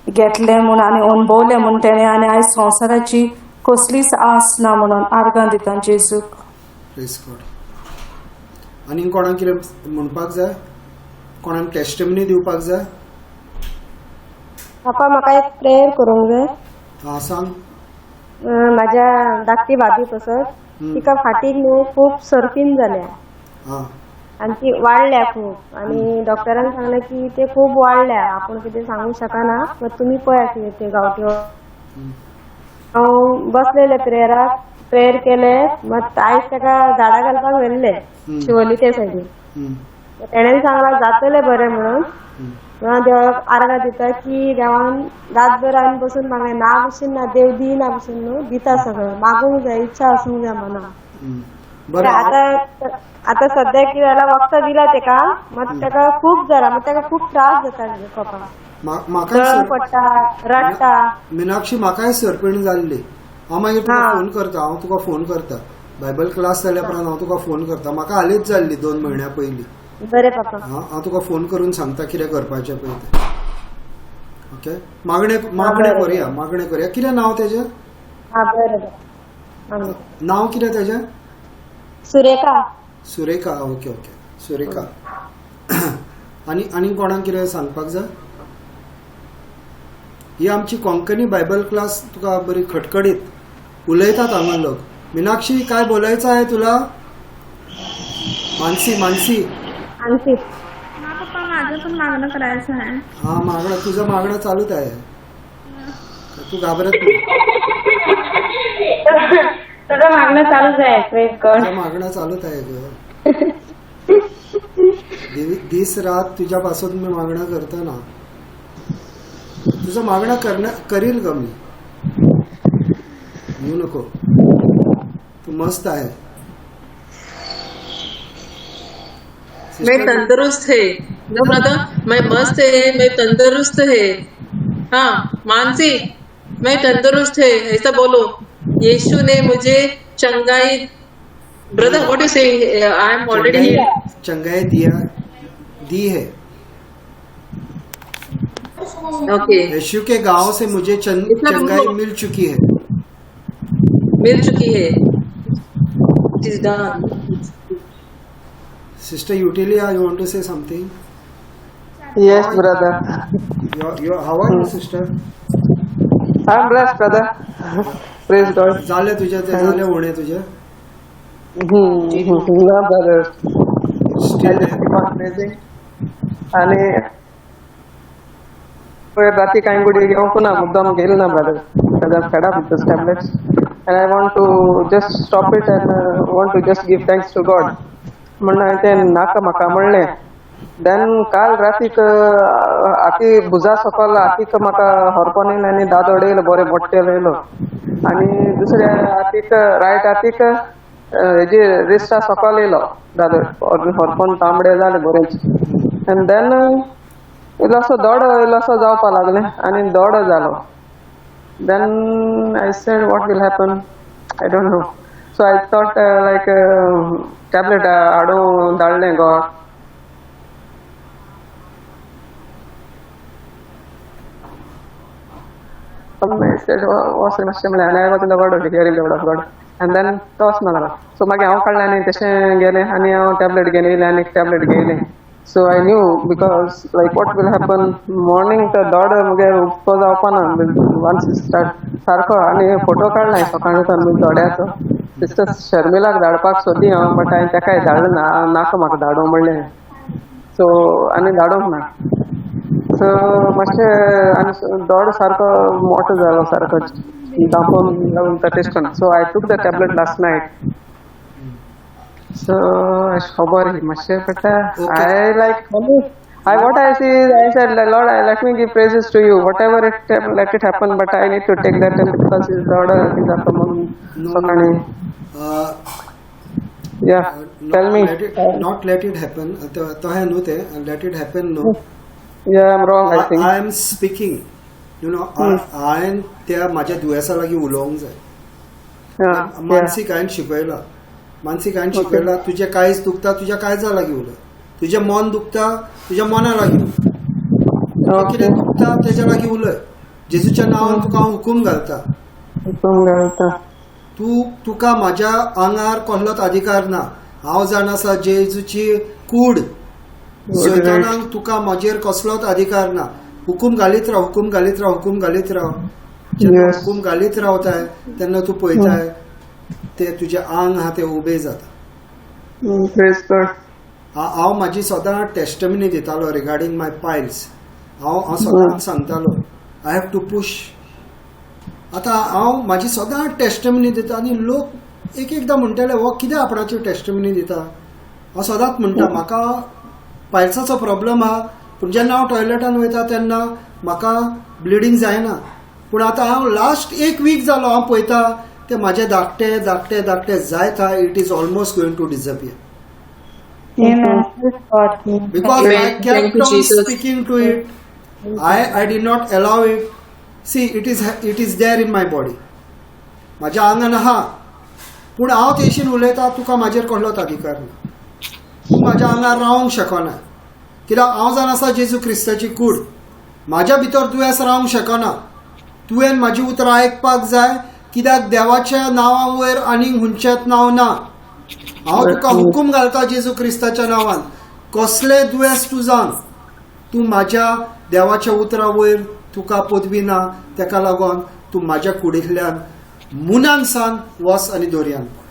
घेतलें म्हूण आनी अणभवलें म्हूण तेणें, आनी आयज संवसाराची कसलीच आस ना म्हणून आर्गां दिता जेजूक. Praise God. आनी कोणाक कितें म्हणपाक जाय? कोणाक टेस्टिमनी दिवपाक जाय? पापा म्हाका एक प्रेयर करूंक जाय. हां सांग. म्हाज्या धाकटी भाभी पसत तिका फाटीक न्हू खूब सर्फीन जाल्या हां आनी ती वाडल्या खूब. आनी डॉक्टरान सांगलें की ते खूब वाडल्या, आपूण कितें सांगूंक शकना, बट तुमी पळयात कितें ते गांवठी. हांव बसलेले प्रेयर केले, मात आयज ताका झाडां घालपाक व्हेल्ले शिवोली ते सायडीन. तेणेन सांगलां जातलें बरें म्हणून. देवाक आर्गां दिता की देवान रातभर आनी बसून मागलें ना भशेन ना, देव दिना भशेन न्हू दिता सगळें. मागूंक जाय, इच्छा आसूंक जाय मनाक. आतां सद्या कितें जालां, वखदां दिला तेका, मात तेका खूब जाला, मात तेका खूब त्रास जाता कपाळाक, म्हाका पडटा, रडटा. मिनाक्षी म्हाकाय सरपण जाल्ली. हांव मागीर तुका फोन करता. हांव तुका फोन करता. बायबल क्लास जाल्या उपरांत हांव तुका फोन करता. म्हाका हालींच जाल्ली 2 म्हयन्या पयलीं. बरें पापा. हांव तुका फोन करून सांगता कितें करपाचें पळय तें. ओके. मागणें करुया. कितें नांव तेजें? बरें. नांव कितें तेजें? सुरेखा. ओके. सुरेखा. आनी कोणाक कितें सांगपाक जाय? ही आमची कोंकणी बायबल क्लास तुका बरी खटखटीत उलयतात हांगा लोक. मीनाक्षी काय बोलायचं आहे तुला? मानसी मानसी. हा पप्पा माझं पण मागणं करायचं आहे. हा मागणं तुझं मागणं चालूच आहे. तू घाबरत नाही. तुझं मागणं चालूच आहे. Praise God. तुझं मागणं चालूच आहे ग. दिस रात तुझ्यापासून मी मागणं करतो ना. तुझं मागणं करील ग मी. येऊ नको. तू मस्त आहे. मैं तंदुरुस्त है नो ब्रदर, मैं मस्त है, मैं तंदुरुस्त है. हाँ मानसी, मैं तंदुरुस्त है ऐसा बोलो. यीशु ने मुझे चंगाई. Brother what you saying? I am already here. चंगाई दी है. ओके, यीशु के गांव से मुझे चंगाई मिल चुकी है. मिल चुकी है. It is done. Sister Utilia, you want to say something? Yes, brother. How are you, sister? I'm blessed, brother. Praise God. झाले तुझे ते झाले होणे तुझे. No, brother. Still Keep on praising. आणि रात्री काही गुडी घेऊन पुन्हा मुद्दाम गेल ना brother. Because I'm fed up with those tablets. And I want to just stop it and want to just give thanks to God. म्हणलं ते नाका म्हाका म्हणलें. देन काल रातीक आती भुजा सकल आतीक म्हाका हरपोन येयलें आनी दादोड येयलो बरें मोट्टेलो येयलो. आनी दुसऱ्या आतीक रायट आतीक हेजी रिस्टा सकल येयलो दादोड. हरपोन तांबडे जाले बरेंच. आनी देन इल्लोसो दोडो इल्लोसो जावपा लागलें आनी दोडो जालो. Then I said what will happen, I don't know. So I thought like tablet हाडून धाडलें गो. I said वॉस मातशें म्हणलें आनी हांवें वचून God declare the word of God. And then तो वचना लागलो. सो मागीर हांव काडलें आनी तशें गेलें आनी हांव टॅबलेट घेवन येयलें आनी टॅबलेट घेयलें. So I knew because like what will happen morning तो दोड मुगे उपो जावपाना वन्स स्टार्ट सारको. आनी फोटो काडला सकाळी दोड्याचो. सिस्टर शर्मिलाक धाडपाक सोदी हांव बट हांवें तेकाय धाडलो ना. नाका म्हाका धाडूं म्हणलें. सो आनी धाडूंक ना. सो मातशें आनी दोड सारको मोठो जालो सारको दांपोवन लागून टेस्ट करना. So I took the tablet last night. So खबर मातशें पडटा. I like I what I see is I said, Lord, let me give praises to you. Whatever let it happen, but I need to take that time because His Lord is up among Sakani. Yeah, tell me. Not let it happen. तो है no ते let it happen no. Yeah, I'm wrong. I think. I am speaking. You know, हांवें त्या माझ्या दुयेसा लागीं उलोवंक जाय. Yeah. मानसीक हांवें शिकयला. मानसीक हांवें शिकयला. तुजें काळीज दुखता तुज्या काळजा लागीं उलय. तुजें मन दुखता तुज्या मना लागीं उलय. कितें दुखता तेज्या लागीं उलय. जेजूच्या नांवान तुका हांव हुकूम घालता. तुका म्हाज्या आंगार कसलोच अधिकार ना. हांव जाण आसा जेजूची कूड. सैतानाक तुका म्हाजेर कसलोच अधिकार ना. हुकूम घालीत राव हुकूम घालीत राव हुकूम घालीत राव. जेन्ना हुकूम घालीत रावताय तेन्ना तूं पळयताय ते तुजे आंग आहा ते उबे जाता. हांव म्हाजी सदां टेस्टमनी दितालो रिगार्डींग माय पायल्स. हांव सदां सांगतालो आय हॅव टू पुश. आतां हांव म्हाजी सदां टेस्टमनी दिता आनी लोक एकदां म्हणटाले हो कित्याक आपणाची टेस्टमनी दिता. हांव सदांच म्हणटा म्हाका पायल्साचो प्रॉब्लम आहा पूण जेन्ना हांव टॉयलेटान वयता तेन्ना म्हाका ब्लिडींग जायना. पूण आतां हांव लास्ट एक वीक जालो हांव पळयता ते म्हाजे धाकटे धाकटे धाकटे जायत आहा. It is almost going to disappear. Because I kept on speaking to it. I did not allow it. See, it is there in my body. माझ्या आंगान आहा पूण हांव तेशीन उलयता तुका म्हाजेर कसलोच अधिकार ना. तूं म्हाज्या आंगार रावंक शकना. कित्याक हांव जावन आसा जेजू क्रिस्ताची कूड. म्हाज्या भितर दुयेंस रावंक शकना. तुवें म्हाजी उतरां आयकपाक जाय कित्याक देवाच्या नांवा वयर आनीक खंयचेंच नांव ना. हांव तुका हुकूम घालता जेजू क्रिस्ताच्या नांवान कसलें दुयेंस तूं जावन तूं म्हाज्या देवाच्या उतरां वयर तुका पदवी ना. तेका लागून तूं म्हाज्या कुडींतल्यान मुनान सान वच आनी दोरयान पड.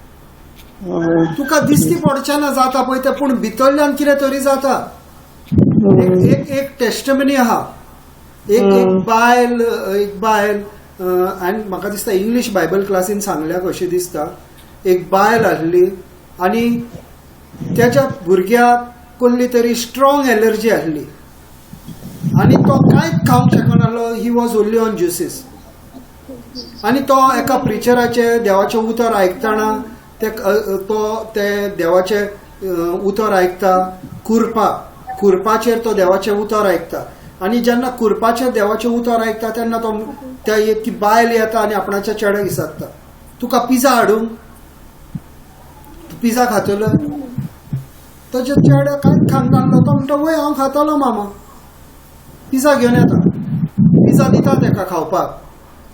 तुका दिसती पडचेना जाता पळय तें, पूण भितरल्यान कितें तरी जाता. एक टेस्टमनी आहा. एक बायल आनी म्हाका दिसता इंग्लीश बायबल क्लासीन सांगल्या कशें दिसता. एक बायल आसली आनी त्याच्या भुरग्याक कसली तरी स्ट्रॉंग एलर्जी आसली आनी तो कांयच खावंक शकनासलो. He was only on juices. आनी तो एका प्रिचराचे देवाचें उतर आयकतना ते देवाचें उतर आयकता. खुरपाचेर तो देवाचें उतर आयकता. आनी जेन्ना खुरपाचेर देवाचें उतर आयकता तेन्ना ती बायल येता आनी आपणाच्या चेड्याक विचारता, तुका पिझ्झा हाडूंक? तूं पिझ्झा खातलो? ताचे चेडे कांयच खावनासलो. तो म्हणटा, वय हांव खातलो मामा. पिझ्झा घेवन येता. पिझ्झा दिता ताका खावपाक.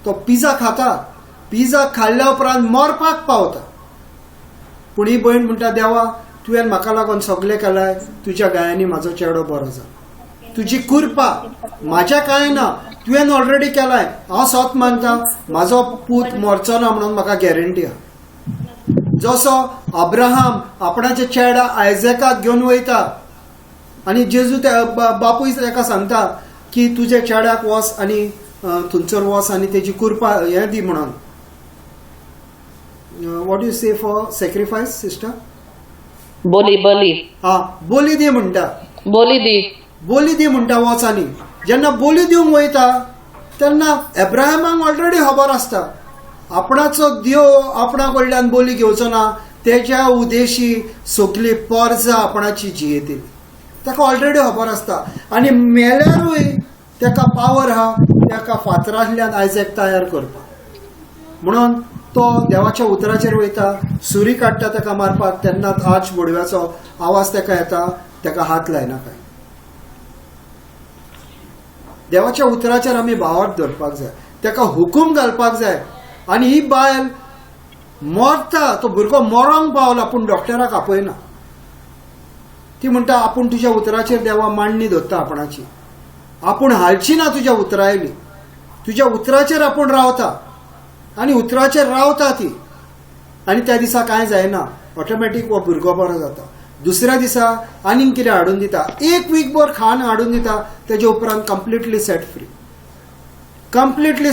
तो पिझ्झा खाता. पिझ्झा खाल्ल्या उपरांत मरपाक पावता. पूण ही भयण म्हणटा, देवा तुवें म्हाका लागून सगळें केलाय, तुज्या गायांनी म्हाजो चेडो बरो जाला. तुजी कृपा म्हाज्या कांय ना, तुवें ऑलरेडी केलाय. हांव सत मानता म्हाजो पूत मरचो ना म्हणून म्हाका गॅरंटी आहा. जसो अब्राहाम आपणाच्या चेडा आयझॅकाक घेवन वयता आनी जेजू बापूय ताका सांगता की तुज्या चेड्याक वच आनी थंयसर वच आनी तेजी कृपा हें दी म्हणून. What you say for sacrifice sister? बोली हा, बोली दी म्हणटा. बोली दी म्हणटा वच आनी जेन्ना बोली दिवंक वयता तेन्ना एब्राहिमाक ऑलरेडी खबर आसता आपणाचो देव आपणा कडल्यान बोली घेवचो ना. तेज्या उदेशी सगळी पर्जा आपणाची जियेतली. ताका ऑलरेडी खबर आसता. आनी मेल्यारूय ताका पावर आहा ताका फातरांतल्यान आयजॅक तयार करपाक. म्हणून तो देवाच्या उतराचेर वयता. सुरी काडटा ताका मारपाक तेन्नाच आर्च बोडव्याचो आवाज ताका येता. ताका हात लायना काय. देवाच्या उतराचेर आमी भावार्थ धरपाक जाय. ताका हुकूम घालपाक जाय. आनी ही बायल मरता. तो भुरगो मरोंक पावला पूण डॉक्टराक आपयना. ती म्हणटा, आपूण तुज्या उतराचेर देवा मांडणी धरता आपणाची. आपूण हालची ना तुज्या उतरायली. तुज्या उतराचेर आपूण रावता. आनी उतराचेर रावता ती. आनी त्या दिसा कांय जायना. ऑटोमॅटीक हो भुरगो बरो जाता. दुसऱ्या दिसा आनीक कितें हाडून दिता. एक वीकभर खाण हाडून दिता. तेजे उपरांत कंप्लिटली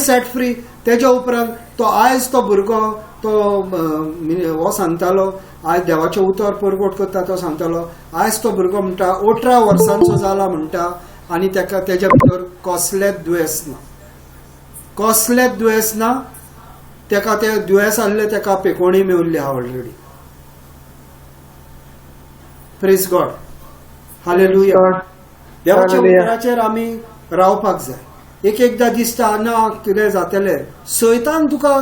सेट फ्री. तेज्या उपरांत तो आयज तो भुरगो हो सांगतालो, आयज देवाचें उतर परगोट करता तो सांगतालो, आयज तो भुरगो म्हणटा 18 वर्सांचो जाला म्हणटा. आनी ताका तेज्या भितर कसलेंच दुयेंस ना. ताका ते दुयेंस आसले ताका पेकोणी मेवल्ली आहा ऑलरेडी. Praise God. हालेलुया. देवाच्या उतराचेर आमी रावपाक जाय. एकदां दिसता ना कितें जातलें. सैतान तुका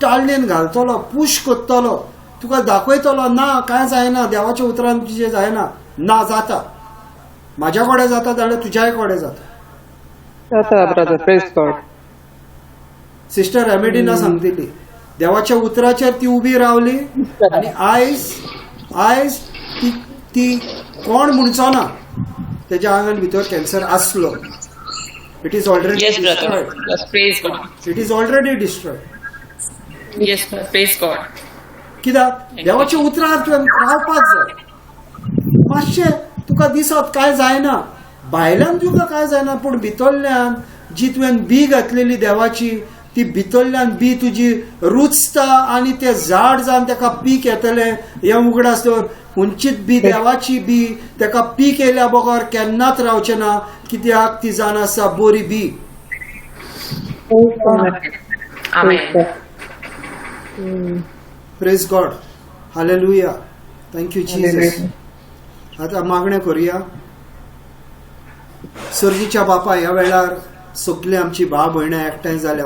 टाळणेन घालतलो, पुश करतलो, तुका दाखयतलो ना कांय जायना, देवाच्या उतरान तुजें जायना. ना जाता. म्हाज्या कडेन जाता जाल्यार तुज्याय कडेन जाता. सिस्टर रेमेडिना सांगतली देवाच्या उतराचेर ती उबी रावली आनी आयज ती कोण म्हणचो ना तेज्या आंगान भितर कॅन्सर आसलो. It is already Yes, brother. destroyed. Yes, praise God. It is already destroyed. Yes, sir. Praise God. कित्याक देवाच्या उतरार तुवें रावपाक जाय. मातशें तुका दिसत काय जायना, भायल्यान तुका काय जायना, पूण भितरल्यान जी तुवें बी घातलेली देवाची ती भितरल्यान बी तुजी रुचता आनी तें झाड जावन ताका पीक येतलें हें उगडास दवर. खंयचीच बी देवाची बी ताका पीक येयल्या बगर केन्नाच रावचें ना. कित्याक ती जावन आसा बरी बी. Amen. Praise God. Hallelujah. Thank you Jesus. आता मागणें करुया. सर्गीच्या बापा ह्या वेळार सगळीं आमची भाव भयणां एकठांय जाल्या.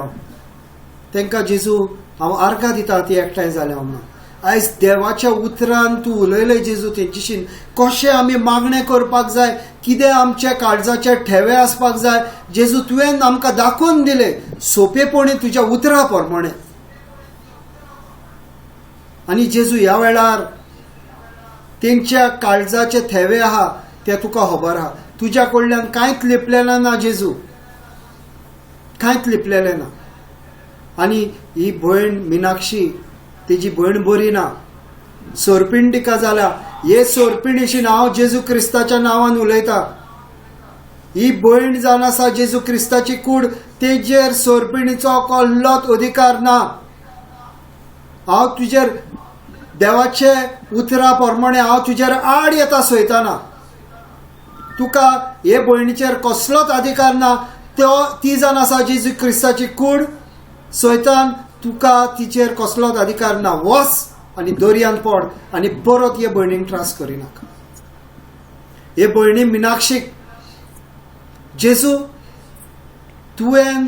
तांकां जेजू हांव आर्गां दिता ती एकठांय जाल्या म्हणून. आयज देवाच्या उतरान तूं उलयलें जेजू तेंचेशी कशें आमी मागणें करपाक जाय, कितें आमच्या काळजाचे ठेवे आसपाक जाय. जेजू तुवें आमकां दाखोवन दिलें सोंपेपणी तुज्या उतरा प्रमाणे. आनी जेजू ह्या वेळार तेंच्या काळजाचे थेवे आहा ते तुका खबर आहा. तुज्या कडल्यान कांयच लिपलेलें ना जेजू, कांयच लिपलेलें ना. आनी ही भयण मिनाक्षी तेजी भयण बरी ना. सोरपीण तिका जाल्या. हे सोरपीणीशी हांव जेजू क्रिस्ताच्या नांवान उलयता. ही भयण जावन आसा जेजू क्रिस्ताची कूड, तेजेर सोरपीणीचो कसलोच अधिकार ना. हांव तुजेर देवाचे उतरा प्रमाणे हांव तुजेर आड येता सयताना. तुका हे भयणीचेर कसलोच अधिकार ना. ती जावन आसा जेजू क्रिस्ताची कूड. सयतान तुका तिचेर कसलोच अधिकार ना. वच आनी दर्यान पड आनी परत हे भयणीक त्रास करिनाका. हे भयणी मिनाक्षीक जेजू तुवें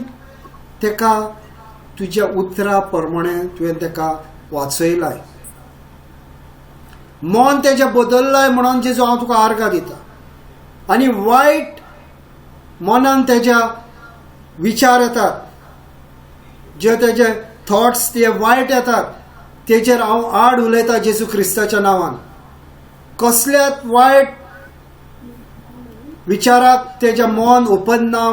तेका तुज्या उतरा प्रमाणे तुवें तेका वाचयलाय. मन तेजें बदललाय म्हणून जेजू हांव तुका आर्गां दिता. आनी वायट मनान तेज्या विचार येतात, जे तेजे थॉट्स ते वायट येतात, तेजेर हांव आड उलयता जेजू क्रिस्ताच्या नांवान. कसल्याच वायट विचाराक तेजें मन ओपन ना.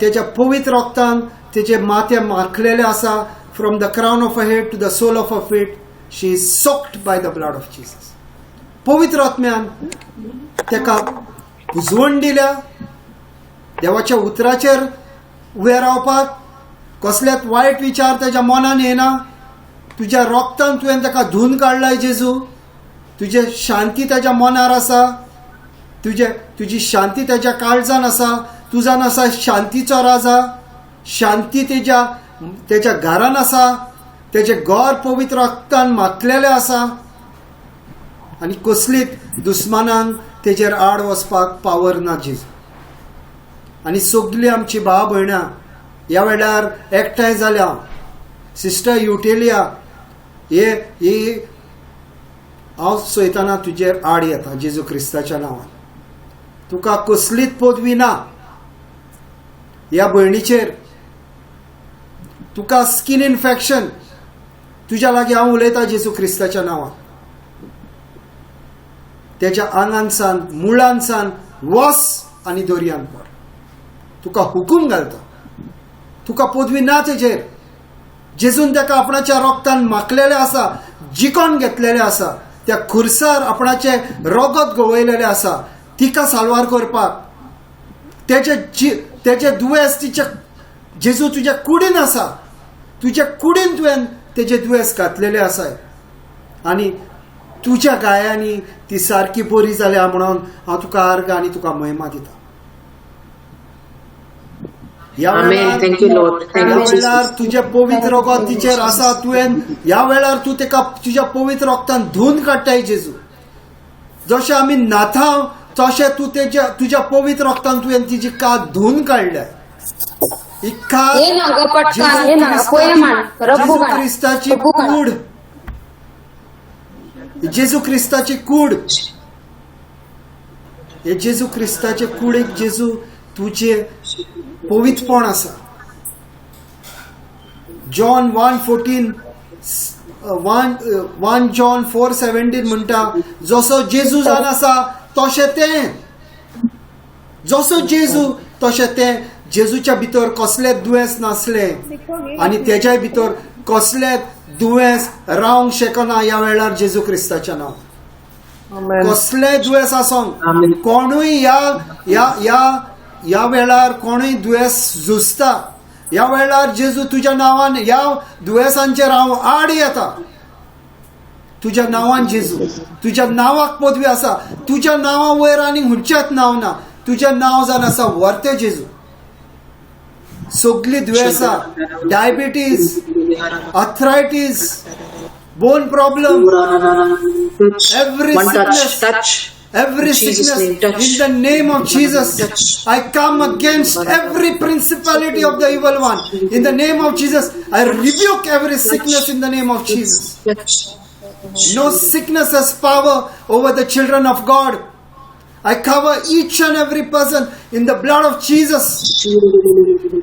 तेज्या पवित्र रक्तान तेजे माथे माखलेले आसा. From the crown of a head to the sole of a feet she is soaked by the blood of Jesus. पवित्र आत्म्यान तेका पुजवण दिल्या. देवाच्या उतराचेर उबे रावपाक कसलेच वायट विचार तेज्या मनान येना. तुज्या रक्तान तुवें तेका धुवन काडलाय जेजू. तुजे शांती तेज्या मनार आसा. तुजी शांती तेज्या काळजान आसा. तूं जावन आसा शांतीचो राजा. शांती तेज्या घरान आसा. तेजें घर पवित्र रक्तान माखलेलें आसा. आनी कसलीच दुस्मानान तेजेर आड वचपाक पावर ना जेजू. आनी सगळीं आमची भाव भयणां ह्या वेळार एकठांय जाल्या. सिस्टर युटेलिया ही हांव सयताना तुजेर आड येता जेजू क्रिस्ताच्या नांवान. तुका कसलीच पदवी ना ह्या भयणीचेर. तुका स्किन इन्फेक्शन, तुज्या लागीं हांव उलयता जेजू क्रिस्ताच्या नांवान. तेज्या आंगानसान मुळांसान वस आनी दर्यान पड. तुका हुकूम घालता. तुका पदवी ना तेजेर. जेजून तेका आपणाच्या रक्तान माखलेले आसा, जिकोन घेतलेले आसा. त्या खुर्सार आपणाचे रगत गवयलेले आसा तिका साल्वार करपाक. तेजे दुयेंस जेजू तुज्या कुडीन आसा. तुज्या कुडीन तुवें तेजे दुयेंस घातलेले आसाय. आनी तुज्या गायांनी ती सारकी बरी जाल्या म्हणून हांव तुका आर्ग आनी तुका महिमा दिता. ह्या वेळार तुजे पवित्र रगत तिचेर आसा. तुवें ह्या वेळार तूं तेका तुज्या पवित्र रगतान धुवन काडटाय जेजू. जशें आमी नाथा तशें तूं तुज्या पवित्र रगतान तुवें तिची कात धुवन काडल्या. ही कात जेजू क्रिस्ताची कूड. जेजू क्रिस्ताची कूड. हे जेजू क्रिस्ताचे कुडीक जेजू तुझे पवित्रपण आसा. जॉन 1 जॉन 4:17 म्हणटा जसो जेजू जावन आसा तशें तें. जसो जेजू तशें तें. जेजूच्या भितर कसलेच दुयेंस नासले आनी तेज्या भितर कसलेच दुयेंस रावंक शकना. ह्या वेळार जेजू क्रिस्ताच्या नांवान कसलेय दुयेंस आसूंक कोणूय ह्या वेळार कोणूय दुयेंस झुजता. ह्या वेळार जेजू तुज्या नांवान ह्या दुयेंसांचेर हांव आड येता. तुज्या नांवान जेजू. तुज्या नांवाक पदवी आसा. तुज्या नांवा वयर आनी खंयचेच नांव ना. तुजें नांव जावन आसा वर्ते जेजू. सगळीं दुयेंसां, diabetes, arthritis, bone problem, every sickness in the name of Jesus. I come against every principality of the evil one. In the name of Jesus, I rebuke every sickness in the name of Jesus. No sickness has power over the children of God. I cover each and every person in the blood of Jesus.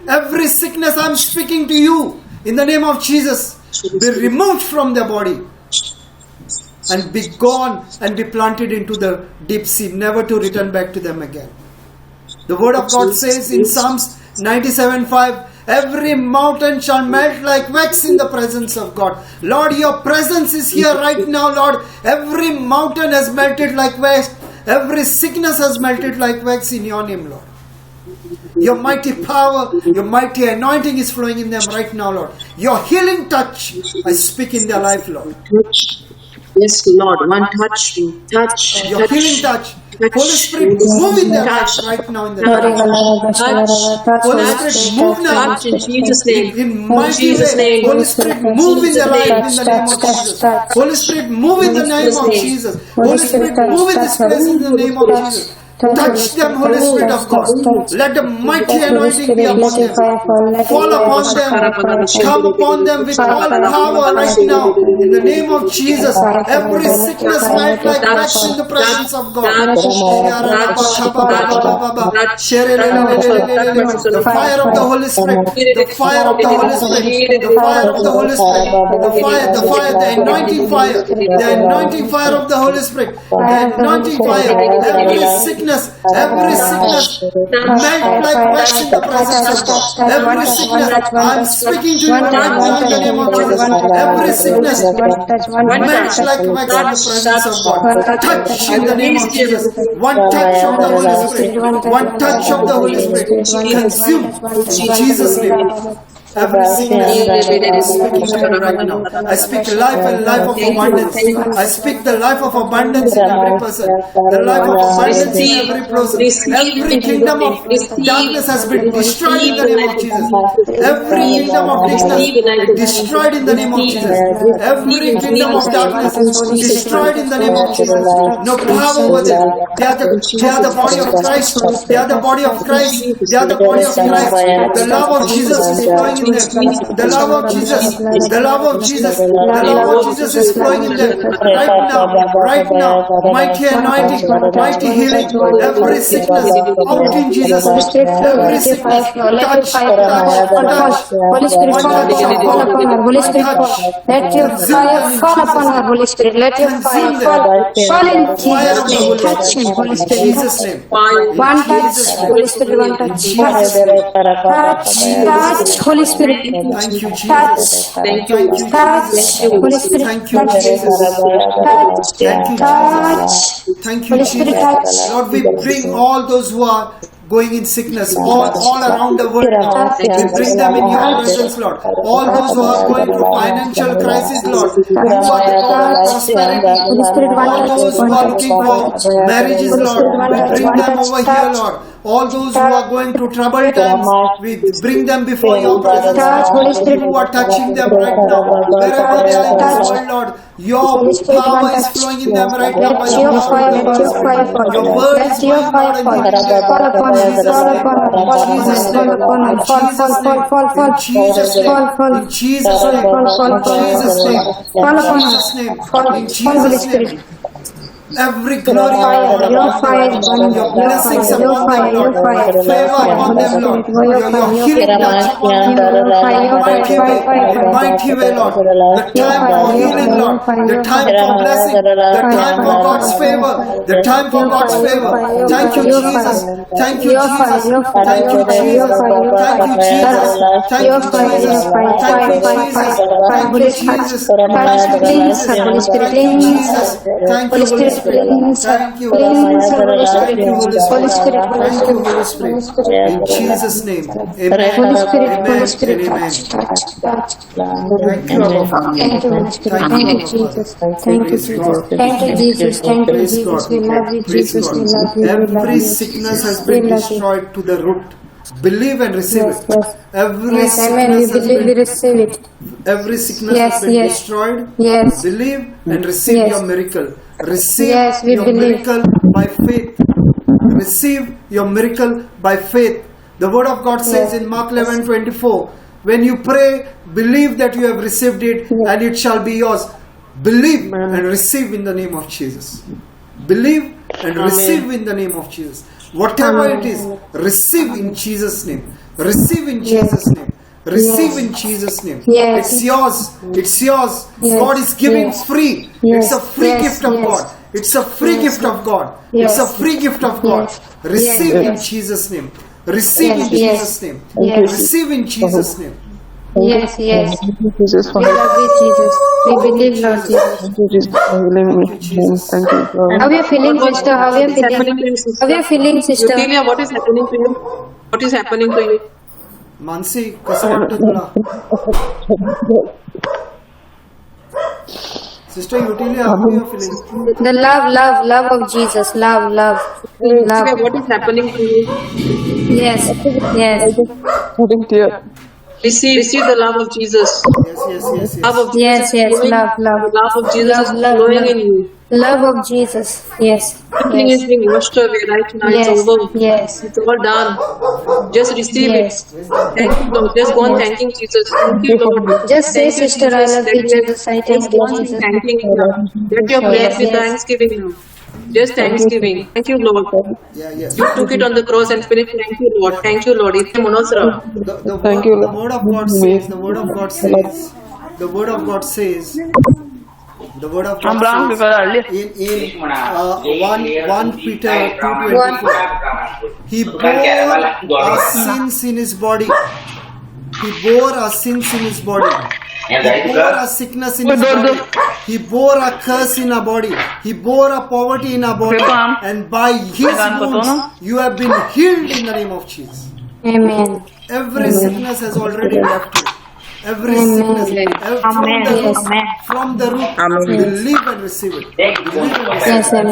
Every sickness I'm speaking to you in the name of Jesus be removed from their body and be gone and be planted into the deep sea, never to return back to them again. The word of God says in Psalms 97:5, Every mountain shall melt like wax in the presence of God. Lord, your presence is here right now, Lord. Every mountain has melted like wax. Every sickness has melted like wax in your name, Lord. Your mighty power, your mighty anointing is flowing in them right now, Lord. Your healing touch, I speak in their life, Lord. Yes, Lord, one touch, touch, Your healing touch. Holy Spirit, move in their lives right now in the name of Jesus. Holy Spirit, move now. touch in Jesus' name. In mighty Jesus' way, name. Holy Spirit, move in their life in the name of Jesus. Holy Spirit, move in the name of Jesus. Holy Spirit, move in this place in the name of Jesus. Touch them, Holy Spirit of God. Let the mighty anointing be upon them. Fall upon them. Come upon them with all power right now. In the name of Jesus. Every sickness melt like wax in the presence of God. The fire of the Holy Spirit. The fire of the Holy Spirit. The fire of the Holy Spirit. The anointing fire. The anointing fire of the Holy Spirit. The anointing fire. Every sickness melt like wax in the presence of God. Every sickness, I'm speaking to you right now in the name of Jesus. Every sickness melts like wax in the presence of God. Touch in the name of Jesus. One touch of the Holy Spirit. One touch of the Holy Spirit. Consume in Jesus' name. Every sickness, I'm speaking to you right now. I speak life and life of abundance. I speak the life of abundance in every person. The life of abundance in every person. Every kingdom of darkness has been destroyed in the name of Jesus. Every kingdom of darkness destroyed in the name of Jesus. Every kingdom of darkness destroyed in the name of Jesus. No power over them. They are the body of Christ. They are the body of Christ. They are the body of Christ. The love of Jesus is flowing in them. The love of Jesus. The love of Jesus. The love of Jesus is flowing in them. Right now. Right now. Mighty anointing. Mighty healing. Every sickness out in Jesus. Every sickness. Touch. Holy Spirit, fall upon her. Holy Spirit, let your fire fall upon her. Holy Spirit, let your fire fall in Jesus' name. Touch him, Holy Spirit. Jesus' name. One touch, Holy Spirit, one touch. Touch, Holy Spirit. Thank you, Jesus. Thank you. Touch, Holy Spirit. Thank you, Jesus. Thank you, Jesus. Lord, we bring all those who are going in sickness all around the world, Lord. We bring them in your presence, Lord. All those who are going through financial crisis, Lord. Who are the God of prosperity. All those who are looking for marriages, Lord. We bring them over here, Lord. All those who are going through troubled times, we bring them before your presence, Lord. You are touching them right now. Wherever they are in this world, Lord, your power is flowing in them right now. By your power, your word is going out and healing them. In Jesus' name. In Jesus' name. In Jesus' name. Every glory Your fire, your blessings upon them, Lord. Favor upon them, Lord. Your healing touch upon them, in mighty way, Lord. The time for healing, Lord. The time for blessing. The time for God's favor. The time for God's favor. Thank you, Jesus. Thank you, Jesus. Thank you, Jesus. Thank you, Jesus. Thank you, Jesus. Thank you, Jesus. Thank you, Jesus. Thank you, Jesus. Thank you, Jesus. Thank you, Holy Spirit. Thank you, Holy Spirit. Thank you, Holy Spirit. Thank you, Holy Spirit. In Jesus' name. Amen. Holy Spirit, Amen. Holy Spirit, Amen. touch. Thank you, Abba Father. Thank you, Holy Spirit. Thank you, Jesus. Thank you, Jesus. Thank you, Jesus. Thank you, Praise Jesus. God. We love you, Praise Jesus. God. We love you. We love Every you. sickness has We been love you. destroyed to the root. Believe and receive Yes, it. yes. Every Yes, amen. We sickness has believe we been receive it. Every sickness Yes, has been yes. destroyed. Yes. Believe and receive Yes. your miracle. Receive Yes, we your believe. miracle by faith. Receive your miracle by faith. The word of God says in Mark 11:24, when you pray, believe that you have received it and it shall be yours. Believe and receive in the name of Jesus. Believe and receive in the name of Jesus. Whatever it is, receive in Jesus' name. Receive in Jesus' name. Receive in Jesus' name. Yes. It's yours. It's yours. Yes. God is giving Yes. free. Yes. It's a free Yes. gift of Yes. God. It's a free Yes. gift of God. Yes. It's a free gift of God. Yes. Receive Yes. in Jesus' name. Receive in Yes, yes. Jesus' name. Yes. Receive in Jesus' name. Yes, yes. Jesus, We love you, Jesus. We believe, Lord Jesus. thank you, Jesus, for healing me. Thank you, Lord. How are you feeling, sister? How are you What is happening feeling? to you, How sister? are you feeling, sister? Eugenia, what is happening to you? What is happening to you? Mansi कसं वाटतं तुला? Sister Utilia, how are you feeling? The love of Jesus. Love. Eugenia, what is happening to you? Yes, yes. Putting tear. Receive the love of Jesus. Yes. Love of Yes, Jesus is yes, flowing. love. The love of Jesus is Love. flowing in you. Love of Jesus. Yes, Everything is yes. being washed away right now. Yes, It's over. yes. It's all done. Just receive Yes. it. Thank you, Lord. Just go on thanking Jesus. Thank you, Lord. Just say, Thank you, sister, I Jesus. love That you, we have- Jesus. I thank Just you, go on Jesus. thanking Him now. Let your prayers be Yes. thanksgiving now. Just thanksgiving. Thank you, Lord. Yes. You took it on the cross and finished. Thank you, Lord. Thank you, Lord. It's Monosra. Thank you, The Lord. word of God says, the word of God says, the word of God says, the word of God says in 1 Peter 2:24, he bore our sins in his body. He bore our sins in his body. He bore our sickness in his body. He bore our curse in our body. He bore our poverty in our body. And by his wounds, you have been healed in the name of Jesus. Amen. Every sickness has already left you. Every sickness, from the root, believe and receive it. Believe and receive Yes, it.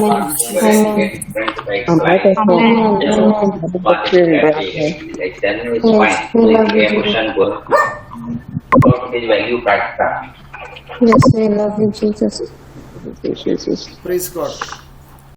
amen. Yes, we love you, Jesus. Jesus. Praise God.